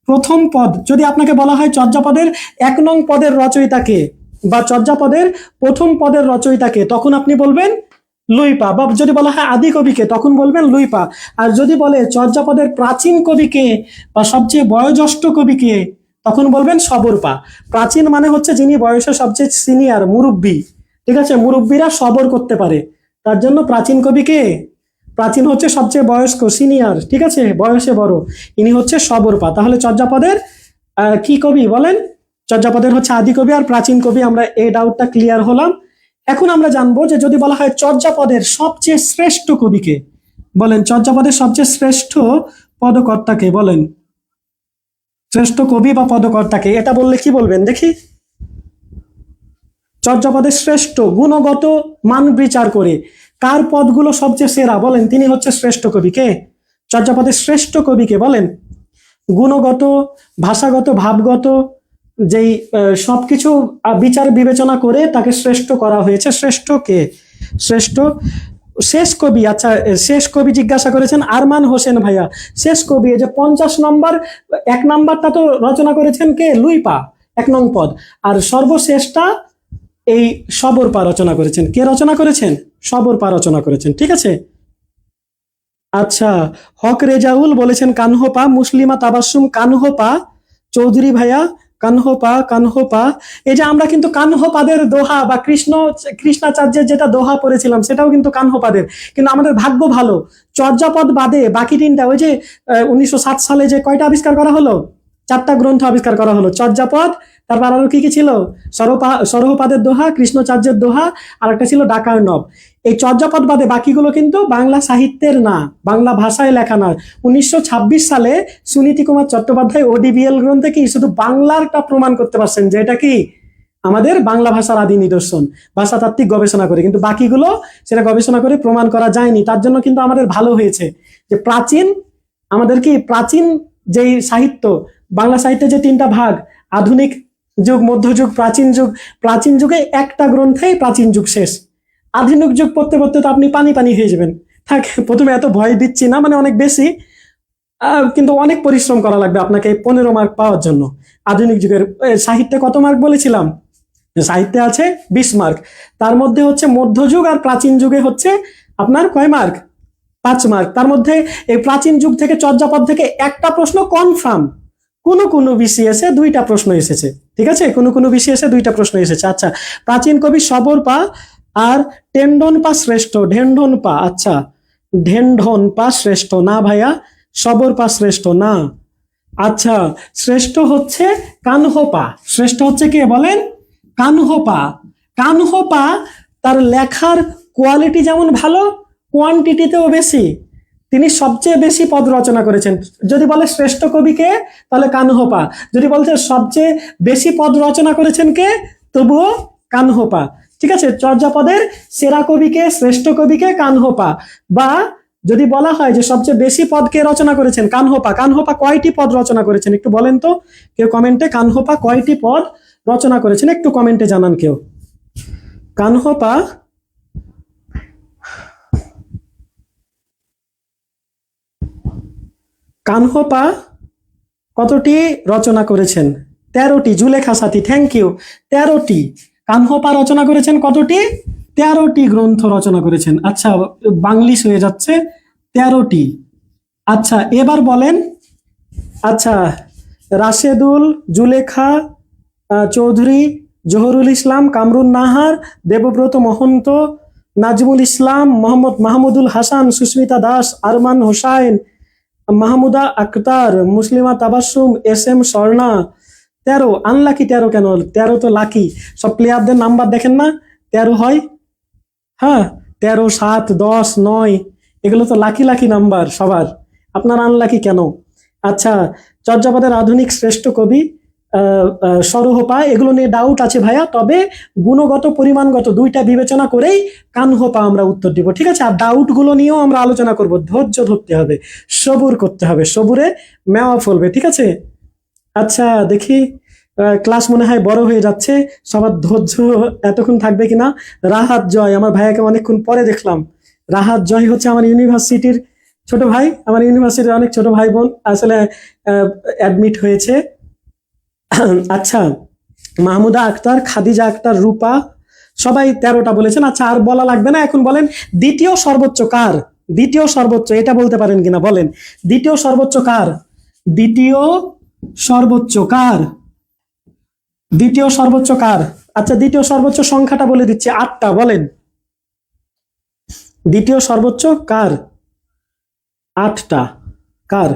প্রথম পদ। যদি আপনাকে বলা হয় চর্যাপদের 1 নং পদের রচয়িতাকে বা চর্যাপদের প্রথম পদের রচয়িতাকে, তখন আপনি বলবেন লুইপা। বা যদি বলা হয় আদি কবিকে, তখন বলবেন লুইপা। আর যদি বলে চর্যাপদের প্রাচীন কবিকে বা সবচেয়ে বয়োজ্যেষ্ঠ কবিকে, তখন বলবেন সবরপা। প্রাচীন মানে হচ্ছে যিনি বয়সে সবচেয়ে সিনিয়র, মুরব্বী। ঠিক আছে, মুরব্বীরা সবর করতে পারে, তার জন্য প্রাচীন কবিকে, প্রাচীন হচ্ছে সবচেয়ে বয়স্ক, সিনিয়র, ঠিক আছে, বয়সে বড়, ইনি হচ্ছে সবরপা। তাহলে চর্যাপদের কি কবি বলেন? চর্যাপদের হচ্ছে আদি কবি আর প্রাচীন কবি। আমরা এই ডাউটটা ক্লিয়ার হলাম। এখন আমরা জানবো যে যদি বলা হয় চর্যাপদের সবচেয়ে শ্রেষ্ঠ কবিকে বলেন, চর্যাপদের সবচেয়ে শ্রেষ্ঠ পদকর্তাকে বলেন, শ্রেষ্ঠ কবি বা পদকর্তাকে, এটা বললে কি বলবেন দেখি? চর্যাপদের শ্রেষ্ঠ গুণগত মান বিচার করে কার পদগুলো সবচেয়ে সেরা বলেন, তিনি হচ্ছে শ্রেষ্ঠ কবি। কে? চর্যাপদের শ্রেষ্ঠ কবিকে বলেন। গুণগত, ভাষাগত, ভাবগত, যেই সবকিছু বিচার বিবেচনা করে তাকে শ্রেষ্ঠ করা হয়েছে। শ্রেষ্ঠ কে? শ্রেষ্ঠ শেষ কবি। আচ্ছা, শেষ কবি জিজ্ঞাসা করেছেন আরমান হোসেন ভাইয়া। শেষ কবি, এই যে 50 নম্বর, 1 নাম্বারটা তো রচনা করেছেন কে? লুইপা, 1 নং পদ। আর সর্বশেষটা এই সবরপা রচনা করেছেন। কে রচনা করেছেন? সবরপা রচনা করেছেন, ঠিক আছে। আচ্ছা, হক রেজাউল বলেছেন কানহোপা, মুসলিমা তাবাসসুম কানহোপা, চৌধুরী ভাইয়া কানহোপা, কানহোপা। এই যে আমরা কিন্তু কানহোপাদের দোহা বা কৃষ্ণাচার্যের যেটা দোহা পড়েছিলাম, সেটাও কিন্তু কানহোপাদের। কিন্তু আমাদের ভাগ্য ভালো, চর্যাপদ বাদে বাকি 3টা, ওই যে 1960 সালে যে কয়টা আবিষ্কার করা হলো, 4টা গ্রন্থ আবিষ্কার করা হলো। চর্যাপদ, তারপর আরো কি কি ছিল? সরহপাদের দোহা, কৃষ্ণচার্যের দোহা, আর একটা ছিল ডাকার্ণব। এই চর্যাপদ বাদে বাকিগুলো কিন্তু বাংলা সাহিত্যের না, বাংলা ভাষায় লেখা না। 1926 সালে সুনীতি কুমার চট্টোপাধ্যায় ওডিবিএল গ্রন্থে কি শুধু বাংলারটা প্রমাণ করতে পারছেন যে এটা কি আমাদের বাংলা ভাষার আদি নিদর্শন, ভাষাতাত্ত্বিক গবেষণা করে। কিন্তু বাকিগুলো সেটা গবেষণা করে প্রমাণ করা যায়নি। তার জন্য কিন্তু আমাদের ভালো হয়েছে যে প্রাচীন, আমাদের কি প্রাচীন যেই সাহিত্য, বাংলা সাহিত্যের যে 3টা ভাগ, আধুনিক যুগ, মধ্যযুগ, প্রাচীন যুগ, প্রাচীন যুগে একটা গ্রন্থেই প্রাচীন যুগ শেষ। আধুনিক যুগ পড়তে পড়তে তো আপনি পানি পানি হয়ে যাবেন। থাক, প্রথমে এত ভয় দিচ্ছি না, মানে অনেক বেশি, কিন্তু অনেক পরিশ্রম করা লাগবে আপনাকে 15 মার্ক পাওয়ার জন্য। আধুনিক যুগের সাহিত্যে কত মার্ক বলেছিলাম? সাহিত্যে আছে 20 মার্ক। তার মধ্যে হচ্ছে মধ্যযুগ আর প্রাচীন যুগে হচ্ছে আপনার কয় মার্ক? 5 মার্ক। তার মধ্যে এই প্রাচীন যুগ থেকে, চর্যাপদ থেকে একটা প্রশ্ন কনফার্ম, কোনো বিসিএস এ 2টা প্রশ্ন এসেছে, ঠিক আছে, কোনো বিসিএস এ 2টা প্রশ্ন এসেছে। আচ্ছা, প্রাচীন কবি সবরপা আর টেন্ডনপা শ্রেষ্ঠ, ঢেন্ডনপা। আচ্ছা, ঢেন্ডনপা শ্রেষ্ঠ না ভাইয়া, সবরপা শ্রেষ্ঠ না। আচ্ছা, শ্রেষ্ঠ হচ্ছে কানহোপা। শ্রেষ্ঠ হচ্ছে কে বলেন? কানহোপা। কানহোপা তার লেখার কোয়ালিটি যেমন ভালো, কোয়ান্টিটিতেও বেশি। তিনি সবচেয়ে বেশি পদ রচনা করেছেন। যদি বলে শ্রেষ্ঠ কবি কে, তাহলে কানহোপা। যদি বলছে সবচেয়ে বেশি পদ রচনা করেছেন কে, তবুও কানহোপা। ঠিক আছে, চর্যাপদের সেরা কবিকে, শ্রেষ্ঠ কবিকে কানহোপা। বা যদি বলা হয় যে সবচেয়ে বেশি পদ কে রচনা করেছেন, কানহোপা। কানহোপা কয়টি পদ রচনা করেছেন একটু বলেন তো কেউ কমেন্টে। কানহোপা কয়টি পদ রচনা করেছেন একটু কমেন্টে জানান কেউ। কানহোপা কানহোপা কতটি রচনা করেছেন? 13টি। জুলেখা সাথী, থ্যাংক ইউ। 13টি কানহোপা রচনা করেছেন। কতটি? 13টি গ্রন্থ রচনা করেছেন। আচ্ছা, বাংলিশ হয়ে যাচ্ছে, 13টি। আচ্ছা, এবার বলেন। আচ্ছা, Rashedul, Zulekha Chowdhury, Zahurul Islam, Kamrun Nahar, Debabrata Mahanta, Nazmul Islam, Mohammad Mahmudul Hasan, Susmita Das, Arman Hossain, Mahmuda Akter, Muslima Tabassum, S M Swarna. 13। Unlucky 13 কেন? 13 তো লাকি। সব প্লেয়ারদের নাম্বার দেখেন না, 13 হয়। হ্যাঁ, 13, 7, 10, 9, এগুলো তো লাকি লাকি নাম্বার সবার, আপনার আনলাকি কেন? আচ্ছা, চর্যাপদের আধুনিক শ্রেষ্ঠ কবি সরহপা, এগুলো নিয়ে ডাউট আছে ভাইয়া, তবে গুণগত পরিমাণগত দুইটা বিবেচনা করেই কানহপা আমরা উত্তর দিব, ঠিক আছে? আর ডাউট গুলো নিয়েও আমরা আলোচনা করব, ধৈর্য ধরতে হবে, সবুর করতে হবে, সবুরে মেওয়া ফলবে, ঠিক আছে? আচ্ছা দেখি, ক্লাস মনে হয় বড় হয়ে যাচ্ছে, সবার ধৈর্য এতক্ষণ থাকবে কিনা। রাহাত জয়, আমার ভাইয়াকে অনেকক্ষণ পরে দেখলাম। রাহাত জয় হচ্ছে আমার ইউনিভার্সিটির ছোট ভাই, আমার ইউনিভার্সিটির অনেক ছোট ভাই বোন আসলে অ্যাডমিট হয়েছে। আচ্ছা, মাহমুদা আক্তার, খাদিজা আক্তার, রূপা, সবাই 13টা বলেছেন। আচ্ছা, আর বলা লাগবে না, এখন বলেন দ্বিতীয় সর্বোচ্চ কার? দ্বিতীয় সর্বোচ্চ এটা বলতে পারেন কিনা বলেন, দ্বিতীয় সর্বোচ্চ কার? দ্বিতীয় সর্বোচ্চ কার? দ্বিতীয় সর্বোচ্চ কার? আচ্ছা, দ্বিতীয় সর্বোচ্চ সংখ্যাটা বলে দিচ্ছি, 8টা, বলেন দ্বিতীয় সর্বোচ্চ কার? 8টা, কার?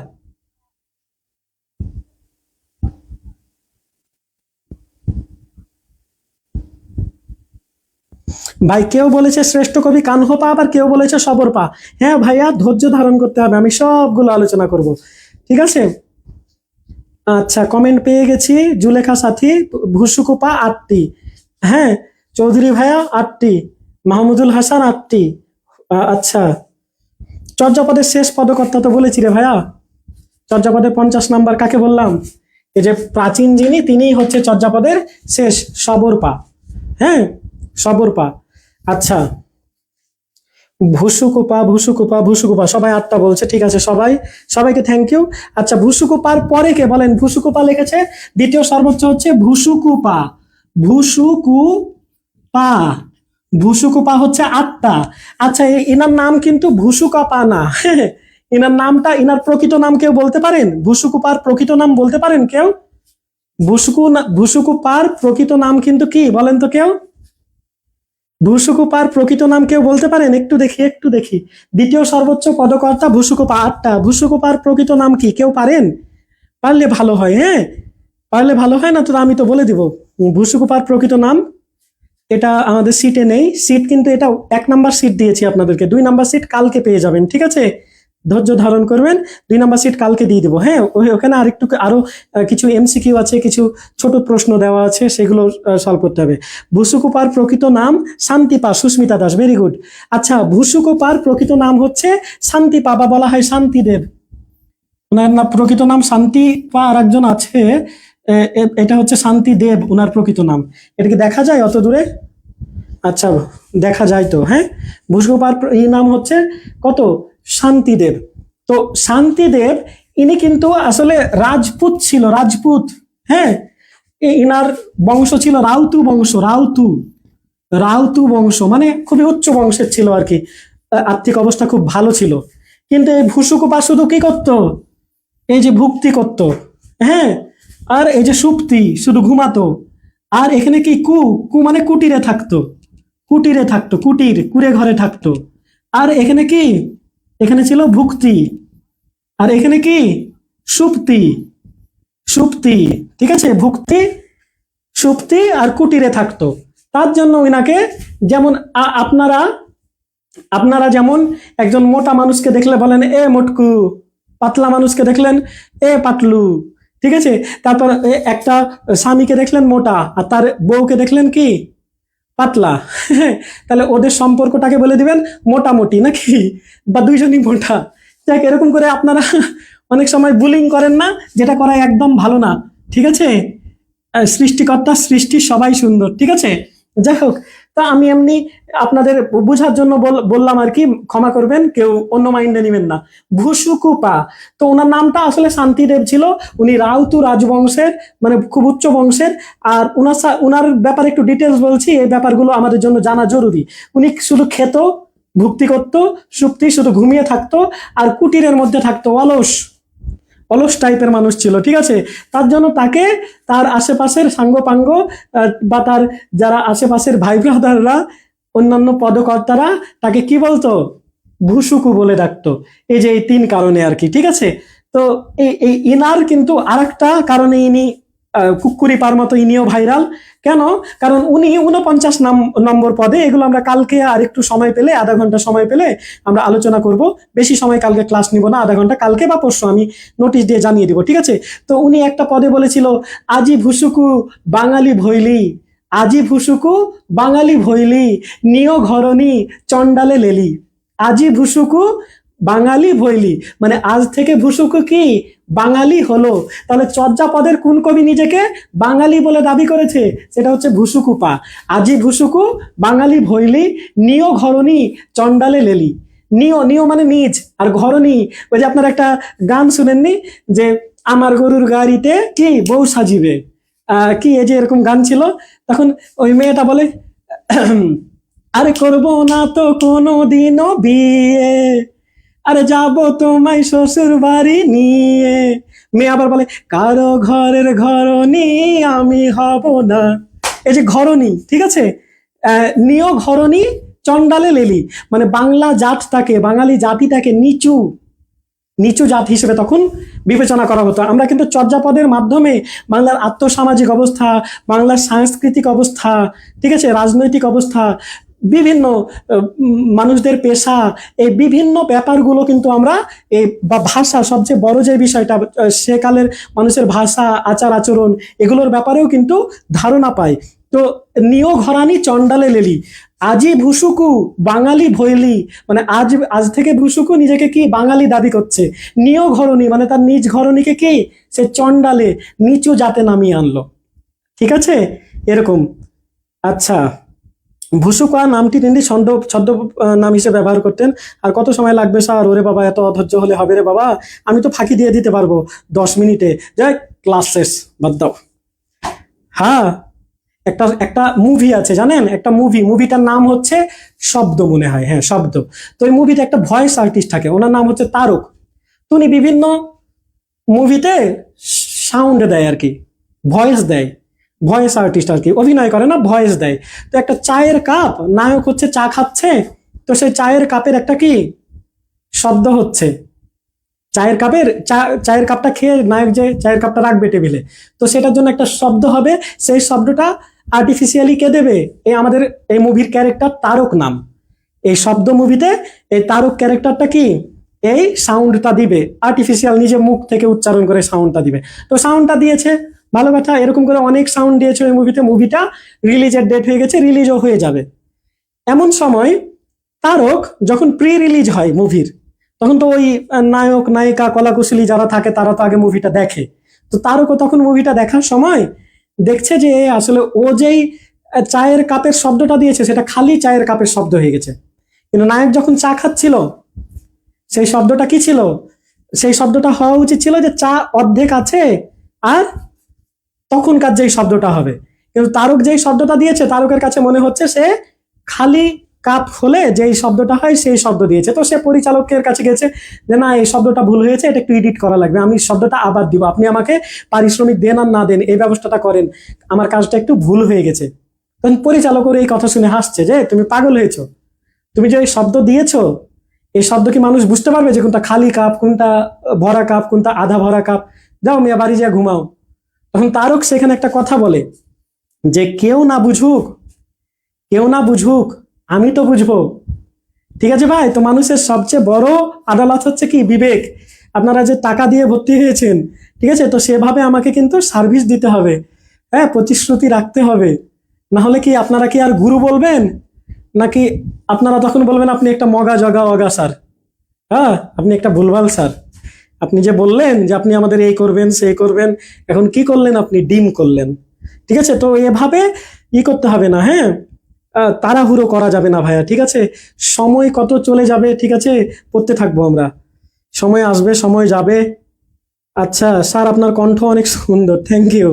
ভাই কেউ বলেছে শ্রেষ্ঠ কবি কানহপা, আবার কেউ বলেছে সবরপা। হ্যাঁ ভাইয়া, ধৈর্য ধারণ করতে হবে, আমি সবগুলো আলোচনা করব, ঠিক আছে? আচ্ছা, কমেন্ট পেয়ে গেছি, জুলেখা সাথী, ভুসুকুপা 8টি, হ্যাঁ, চৌধুরী ভাইয়া 8টি, মাহমুদুল হাসান 8টি। আচ্ছা, চর্যাপদের শেষ পদকর্তা তো বলেছি রে ভাইয়া, চর্যাপদের 50 নাম্বার কাকে বললাম? এই যে প্রাচীন যিনি, তিনিই হচ্ছে চর্যাপদের শেষ, সবরপা, হ্যাঁ, সবরপা। আচ্ছা, ভুসুকুপা, ভুসুকুপা, ভুসুকুপা, সবাই 8টা বলছে, ঠিক আছে, সবাইকে থ্যাংক ইউ। আচ্ছা, ভুসুকুপার পরে কে বলেন? ভুসুকুপা লিখেছে, দ্বিতীয় সর্বোচ্চ হচ্ছে ভুসুকুপা, ভুসুকুপা, ভুসুকুপা হচ্ছে 8টা। আচ্ছা, এনার নাম কিন্তু ভুসুকাপা না, এনার নামটা, এনার প্রকৃত নাম কেউ বলতে পারেন? ভুসুকুপার প্রকৃত নাম বলতে পারেন কেউ? ভুসুকুপার প্রকৃত নাম কিন্তু কি বলেন তো কেউ? ভুসুকুপার প্রকৃত নাম কেউ বলতে পারেন? একটু দেখি, একটু দেখি। দ্বিতীয় সর্বোচ্চ পদকর্তা ভুসুকুপা, 8টা। ভুসুকুপার প্রকৃত নাম কি কেউ পারেন? পারলে ভালো হয়, হ্যাঁ, পারলে ভালো হয়, না তো আমি তো বলে দিব ভুসুকুপার প্রকৃত নাম। এটা আমাদের সিটে নেই, সিট কিন্তু এটা 1 নাম্বার সিট দিয়েছি আপনাদেরকে, 2 নাম্বার সিট কালকে পেয়ে যাবেন, ঠিক আছে? ধৈর্য ধারণ করবেন, 2 নাম্বার সিট কালকে দিয়ে দিব, হ্যাঁ। ওখানে আরেকটু আরো কিছু এমসিকিউ আছে, কিছু ছোট প্রশ্ন দেওয়া আছে, সেগুলো সলভ করতে হবে। ভুসুকুপার প্রকৃত নাম শান্তিপা, সুস্মিতা দাস, ভেরি গুড। আচ্ছা, ভুসুকুপার প্রকৃত নাম হচ্ছে শান্তিপা, বা বলা হয় শান্তিদেব, ওনার না প্রকৃত নাম শান্তিপা, আর একজন আছে, এটা হচ্ছে শান্তিদেব ওনার প্রকৃত নাম। এটা কি দেখা যায় অত দূরে? আচ্ছা, দেখা যায় তো, হ্যাঁ। ভুসুকুপার এই নাম হচ্ছে কত? শান্তিদেব। তো শান্তিদেব ইনি কিন্তু আসলে রাজপুত ছিল, রাজপুত, হ্যাঁ। ইনার বংশ ছিল রাউতু বংশ, রাউতু, রাউতু বংশ, মানে খুবই উচ্চ বংশের ছিল আর কি, আর্থিক অবস্থা খুব ভালো ছিল। কিন্তু এই ভুসুকুপা শুধু কি করতো? এই যে ভুক্তি করত, হ্যাঁ, আর এই যে সুপ্তি, শুধু ঘুমাতো। আর এখানে কি কু, কু মানে কুটিরে থাকতো, কুটিরে থাকতো, কুটির, কুড়ে ঘরে থাকতো। আর এখানে কি, এখানে ছিল ভুক্তি, আর এখানে কি সুপ্তি, সুপ্তি, ঠিক আছে, ভুক্তি, সুপ্তি, আর কুটিরে থাকতো। তার জন্য ওনাকে, যেমন আপনারা আপনারা যেমন একজন মোটা মানুষকে দেখলে বলেন এ মোটকু, পাতলা মানুষকে দেখলেন এ পাতলু, ঠিক আছে? তারপর একটা স্বামীকে দেখলেন মোটা, আর তার বউকে দেখলেন কি পাতলা, তাহলে ওদের সম্পর্কটাকে বলে দিবেন মোটামুটি, নাকি? বা দুইজনই মোটা। যাক, এরকম করে আপনারা অনেক সময় বুলিং করেন না, যেটা করা একদম ভালো না, ঠিক আছে? সৃষ্টিকর্তা সৃষ্টি সবাই সুন্দর, ঠিক আছে? যাই হোক, তা আমি এমনি আপনাদের বোঝার জন্য বললাম আর কি, ক্ষমা করবেন, কেউ অন্য মাইন্ডে নেবেন না। ভুসুকুপা, তো ওনার নামটা আসলে শান্তিদেব ছিল, উনি রাউতু রাজবংশের, মানে খুব উচ্চ বংশের। আর উনার ব্যাপারে একটু ডিটেলস বলছি, এই ব্যাপারগুলো আমাদের জন্য জানা জরুরি। উনি শুধু খেত, ভুক্তি করতো, সুপ্তি, শুধু ঘুমিয়ে থাকতো, আর কুটিরের মধ্যে থাকতো, অলস, অলস টাইপের মানুষ ছিল, ঠিক আছে? তার জন্য তাকে তার আশেপাশের সাঙ্গপাঙ্গ, বা তার যারা আশেপাশের ভাই ব্রাদাররা, অন্যান্য পদকর্তারা তাকে কি বলতো? ভুসুকু বলে ডাকতো। এই যে এই 3 কারণে আর কি, ঠিক আছে? তো এই ইনার কিন্তু আরেকটা কারণে ইনি কুক্কুরি পার মতো ইনিও ভাইরাল। কেন? কারণ উনি 49 নম্বর পদে। এগুলো আমরা কালকে আর একটু সময় পেলে, আধা ঘন্টা সময় পেলে আমরা আলোচনা করব। বেশি সময় কালকে ক্লাস নিব না, আধা ঘন্টা কালকে বা পরশু আমি নোটিশ দিয়ে জানিয়ে দিব, ঠিক আছে? তো উনি একটা পদে বলেছিল, আজি ভুসুকু বাঙালি ভৈলি, আজি ভুসুকু বাঙালি ভৈলি, নিয় ঘরণী চন্ডালে লেলি। আজি ভুসুকু বাঙালি ভৈলি মানে আজ থেকে ভুসুকু কি বাঙালি হলো। তাহলে চর্যাপদের কোন কবি নিজেকে বাঙালি বলে দাবি করেছে? সেটা হচ্ছে ভুসুকুপা। আজি ভুসুকু বাঙালি ভৈলি, নিয় ঘরণী চন্ডালে লেলি। নিয়, নিয় মানে নিজ, আর ঘরণী ওই যে আপনারা একটা গান শুনেননি যে আমার গরুর গাড়িতে কি বউ সাজিবে, কি এই যে এরকম গান ছিল, তখন ওই মেয়েটা বলে আরে করবো না তো কোনো দিনও বিয়ে, আরে যাবো তোমায় শ্বশুর বাড়ি নিয়ে। মেয়ে আবার বলে কারো ঘরের ঘরণী আমি হব না। এই যে ঘরণী, ঠিক আছে, নিয় ঘরণী চন্ডালে লেলি মানে বাংলা জাতটাকে, বাঙালি জাতিটাকে নিচু নিচু জাত হিসেবে তখন বিবেচনা করা হতো। আমরা কিন্তু চর্যাপদের মাধ্যমে বাংলার আর্থসামাজিক অবস্থা, বাংলার সাংস্কৃতিক অবস্থা, ঠিক আছে, রাজনৈতিক অবস্থা, বিভিন্ন মানুষদের পেশা, এই বিভিন্ন ব্যাপারগুলো কিন্তু আমরা এই বা ভাষা, সবচেয়ে বড় যে বিষয়টা, সেকালের মানুষের ভাষা, আচার আচরণ, এগুলোর ব্যাপারেও কিন্তু ধারণা পাই। তো নিয় ঘরানি চন্ডালে লেলি, আজি ভুসুকু বাঙালি ভৈলি মানে আজ থেকে ভুসুকু নিজেকে কি বাঙালি দাবি করছে। নিয় ঘরণী মানে তার নিজ ঘরণীকে কি সে চন্ডালে নিচু জাতে নামিয়ে আনলো, ঠিক আছে, এরকম। আচ্ছা, ভুসুকা নামটি তিনি ছদ্ম নাম হিসেবে ব্যবহার করতেন। আর কত সময় লাগবে স্যার? ওরে বাবা, এত অধৈর্য হলে হবে রে বাবা, আমি তো ফাঁকি দিয়ে দিতে পারবো 10 মিনিটে। যাই, ক্লাস শেষ, বাদ দাও। হ্যাঁ, একটা একটা মুভি আছে জানেন, একটা মুভিটার নাম হচ্ছে শব্দ, মনে হয়, হ্যাঁ শব্দ। তো এই মুভিতে একটা ভয়েস আর্টিস্ট থাকে, ওনার নাম হচ্ছে তারক। তো উনি বিভিন্ন মুভিতে সাউন্ড দেয় আর কি, ভয়েস দেয়, ভয়েস আর্টিস্ট আর কি, অভিনয় করে না, ভয়েস দেয়। তো একটা চায়ের কাপ, নায়ক হচ্ছে চা খাচ্ছে, তো সেই চায়ের কাপের একটা কি শব্দ হচ্ছে, চায়ের কাপটা খেয়ে নায়ক যে চায়ের কাপটা রাখবে টেবিলে, তো সেটার জন্য একটা শব্দ হবে। সেই শব্দটা আর্টিফিশিয়ালি কে দেবে? এই আমাদের এই মুভির ক্যারেক্টার তারক নাম। এই শব্দ মুভিতে এই তারক ক্যারেক্টারটা কি এই সাউন্ডটা দিবে, আর্টিফিশিয়াল নিজে মুখ থেকে উচ্চারণ করে সাউন্ডটা দিবে। তো সাউন্ডটা দিয়েছে, ভালো কথা, এরকম করে অনেক সাউন্ড দিয়েছে ওই মুভিতে। মুভিটা রিলিজের ডেট হয়ে গেছে, রিলিজও হয়ে যাবে। এমন সময় তারক যখন প্রি রিলিজ হয় মুভির, তখন তো ওই নায়ক নায়িকা কলাকুশলী যারা থাকে তারা তো আগে মুভিটা দেখে। তো তারকও তখন মুভিটা দেখার সময় দেখছে যে আসলে ও যেই চায়ের কাপের শব্দটা দিয়েছে সেটা খালি চায়ের কাপের শব্দ হয়ে গেছে, কিন্তু নায়ক যখন চা খাচ্ছিল সেই শব্দটা কি ছিল? সেই শব্দটা হওয়া উচিত ছিল যে চা অর্ধেক আছে আর তখনকার যেই শব্দটা হবে। কিন্তু তারক যেই শব্দটা দিয়েছে, তারকের কাছে মনে হচ্ছে সে খালি কাপ খোলে যেই শব্দটা হয় সেই শব্দ দিয়েছে। তো সে পরিচালকের কাছে গেছে যে না, এই শব্দটা ভুল হয়েছে, এটা একটু এডিট করা লাগবে, আমি শব্দটা আবার দিব, আপনি আমাকে পারিশ্রমিক দেন আর না দেন এই ব্যবস্থাটা করেন, আমার কাজটা একটু ভুল হয়ে গেছে। তখন পরিচালকের এই কথা শুনে হাসছে যে তুমি পাগল হয়েছো, তুমি যে এই শব্দ দিয়েছো, এই শব্দ কি মানুষ বুঝতে পারবে যে কোনটা খালি কাপ, কোনটা ভরা কাপ, কোনটা আধা ভরা কাপ? যাও মিয়া, বাড়ি যা ঘুমাও। তখন তারক সেখানে একটা কথা বলে যে কেউ না বুঝুক, কেউ না বুঝুক, আমি তো বুঝবো। ঠিক আছে ভাই, তো মানুষের সবচেয়ে বড় আদালত হচ্ছে কি বিবেক। আপনারা যে টাকা দিয়ে ভর্তি হয়েছেন, ঠিক আছে, তো সেভাবে আমাকে কিন্তু সার্ভিস দিতে হবে, হ্যাঁ, প্রতিশ্রুতি রাখতে হবে। না হলে কি আপনারা কি আর গুরু বলবেন, নাকি আপনারা তখন বলবেন আপনি একটা মগা জগা অগা স্যার, হ্যাঁ আপনি একটা ভুলভাল স্যার, আপনি যে বললেন যে আপনি আমাদের এই করবেন সেই করবেন, এখন কি করলেন? আপনি ডিম করলেন। ঠিক আছে, তো এভাবে করতে হবে না, হ্যাঁ, তাড়াহুড়ো করা যাবে না ভাইয়া, ঠিক আছে? সময় কত চলে যাবে, ঠিক আছে, পড়তে থাকবো আমরা, সময় আসবে সময় যাবে। আচ্ছা স্যার, আপনার কণ্ঠ অনেক সুন্দর, থ্যাংক ইউ।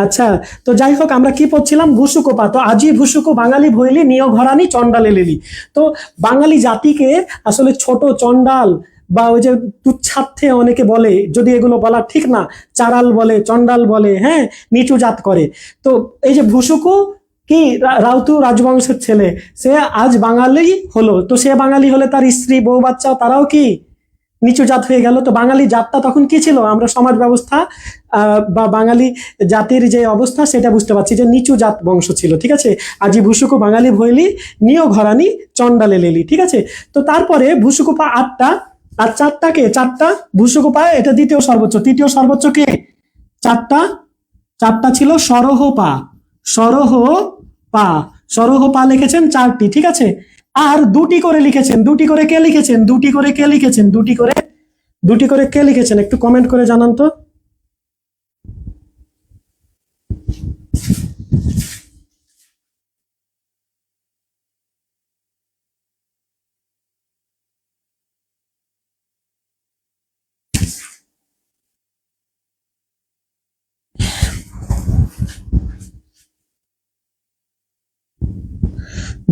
আচ্ছা, তো যাই হোক, আমরা কি পড়ছিলাম? ভুসুকোপা। তো আজি ভুসুকো বাঙালি ভইলি, নিয় ঘরানি চন্ডালে লিলি। তো বাঙালি জাতিকে আসলে ছোট, চন্ডাল বা ওই যে তুচ্ছার্থে অনেকে বলে, যদি এগুলো বলা ঠিক না, চারাল বলে, চন্ডাল বলে, হ্যাঁ, নিচু জাত করে। তো এই যে ভুসুকু কি রাউতু রাজবংশের ছেলে, সে আজ বাঙালি হলো, তো সে বাঙালি হলে তার স্ত্রী বউ বাচ্চা তারাও কি নিচু জাত হয়ে গেল। তো বাঙালি জাতটা তখন কি ছিল, আমরা সমাজ ব্যবস্থা বা বাঙালি জাতির যে অবস্থা সেটা বুঝতে পারছি যে নিচু জাত বংশ ছিল, ঠিক আছে। আজি ভুসুকু বাঙালি ভইলি, নিয় ঘরানি চন্ডালে লেলি, ঠিক আছে। তো তারপরে ভুসুকুপা 8টা আর 4টাকে 4টা ভুসুকুপা, এটা দ্বিতীয় সর্বোচ্চ। তৃতীয় সর্বোচ্চ কে? 4টা, 4টা ছিল সরহপা। সরহপা, সরহপা লিখেছেন 4টি, ঠিক আছে। আর 2টি করে লিখেছেন, 2টি করে কে লিখেছেন? 2টি করে কে লিখেছেন? 2টি করে কে লিখেছেন একটু কমেন্ট করে জানান তো।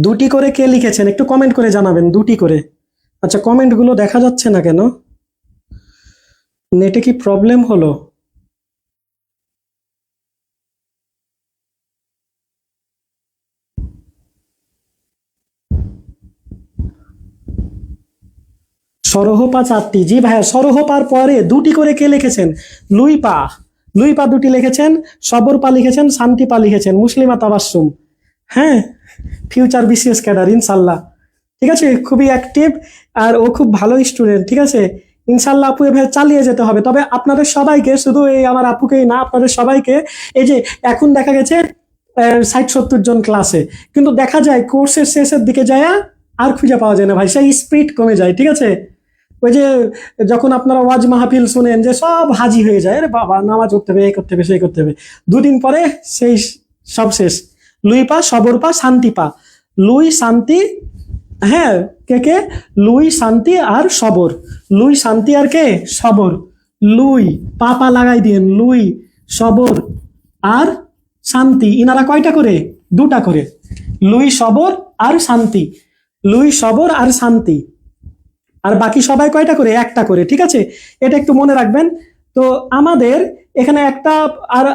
দুটি করে কে লিখেছেন একটু কমেন্ট করে জানাবেন, 2টি করে। আচ্ছা, কমেন্ট গুলো দেখা যাচ্ছে না কেন? নেটে কি প্রবলেম হলো? সরহপা 4টি, জি ভাইয়া। সরহপার পরে 2টি করে কে লিখেছেন? লুইপা, লুইপা 2টি লিখেছেন। সবরপা লিখেছেন, শান্তিপা লিখেছেন, মুসলিমা তাবাসসুম। হ্যাঁ, ফিউচার বিসিএস ক্যাডার ইনশাল্লাহ, ঠিক আছে। খুবই অ্যাক্টিভ আর ও খুব ভালো স্টুডেন্ট, ঠিক আছে। ইনশাল্লাহ আপু এভাবে চালিয়ে যেতে হবে। তবে আপনাদের সবাইকে, শুধু এই আমার আপুকেই না, আপনাদের সবাইকে, এই যে এখন দেখা গেছে 60-70 জন ক্লাসে, কিন্তু দেখা যায় কোর্সের শেষের দিকে যায় আর খুঁজে পাওয়া যায় না ভাই, সেই স্পিড কমে যায়, ঠিক আছে। ওই যে যখন আপনারা ওয়াজ মাহফিল শুনেন যে সব হাজি হয়ে যায়, আরে বাবা নামাজ পড়তে হবে, এই করতে হবে, সেই করতে হবে, 2 দিন পরে সেই সব শেষ। লুইপা, সবরপা, শান্তিপা, লুই, শান্তি, হ্যাঁ, কে কে? লুই, শান্তি আর সবর। লুই, শান্তি আর কে? সবর। লুই, পাপা লাগাই দিন, লুই, সবর আর শান্তি, ইনারা কয়টা করে? 2টা করে। লুই, সবর আর শান্তি, লুই, সবর আর শান্তি। আর বাকি সবাই কয়টা করে? 1টা করে, ঠিক আছে। এটা একটু মনে রাখবেন। তো আমাদের এখানে একটা আর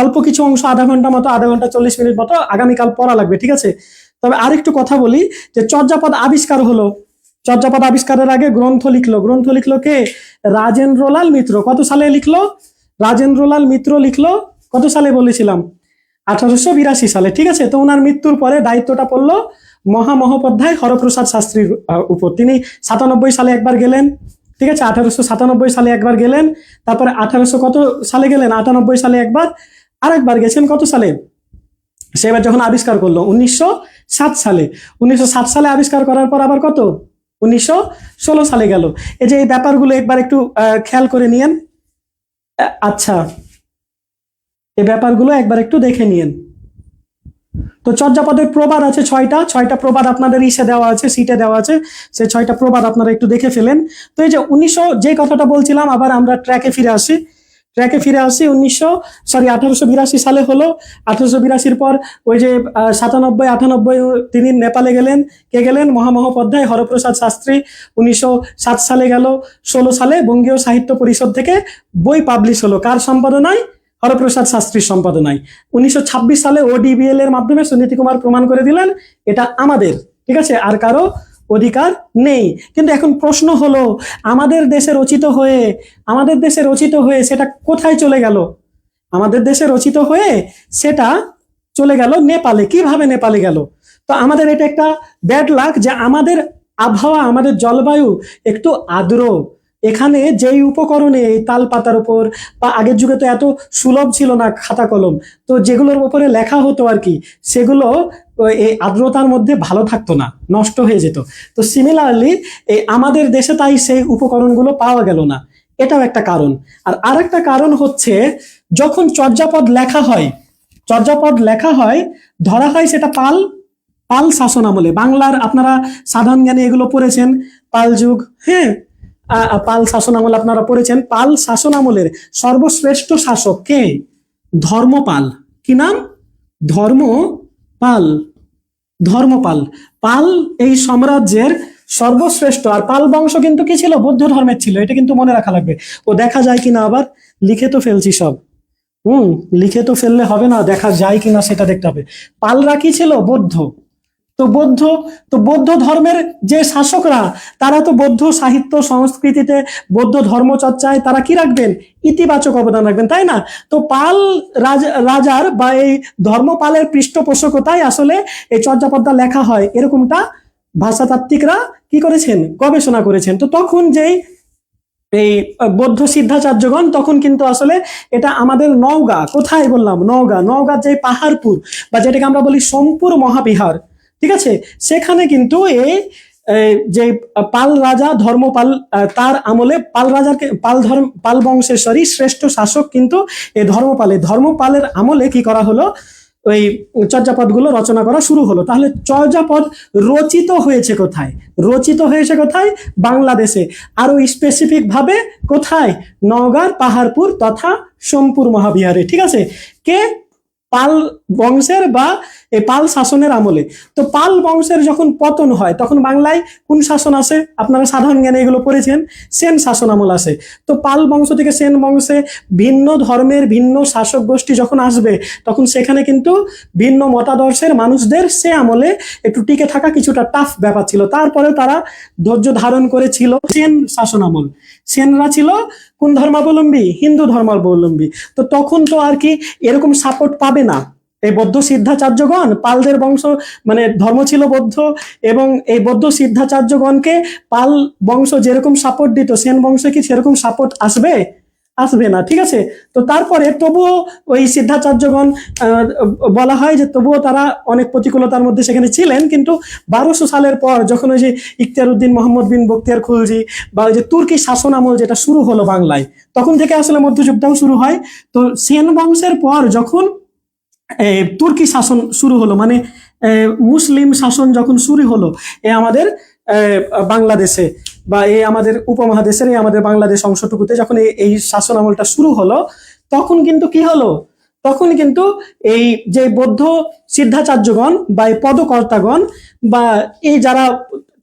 অল্প কিছু অংশ, আধা ঘন্টা মতো, আধা ঘন্টা 40 মিনিট মতো আগামীকাল পড়া লাগবে, ঠিক আছে। তবে আরেকটু কথা বলি যে চর্যাপদ আবিষ্কার হলো। চর্যাপদ আবিষ্কারের আগে গ্রন্থ লিখলো। গ্রন্থ লিখলো কে? রাজেন্দ্রলাল মিত্র। কত সালে লিখলো? রাজেন্দ্রলাল মিত্র লিখলো। কত সালে বলেছিলাম? 1882 সালে, ঠিক আছে। তো ওনার মৃত্যুর পরে দায়িত্বটা পড়লো মহামহোপাধ্যায় হরপ্রসাদ শাস্ত্রীর উপর। তিনি 97 সালে একবার গেলেন, ঠিক আছে। 1897 সালে একবার গেলেন, তারপরে 1800 কত সালে গেলেন? 98 সালে একবার, আরেকবার গেছেন কত সালে? সেবার যখন আবিষ্কার করলো 1907 সালে। 1907 সালে আবিষ্কার করার পর আবার কত? 1916 সালে গেল। এই যে এই ব্যাপারগুলো একবার একটু খেয়াল করে নিয়েন। আচ্ছা, এই ব্যাপারগুলো একবার একটু দেখে নিয়েন। তো চর্যাপদের প্রবাদ আছে 6টা প্রবাদ আপনাদের ইসে দেওয়া আছে, সিটে দেওয়া আছে। সেই 6টা প্রবাদ আপনারা একটু দেখে ফেলেন। তো এই যে 1900 যে কথাটা বলছিলাম, আবার আমরা ট্র্যাকে ফিরে আসি। 1882 সালে হলো। 1882 পর ওই যে 97-98 তিনি নেপালে গেলেন। কে গেলেন? মহামহোপাধ্যায় হরপ্রসাদ শাস্ত্রী। 1907 সালে গেল। 16 সালে বঙ্গীয় সাহিত্য পরিষদ থেকে বই পাবলিশ হলো। কার সম্পাদনায়? হরপ্রসাদ শাস্ত্রীর সম্পাদনায়। 1926 সালে ODBL এর মাধ্যমে সুনীতি কুমার প্রমাণ করে দিলেন এটা আমাদের, ঠিক আছে, আর কারো অধিকার নেই। কিন্তু এখন প্রশ্ন হলো, আমাদের দেশে রচিত হয়ে সেটা কোথায় চলে গেল? আমাদের দেশে রচিত হয়ে সেটা চলে গেল নেপালে। কিভাবে নেপালে গেল? তো আমাদের এটা একটা ব্যাড লাক যে আমাদের আবহাওয়া, আমাদের জলবায়ু একটু আর্দ্র। এখানে যেই উপকরণে, এই তাল পাতার উপর, বা আগের যুগে তো এত সুলভ ছিল না খাতা কলম, তো যেগুলোর উপরে লেখা হতো আর কি, সেগুলো এই আর্দ্রতার মধ্যে ভালো থাকতো না, নষ্ট হয়ে যেত। তো সিমিলারলি এই আমাদের দেশে তাই সেই উপকরণগুলো পাওয়া গেল না, এটাও একটা কারণ। আর আরেকটা কারণ হচ্ছে, যখন চর্যাপদ লেখা হয় ধরা হয় সেটা পাল শাসন আমলে। বাংলার আপনারা সাধারণ জ্ঞানে এগুলো পড়েছেন, পাল যুগ, হ্যাঁ, পাল শাসন আমল আপনারা পড়েছেন। পাল শাসন আমলের সর্বশ্রেষ্ঠ শাসক কে? ধর্মপাল। কি নাম? ধর্মপাল। ধর্মপাল, পাল এই সাম্রাজ্যের সর্বশ্রেষ্ঠ। আর পাল বংশ কিন্তু কি ছিল? বৌদ্ধ ধর্মের ছিল। এটা কিন্তু মনে রাখা লাগবে। ও দেখা যায় কিনা, আবার লিখে তো ফেলছি সব। লিখে তো ফেললে হবে না, দেখা যায় কিনা সেটা দেখতে হবে। পালরা কি ছিল? বৌদ্ধ। তো বৌদ্ধ তো বৌদ্ধ ধর্মের যে শাসকরা, তারা তো বৌদ্ধ সাহিত্য সংস্কৃতিতে, বৌদ্ধ ধর্মচর্চায় তারা কি রাখবেন, ইতিবাচক অবদান রাখবেন, তাই না? তো পাল রাজার বা এই ধর্মপালের পৃষ্ঠপোষকতায় আসলে এই চর্যাপদটা লেখা হয়, এরকমটা ভাষাতাত্ত্বিকরা কি করেছেন, গবেষণা করেছেন। তো তখন যেই এই বৌদ্ধ সিদ্ধাচার্যগণ, তখন কিন্তু আসলে এটা আমাদের নওগাঁ, কোথায় বললাম, নওগাঁ যে পাহাড়পুর বা যেটাকে আমরা বলি সোমপুর মহাবিহার, ঠিক আছে, সেখানে কিন্তু এই যে পাল রাজা ধর্মপাল, তার আমলে পাল রাজাকে পাল বংশের শ্রেষ্ঠ শাসক কিন্তু এই ধর্মপালের আমলে কি করা হলো, ওই চর্যাপদগুলো রচনা করা শুরু হলো। তাহলে চর্যাপদ রচিত হয়েছে কোথায়? বাংলাদেশে, আরো স্পেসিফিক ভাবে কোথায়? নওগাঁর পাহাড়পুর তথা সোমপুর মহাবিহারে, ঠিক আছে। কে? পাল বংশের বা এই পাল শাসনের আমলে। তো পাল বংশের যখন পতন হয়, তখন বাংলায় কোন শাসন আসে? আপনারা সাধারণ জ্ঞানে এগুলো পড়েছেন, সেন শাসন আমল আসে। তো পাল বংশ থেকে সেন বংশে ভিন্ন ধর্মের ভিন্ন শাসক গোষ্ঠী যখন আসবে, তখন সেখানে কিন্তু ভিন্ন মতাদর্শের মানুষদের সে আমলে একটু টিকে থাকা কিছুটা টাফ ব্যাপার ছিল। তারপরে তারা ধৈর্য ধারণ করেছিল সেন শাসন আমল। সেনরা ছিল কোন ধর্মাবলম্বী? হিন্দু ধর্মাবলম্বী। তো তখন তো আর কি এরকম সাপোর্ট পাবে না এই বৌদ্ধ সিদ্ধাচার্যগণ। পালদের বংশ মানে ধর্ম ছিল বৌদ্ধ, এবং এই বৌদ্ধ সিদ্ধাচার্যগণকে পাল বংশ যেরকম সাপোর্ট দিত, সেন বংশ কি সেরকম সাপোর্ট আসবে? আসবে না, ঠিক আছে। তো তারপরে তবুও ওই সিদ্ধাচার্যগণ, বলা হয় যে তবুও তারা অনেক প্রতিকূলতার মধ্যে সেখানে ছিলেন, কিন্তু 1200 সালের পর যখন ওই যে ইখতিয়ারউদ্দিন মোহাম্মদ বিন বখতিয়ার খুলজি বা ওই যে তুর্কি শাসন আমল যেটা শুরু হলো বাংলায়, তখন থেকে আসলে মধ্যযুগটাও শুরু হয়। তো সেন বংশের পর যখন তুর্কি শাসন শুরু হলো, মানে মুসলিম শাসন যখন শুরু হলো আমাদের বাংলাদেশে বা এই আমাদের উপমহাদেশের এই আমাদের বাংলাদেশ অংশটুকুতে, যখন এই শাসন আমলটা শুরু হলো, তখন কিন্তু কি হলো, তখন কিন্তু এই যে বৌদ্ধ সিদ্ধাচার্যগণ বা এই পদকর্তাগণ বা এই যারা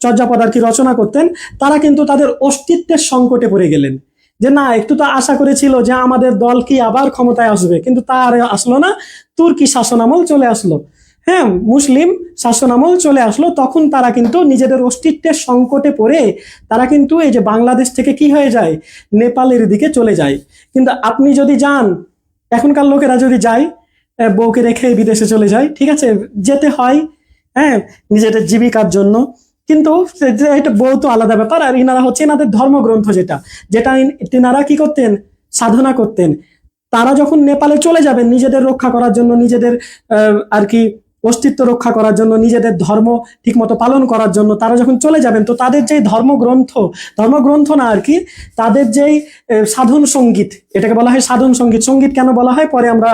চর্যাপদ আর কি রচনা করতেন, তারা কিন্তু তাদের অস্তিত্বের সংকটে পড়ে গেলেন। যে না, একটু তো আশা করেছিল যে আমাদের দল কি আবার ক্ষমতায় আসবে, কিন্তু তা আর আসলো না। তুর্কি শাসনামল চলে আসলো, হ্যাঁ, মুসলিম শাসনামল চলে আসলো। তখন তারা কিন্তু নিজেদের অস্তিত্বের সংকটে পড়ে তারা কিন্তু এই যে বাংলাদেশ থেকে কি হয়ে যায়, নেপালের দিকে চলে যায়। কিন্তু আপনি যদি যান, এখনকার লোকেরা যদি যায়, বউকে রেখে বিদেশে চলে যায়, ঠিক আছে, যেতে হয়, হ্যাঁ, নিজেদের জীবিকার জন্য। কিন্তু এটা বউ তো আলাদা ব্যাপার। আর ইনারা হচ্ছে এনাদের ধর্মগ্রন্থ যেটা যেটা তিনারা কি করতেন, সাধনা করতেন। তারা যখন নেপালে চলে যাবেন নিজেদের রক্ষা করার জন্য, নিজেদের আর কি অস্তিত্ব রক্ষা করার জন্য, নিজেদের ধর্ম ঠিকমতো পালন করার জন্য তারা যখন চলে যাবেন, তো তাদের যেই ধর্মগ্রন্থ না আর কি, তাদের যেই সাধন সঙ্গীত, এটাকে বলা হয় সাধন সঙ্গীত। সঙ্গীত কেন বলা হয় পরে আমরা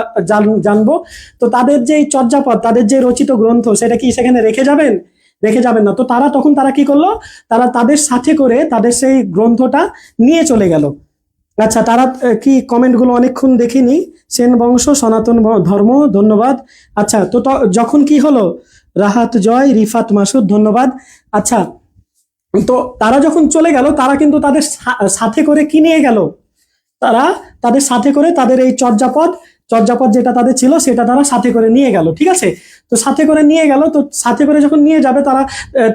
জানবো। তো তাদের যেই চর্যাপদ, তাদের যে রচিত গ্রন্থ, সেটা কি সেখানে রেখে যাবেন না। তো তারা কি করলো, তারা তাদের সাথে করে তাদের সেই গ্রন্থটা নিয়ে চলে গেল। আচ্ছা, তারা কি কমেন্টগুলো অনেকক্ষণ দেখিনি। সেন বংশ সনাতন ধর্ম, ধন্যবাদ। আচ্ছা, তো যখন কি হলো, রাহাত জয়, রিফাত মাসুদ, ধন্যবাদ। আচ্ছা, তো তারা যখন চলে গেল, তারা কিন্তু তাদের সাথে করে কি নিয়ে গেল, তারা তাদের সাথে করে তাদের এই চর্যাপদ যেটা তাদের ছিল সেটা তারা সাথে করে নিয়ে গেল, ঠিক আছে। তো সাথে করে নিয়ে গেল, তো সাথে করে যখন নিয়ে যাবে, তারা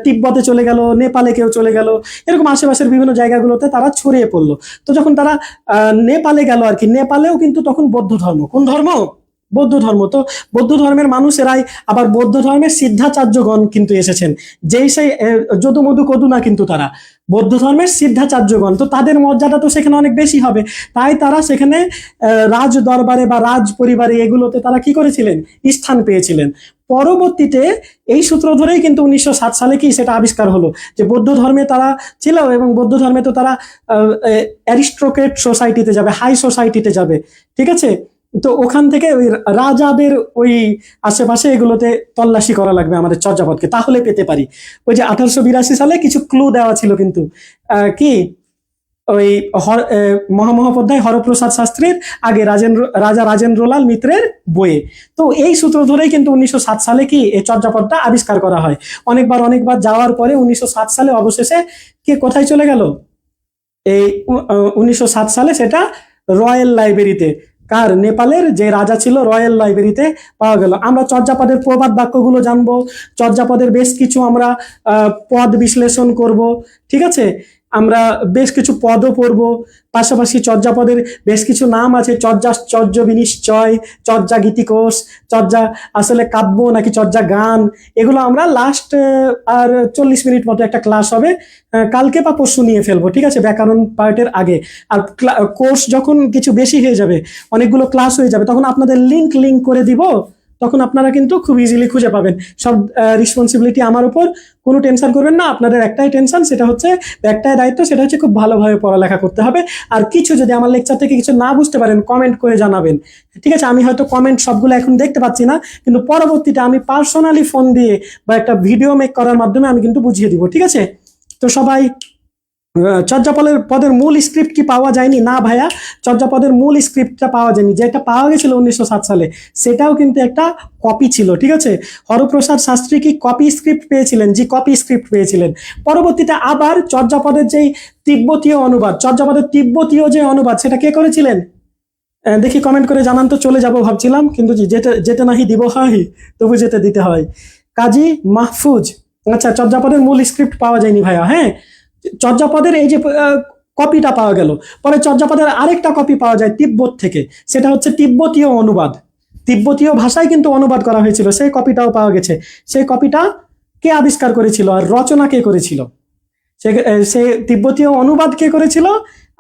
তিব্বতে চলে গেল, নেপালে কেউ চলে গেল, এরকম আশেপাশের বিভিন্ন জায়গাগুলোতে তারা ছড়িয়ে পড়লো। তো যখন তারা নেপালে গেল আর কি, নেপালেও কিন্তু তখন বৌদ্ধ ধর্ম, কোন ধর্ম, বৌদ্ধ ধর্ম। তো বৌদ্ধ ধর্মের মানুষেরাই আবার বৌদ্ধ ধর্মের সিদ্ধাচার্যগণ কিন্তু এসেছেন, যেই সেই যদুমধু কদু না, কিন্তু তারা বৌদ্ধ ধর্মের সিদ্ধাচার্যগণ। তো তাদের মর্যাদা তো সেখানে অনেক বেশি হবে, তাই তারা সেখানে রাজ দরবারে বা রাজ পরিবারে এগুলোতে তারা কি করেছিলেন, স্থান পেয়েছিলেন। পরবর্তীতে এই সূত্র ধরেই কিন্তু 1907 সালে কি সেটা আবিষ্কার হলো যে বৌদ্ধ ধর্মে তারা ছিল, এবং বৌদ্ধ ধর্মে তো তারা অ্যারিস্টোক্রেট সোসাইটিতে যাবে, হাই সোসাইটিতে যাবে, ঠিক আছে। তো ওখান থেকে ওই রাজাদের ওই আশেপাশে এগুলোতে তল্লাশি করা লাগবে আমাদের চর্যাপদকে, তাহলে পেতে পারি। ওই যে 1882 সালে কিছু ক্লু দেওয়া ছিল কিন্তু, কি ওই মহামহোপাধ্যায় হরপ্রসাদ শাস্ত্রীর আগে রাজা রাজেন্দ্রলাল মিত্রের বইয়ে। তো এই সূত্র ধরেই কিন্তু 1907 সালে কি এই চর্যাপদটা আবিষ্কার করা হয়। অনেকবার যাওয়ার পরে 1907 সালে অবশেষে কে কোথায় চলে গেল, এই 1907 সালে সেটা রয়্যাল লাইব্রেরিতে, কার? নেপালের যে রাজা ছিল, রয়্যাল লাইব্রেরিতে পাওয়া গেল। আমরা চর্যাপদের প্রবাদ বাক্যগুলো জানবো, চর্যাপদের বেশ কিছু আমরা পদ বিশ্লেষণ করব, ঠিক আছে? আমরা বেশ কিছু পদও পড়বো, পাশাপাশি চর্যাপদের বেশ কিছু নাম আছে, চর্যাশ্চর্য বিনিশ্চয়, চর্যা গীতিকোষ, চর্যা আসলে কাব্য নাকি চর্যা গান, এগুলো আমরা লাস্ট আর 40 মিনিট মতো একটা ক্লাস হবে, কালকে বা পরশু নিয়ে ফেলবো, ঠিক আছে, ব্যাকরণ পার্টের আগে। আর কোর্স যখন কিছু বেশি হয়ে যাবে, অনেকগুলো ক্লাস হয়ে যাবে, তখন আপনাদের লিঙ্ক করে দিব, তখন আপনারা কিন্তু খুব ইজিলি খুঁজে পাবেন। সব রেসপন্সিবিলিটি আমার উপর, কোনো টেনশন করবেন না। আপনাদের একটাই টেনশন, সেটা হচ্ছে একটাই দায়িত্ব, সেটা হচ্ছে খুব ভালোভাবে পড়ালেখা করতে হবে। আর কিছু যদি আমার লেকচার থেকে কিছু না বুঝতে পারেন, কমেন্ট করে জানাবেন, ঠিক আছে? আমি হয়তো কমেন্ট সবগুলো এখন দেখতে পাচ্ছি না, কিন্তু পরবর্তীতে আমি পার্সোনালি ফোন দিয়ে বা একটা ভিডিও মেক করার মাধ্যমে আমি কিন্তু বুঝিয়ে দিব, ঠিক আছে? তো সবাই, চর্যাপদের পদের মূল স্ক্রিপ্ট কি পাওয়া যায়নি? না ভাইয়া, চর্যাপদের মূল স্ক্রিপ্টটা পাওয়া যায়নি। যেটা পাওয়া গেছিল 1907 সালে, সেটাও কিন্তু একটা কপি ছিল, ঠিক আছে? হরপ্রসাদ শাস্ত্রী কি কপি স্ক্রিপ্ট পেয়েছিলেন? জি, কপি স্ক্রিপ্ট পেয়েছিলেন। পরবর্তীতে আবার চর্যাপদের যেই তিব্বতীয় অনুবাদ, চর্যাপদের তিব্বতীয় যে অনুবাদ, সেটা কে করেছিলেন? দেখি কমেন্ট করে জানান তো, চলে যাব ভাবছিলাম, কিন্তু যেতে নাহি দিব হয়, তবু যেতে দিতে হয়। কাজী মাহফুজ। আচ্ছা, চর্যাপদের মূল স্ক্রিপ্ট পাওয়া যায়নি ভাইয়া। হ্যাঁ, চর্যাপদের এই যে কপিটা পাওয়া গেল, পরে চর্যাপদের আরেকটা কপি পাওয়া যায় তিব্বত থেকে, সেটা হচ্ছে তিব্বতীয় অনুবাদ, তিব্বতীয় ভাষায় কিন্তু অনুবাদ করা হয়েছিল, সেই কপিটাও পাওয়া গেছে। সেই কপিটা কে আবিষ্কার করেছিল আর রচনা কে করেছিল? সে তিব্বতীয় অনুবাদ কে করেছিল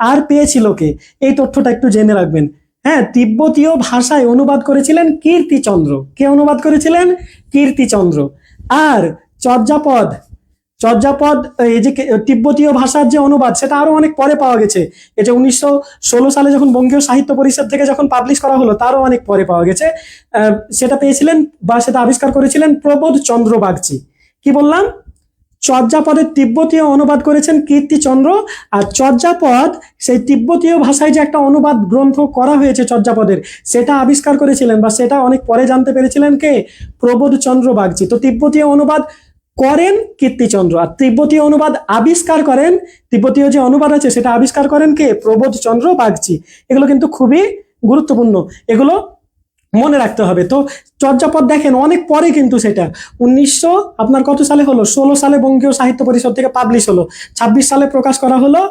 আর পেয়েছিল কে? এই তথ্যটা একটু জেনে রাখবেন। হ্যাঁ, তিব্বতীয় ভাষায় অনুবাদ করেছিলেন কীর্তিচন্দ্র। কে অনুবাদ করেছিলেন? কীর্তিচন্দ্র। আর চর্যাপদ, এই যে তিব্বতীয় ভাষার যে অনুবাদ, সেটা আরো অনেক পরে পাওয়া গেছে। এই যে 1916 সালে যখন বঙ্গীয় সাহিত্য পরিষদ থেকে যখন পাবলিশ করা হলো, তারও অনেক পরে পাওয়া গেছে। সেটা পেয়েছিলেন বা সেটা আবিষ্কার করেছিলেন প্রবোধ চন্দ্র বাগচি। কি বললাম? চর্যাপদের তিব্বতীয় অনুবাদ করেছেন কীর্তিচন্দ্র, আর চর্যাপদ সেই তিব্বতীয় ভাষায় যে একটা অনুবাদ গ্রন্থ করা হয়েছে চর্যাপদের, সেটা আবিষ্কার করেছিলেন বা সেটা অনেক পরে জানতে পেরেছিলেন কে? প্রবোধ চন্দ্র বাগচি। তো তিব্বতীয় অনুবাদ করেন কীর্তিচন্দ্র, আর তিব্বতীয় অনুবাদ আবিষ্কার করেন, তিব্বতীয় যে অনুবাদ আছে সেটা আবিষ্কার করেন কে? প্রবোধ চন্দ্র বাগচি। এগুলো কিন্তু খুবই গুরুত্বপূর্ণ, এগুলো মনে রাখতে হবে। তো চর্যাপদ দেখেন অনেক পরে কিন্তু সেটা আপনার কত সালে হলো? 16 সালে বঙ্গীয় সাহিত্য পরিষদ থেকে পাবলিশ হলো, 26 সালে প্রকাশ করা হলো।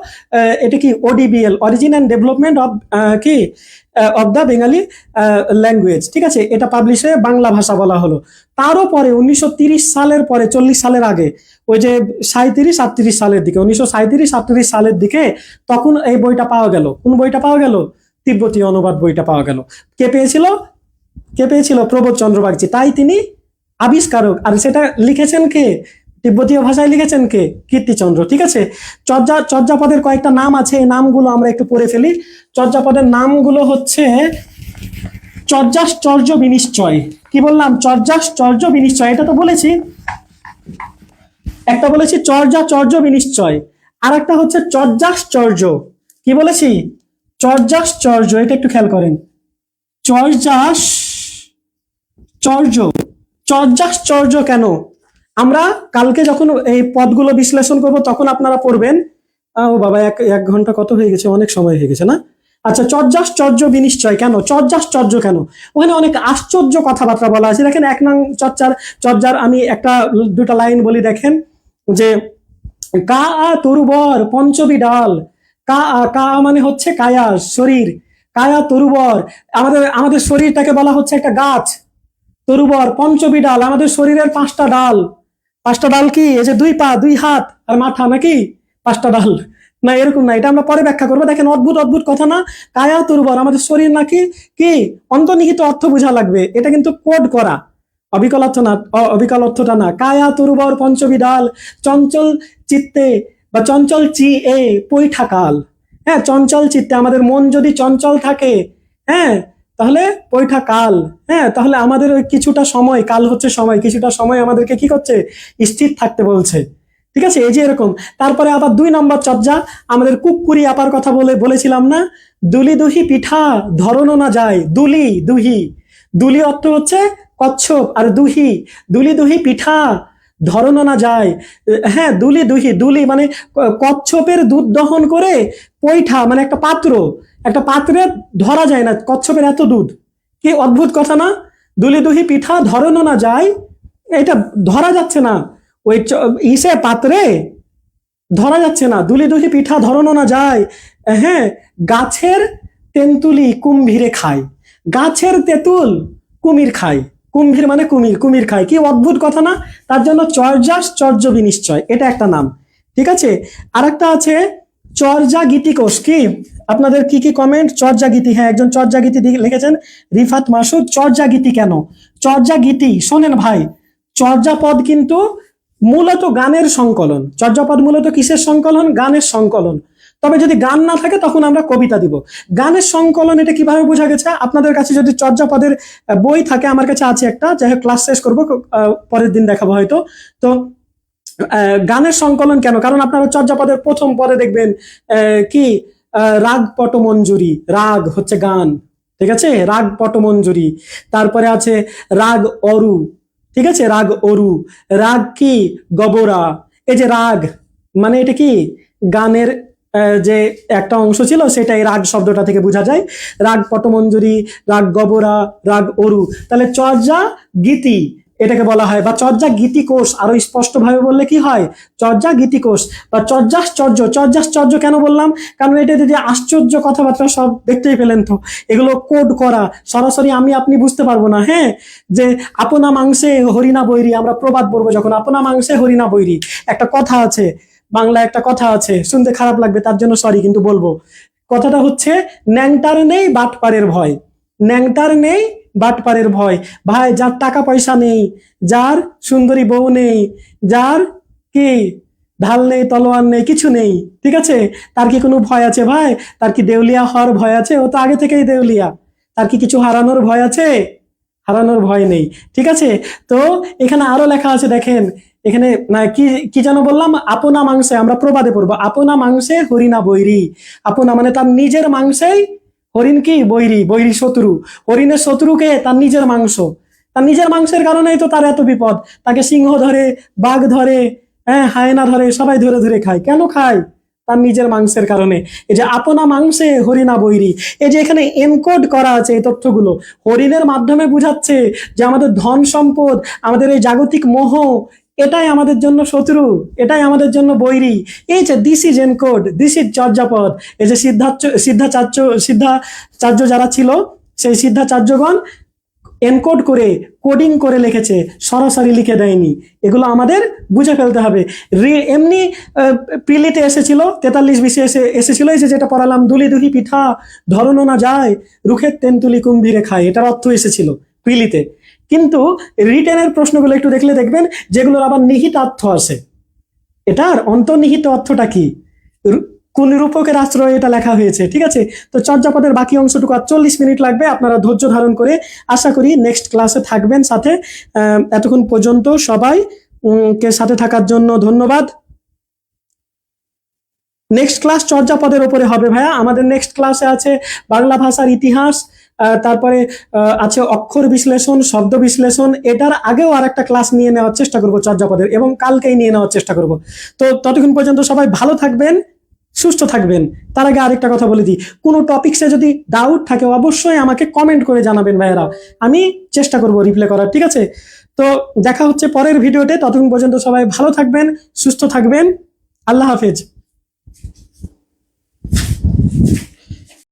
এটা কি? ODBL, origin and development of কি অফ দ্য বেঙ্গলি ল্যাঙ্গুয়েজ, ঠিক আছে? এটা পাবলিশ হয়ে বাংলা ভাষা বলা হলো। তারও পরে 1930 সালের পরে, 40 সালের আগে, ওই যে 37-38 সালের দিকে, 1937-38 সালের দিকে, তখন এই বইটা পাওয়া গেল। কোন বইটা পাওয়া গেল? তিব্বতীয় অনুবাদ বইটা পাওয়া গেল। কে পেয়েছিল? প্রবোধ চন্দ্র বাগচি। তাই তিনি আবিষ্কারক। আর সেটা লিখেছেন কে? তিব্বতীয় ভাষায় লিখেছেন কে? কীর্তিচন্দ্র, ঠিক আছে? চর্যাপদের কয়েকটা নাম আছে, এই নামগুলো আমরা একটু পড়ে ফেলি। চর্যাপদের নামগুলো হচ্ছে চর্যাশ্চর্য বিনিশ্চয়। কি বললাম? চর্যাশ্চর্য বিনিশ্চয়, এটা তো বলেছি। একটা বলেছি চর্যাচর্য বিনিশ্চয়, আর একটা হচ্ছে চর্যাশ্চর্য। কি বলেছি? চর্যাশ্চর্য, এটা একটু খেয়াল করেন। চর্যাশ্চর্য কেন? আমরা কালকে যখন এই পদগুলো বিশ্লেষণ করব, তখন আপনারা পড়বেন। ও বাবা, এক ঘন্টা কত হয়ে গেছে, অনেক সময় হয়ে গেছে না? আচ্ছা, চর্যাশ্চর্য বিনিশ্চয় কেন? চর্যাশ্চর্য কেন? ওখানে অনেক আশ্চর্য কথাবার্তা বলা আছে। দেখেন, 1 নং চর্যার আমি দুটা লাইন বলি, দেখেন যে কা তরুবর পঞ্চবি ডাল। কা মানে হচ্ছে কায়া, শরীর। কায়া তরুবর, আমাদের শরীরটাকে বলা হচ্ছে একটা গাছ। তরুবর পঞ্চবি ডাল, আমাদের শরীরের 5টা ডাল। 5টা ডাল কি? এই যে 2 পা, 2 হাত আর মাথা, নাকি 5টা ডাল? না, এরকম না, এটা আমরা পরে ব্যাখ্যা করবো। দেখেন, অদ্ভুত কথা না? কায়া তরুবর, আমাদের শরীর নাকি কি? অন্তর্নিহিত অর্থ বোঝা লাগবে, এটা কিন্তু কোড করা, অবিকল অর্থটা না। কায়া তরুবর পঞ্চবি ডাল, চঞ্চল চিত্তে বা চঞ্চল পৈঠাকাল। হ্যাঁ, চঞ্চল চিত্তে, আমাদের মন যদি চঞ্চল থাকে, হ্যাঁ, তাহলে পৈঠা কাল। হ্যাঁ, তাহলে আমাদের ওই কিছুটা সময়, কাল হচ্ছে সময়, কিছুটা সময় আমাদেরকে কি করছে? স্থির থাকতে বলছে, ঠিক আছে? এই যে এরকম। তারপরে আবার 2 নম্বর চর্যা, আমাদের কুকুরি আপার কথা বলেছিলাম না? দুলি দুহি পিঠা ধরনো না যায়। দুলি অর্থ হচ্ছে কচ্ছপ, আর দুলি দুহি পিঠা ধরনো না যায়। হ্যাঁ, দুলি মানে কচ্ছপের দুধ দহন করে পৈঠা মানে একটা পাত্র, একটা পাত্রে ধরা যায় না, কচ্ছপের এত দুধ, কি অদ্ভুত কথা না? দুলি দুহি পিঠা ধরানো না যায়, এটা ধরা যাচ্ছে না, ওই ইসে পাত্রে ধরা যাচ্ছে না, দুলি দুহি পিঠা ধরানো না যায়। হ্যাঁ, গাছের তেঁতুলি কুম্ভীরে খায়, গাছের তেঁতুল কুমির খায়, কুম্ভীর মানে কুমির, কুমির খায়, কি অদ্ভুত কথা না? তার জন্য চর্যাস চর্য বিনিশ্চয়, এটা একটা নাম। ঠিক আছে, আরেকটা আছে চর্যা গীতিকোষ। কি আপনাদের কি কি কমেন্ট? চর্যা গীতি, হ্যাঁ একজন চর্যা গীতি লিখেছেন রিফাত মাসুদ। চর্যা গীতি কেন? চর্যা গীতি শোনেন ভাই, চর্যাপদ কিন্তু মূলত গানের সংকলন। চর্যাপদ মূলত কিসের সংকলন? গানের সংকলন। তবে যদি গান না থাকে তখন আমরা কবিতা দিব। গানের সংকলন এটা কিভাবে বোঝা গেছে? আপনাদের কাছে যদি চর্যাপদের বই থাকে, আমার কাছে আছে একটা, যাই হোক ক্লাস শেষ করবো, পরের দিন দেখাবো হয়তো। তো গানের সংকলন কেন? কারণ আপনারা চর্যাপদের প্রথম পদে দেখবেন কি রাগ পটমঞ্জুরি, রাগ হচ্ছে গান, ঠিক আছে, রাগ পটমঞ্জুরি। তারপরে আছে রাগ অরু, ঠিক আছে, রাগ অরু। রাগ কি? গবরা। এই যে রাগ মানে এটা কি? গানের যে একটা অংশ ছিল, সেটাই রাগ শব্দটা থেকে বোঝা যায়। রাগ পটমঞ্জুরি, রাগ গবরা, রাগ অরু। তাহলে চর্যা গীতি এটাকে বলা হয়, বা চর্যা গীতিকোষ আরো স্পষ্ট ভাবে বললে কি হয়? চর্যা গীতিকোষ বা চর্যাশ্চর্য। চর্যাশ্চর্য কেন বললাম? কারণ এটাতে যে আশ্চর্য কথাবার্তা সব দেখতেই পেলেন তো, এগুলো কোড করা, সরাসরি আমি আপনি বুঝতে পারবো না। হ্যাঁ, যে আপনা মাংসে হরিণা বৈরি, আমরা প্রবাদ বলবো যখন, আপনা মাংসে হরিণা বৈরি, একটা কথা আছে, বাংলা একটা কথা আছে, শুনতে খারাপ লাগবে তার জন্য সরি, কিন্তু বলবো। কথাটা হচ্ছে ন্যাংটার নেই বাটপারের ভয়, ন্যাংটার নেই বাটপারের ভয়। ভাই, যার টাকা পয়সা নেই, যার সুন্দরী বউ নেই, যার কি ঢাল নেই তলোয়ার নেই, কিছু নেই, ঠিক আছে, তার কি কোনো ভয় আছে ভাই? তার কি দেউলিয়া হওয়ার ভয় আছে? ও তো আগে থেকেই দেউলিয়া। তার কি কিছু হারানোর ভয় আছে? হারানোর ভয় নেই। ঠিক আছে, তো এখানে আরো লেখা আছে দেখেন, এখানে কি কি যেন বললাম? আপনা মাংসে, আমরা প্রবাদে পড়বো, আপনা মাংসে হরিণা বৈরি। আপনা মানে তার নিজের মাংসেই হরিণ কি? বৈরি, বৈরি শত্রু। হরিণের শত্রুকে তার নিজের মাংস, তার নিজের মাংসের কারণেই তো তার এত বিপদ। তাকে সিংহ ধরে, বাঘ ধরে, হ্যাঁ হায়না ধরে, সবাই ধরে ধরে খায়। কেন খায়? তার নিজের মাংসের কারণে। এই যে আপনা মাংসে হরিণা বৈরি, এই যে এখানে এনকোড করা আছে এই তথ্যগুলো, হরিণের মাধ্যমে বুঝাচ্ছে যে আমাদের ধন সম্পদ, আমাদের এই জাগতিক মোহ, এটাই আমাদের জন্য শত্রু, এটাই আমাদের জন্য বৈরী। এই যে this is encode, this is Charyapada. এই যে সিদ্ধাচার্য যারা ছিল, সেই সিদ্ধাচার্যগণ এনকোড করে, কোডিং করে লিখেছে, সরাসরি লিখে দেয়নি। এগুলো আমাদের বুঝে ফেলতে হবে। এমনি প্রিলিতে এসেছিল, 43 এসেছিল, এই যে যেটা পড়ালাম, দুলি দুহি পিঠা ধরানো না যায়, রুখের তেন্তুলি কুম্ভীরে খায়, এটার অর্থ এসেছিল প্রিলিতে। কিন্তু রিটেনের প্রশ্নগুলো একটু দেখলে দেখবেন যেগুলোর আবার নিহিত অর্থ আছে। এটার অন্তর্নিহিত অর্থটা কি? কোন রূপকের আশ্রয়ে এটা লেখা হয়েছে। ঠিক আছে, তো চর্যাপদের বাকি অংশটুকু আর 40 মিনিট লাগবে, আপনারা ধৈর্য ধারণ করে আশা করি নেক্সট ক্লাসে থাকবেন সাথে। এতক্ষণ পর্যন্ত সবাই কে সাথে থাকার জন্য ধন্যবাদ। নেক্সট ক্লাস চর্যাপদের উপরে হবে ভাইয়া। আমাদের নেক্সট ক্লাসে আছে বাংলা ভাষার ইতিহাস, তারপরে আছে অক্ষর বিশ্লেষণ, শব্দ বিশ্লেষণ। এটার আগেও আর একটা ক্লাস নিয়ে নেওয়ার চেষ্টা করবো চর্যাপদের, এবং কালকেই নিয়ে নেওয়ার চেষ্টা করব। তো ততক্ষণ পর্যন্ত সবাই ভালো থাকবেন, সুস্থ থাকবেন। তার আগে আরেকটা কথা বলে দিই, কোনো টপিকসে যদি ডাউট থাকে অবশ্যই আমাকে কমেন্ট করে জানাবেন ভাইয়েরা, আমি চেষ্টা করব রিপ্লাই করার। ঠিক আছে, তো দেখা হচ্ছে পরের ভিডিওতে। ততক্ষণ পর্যন্ত সবাই ভালো থাকবেন, সুস্থ থাকবেন। আল্লাহ হাফেজ।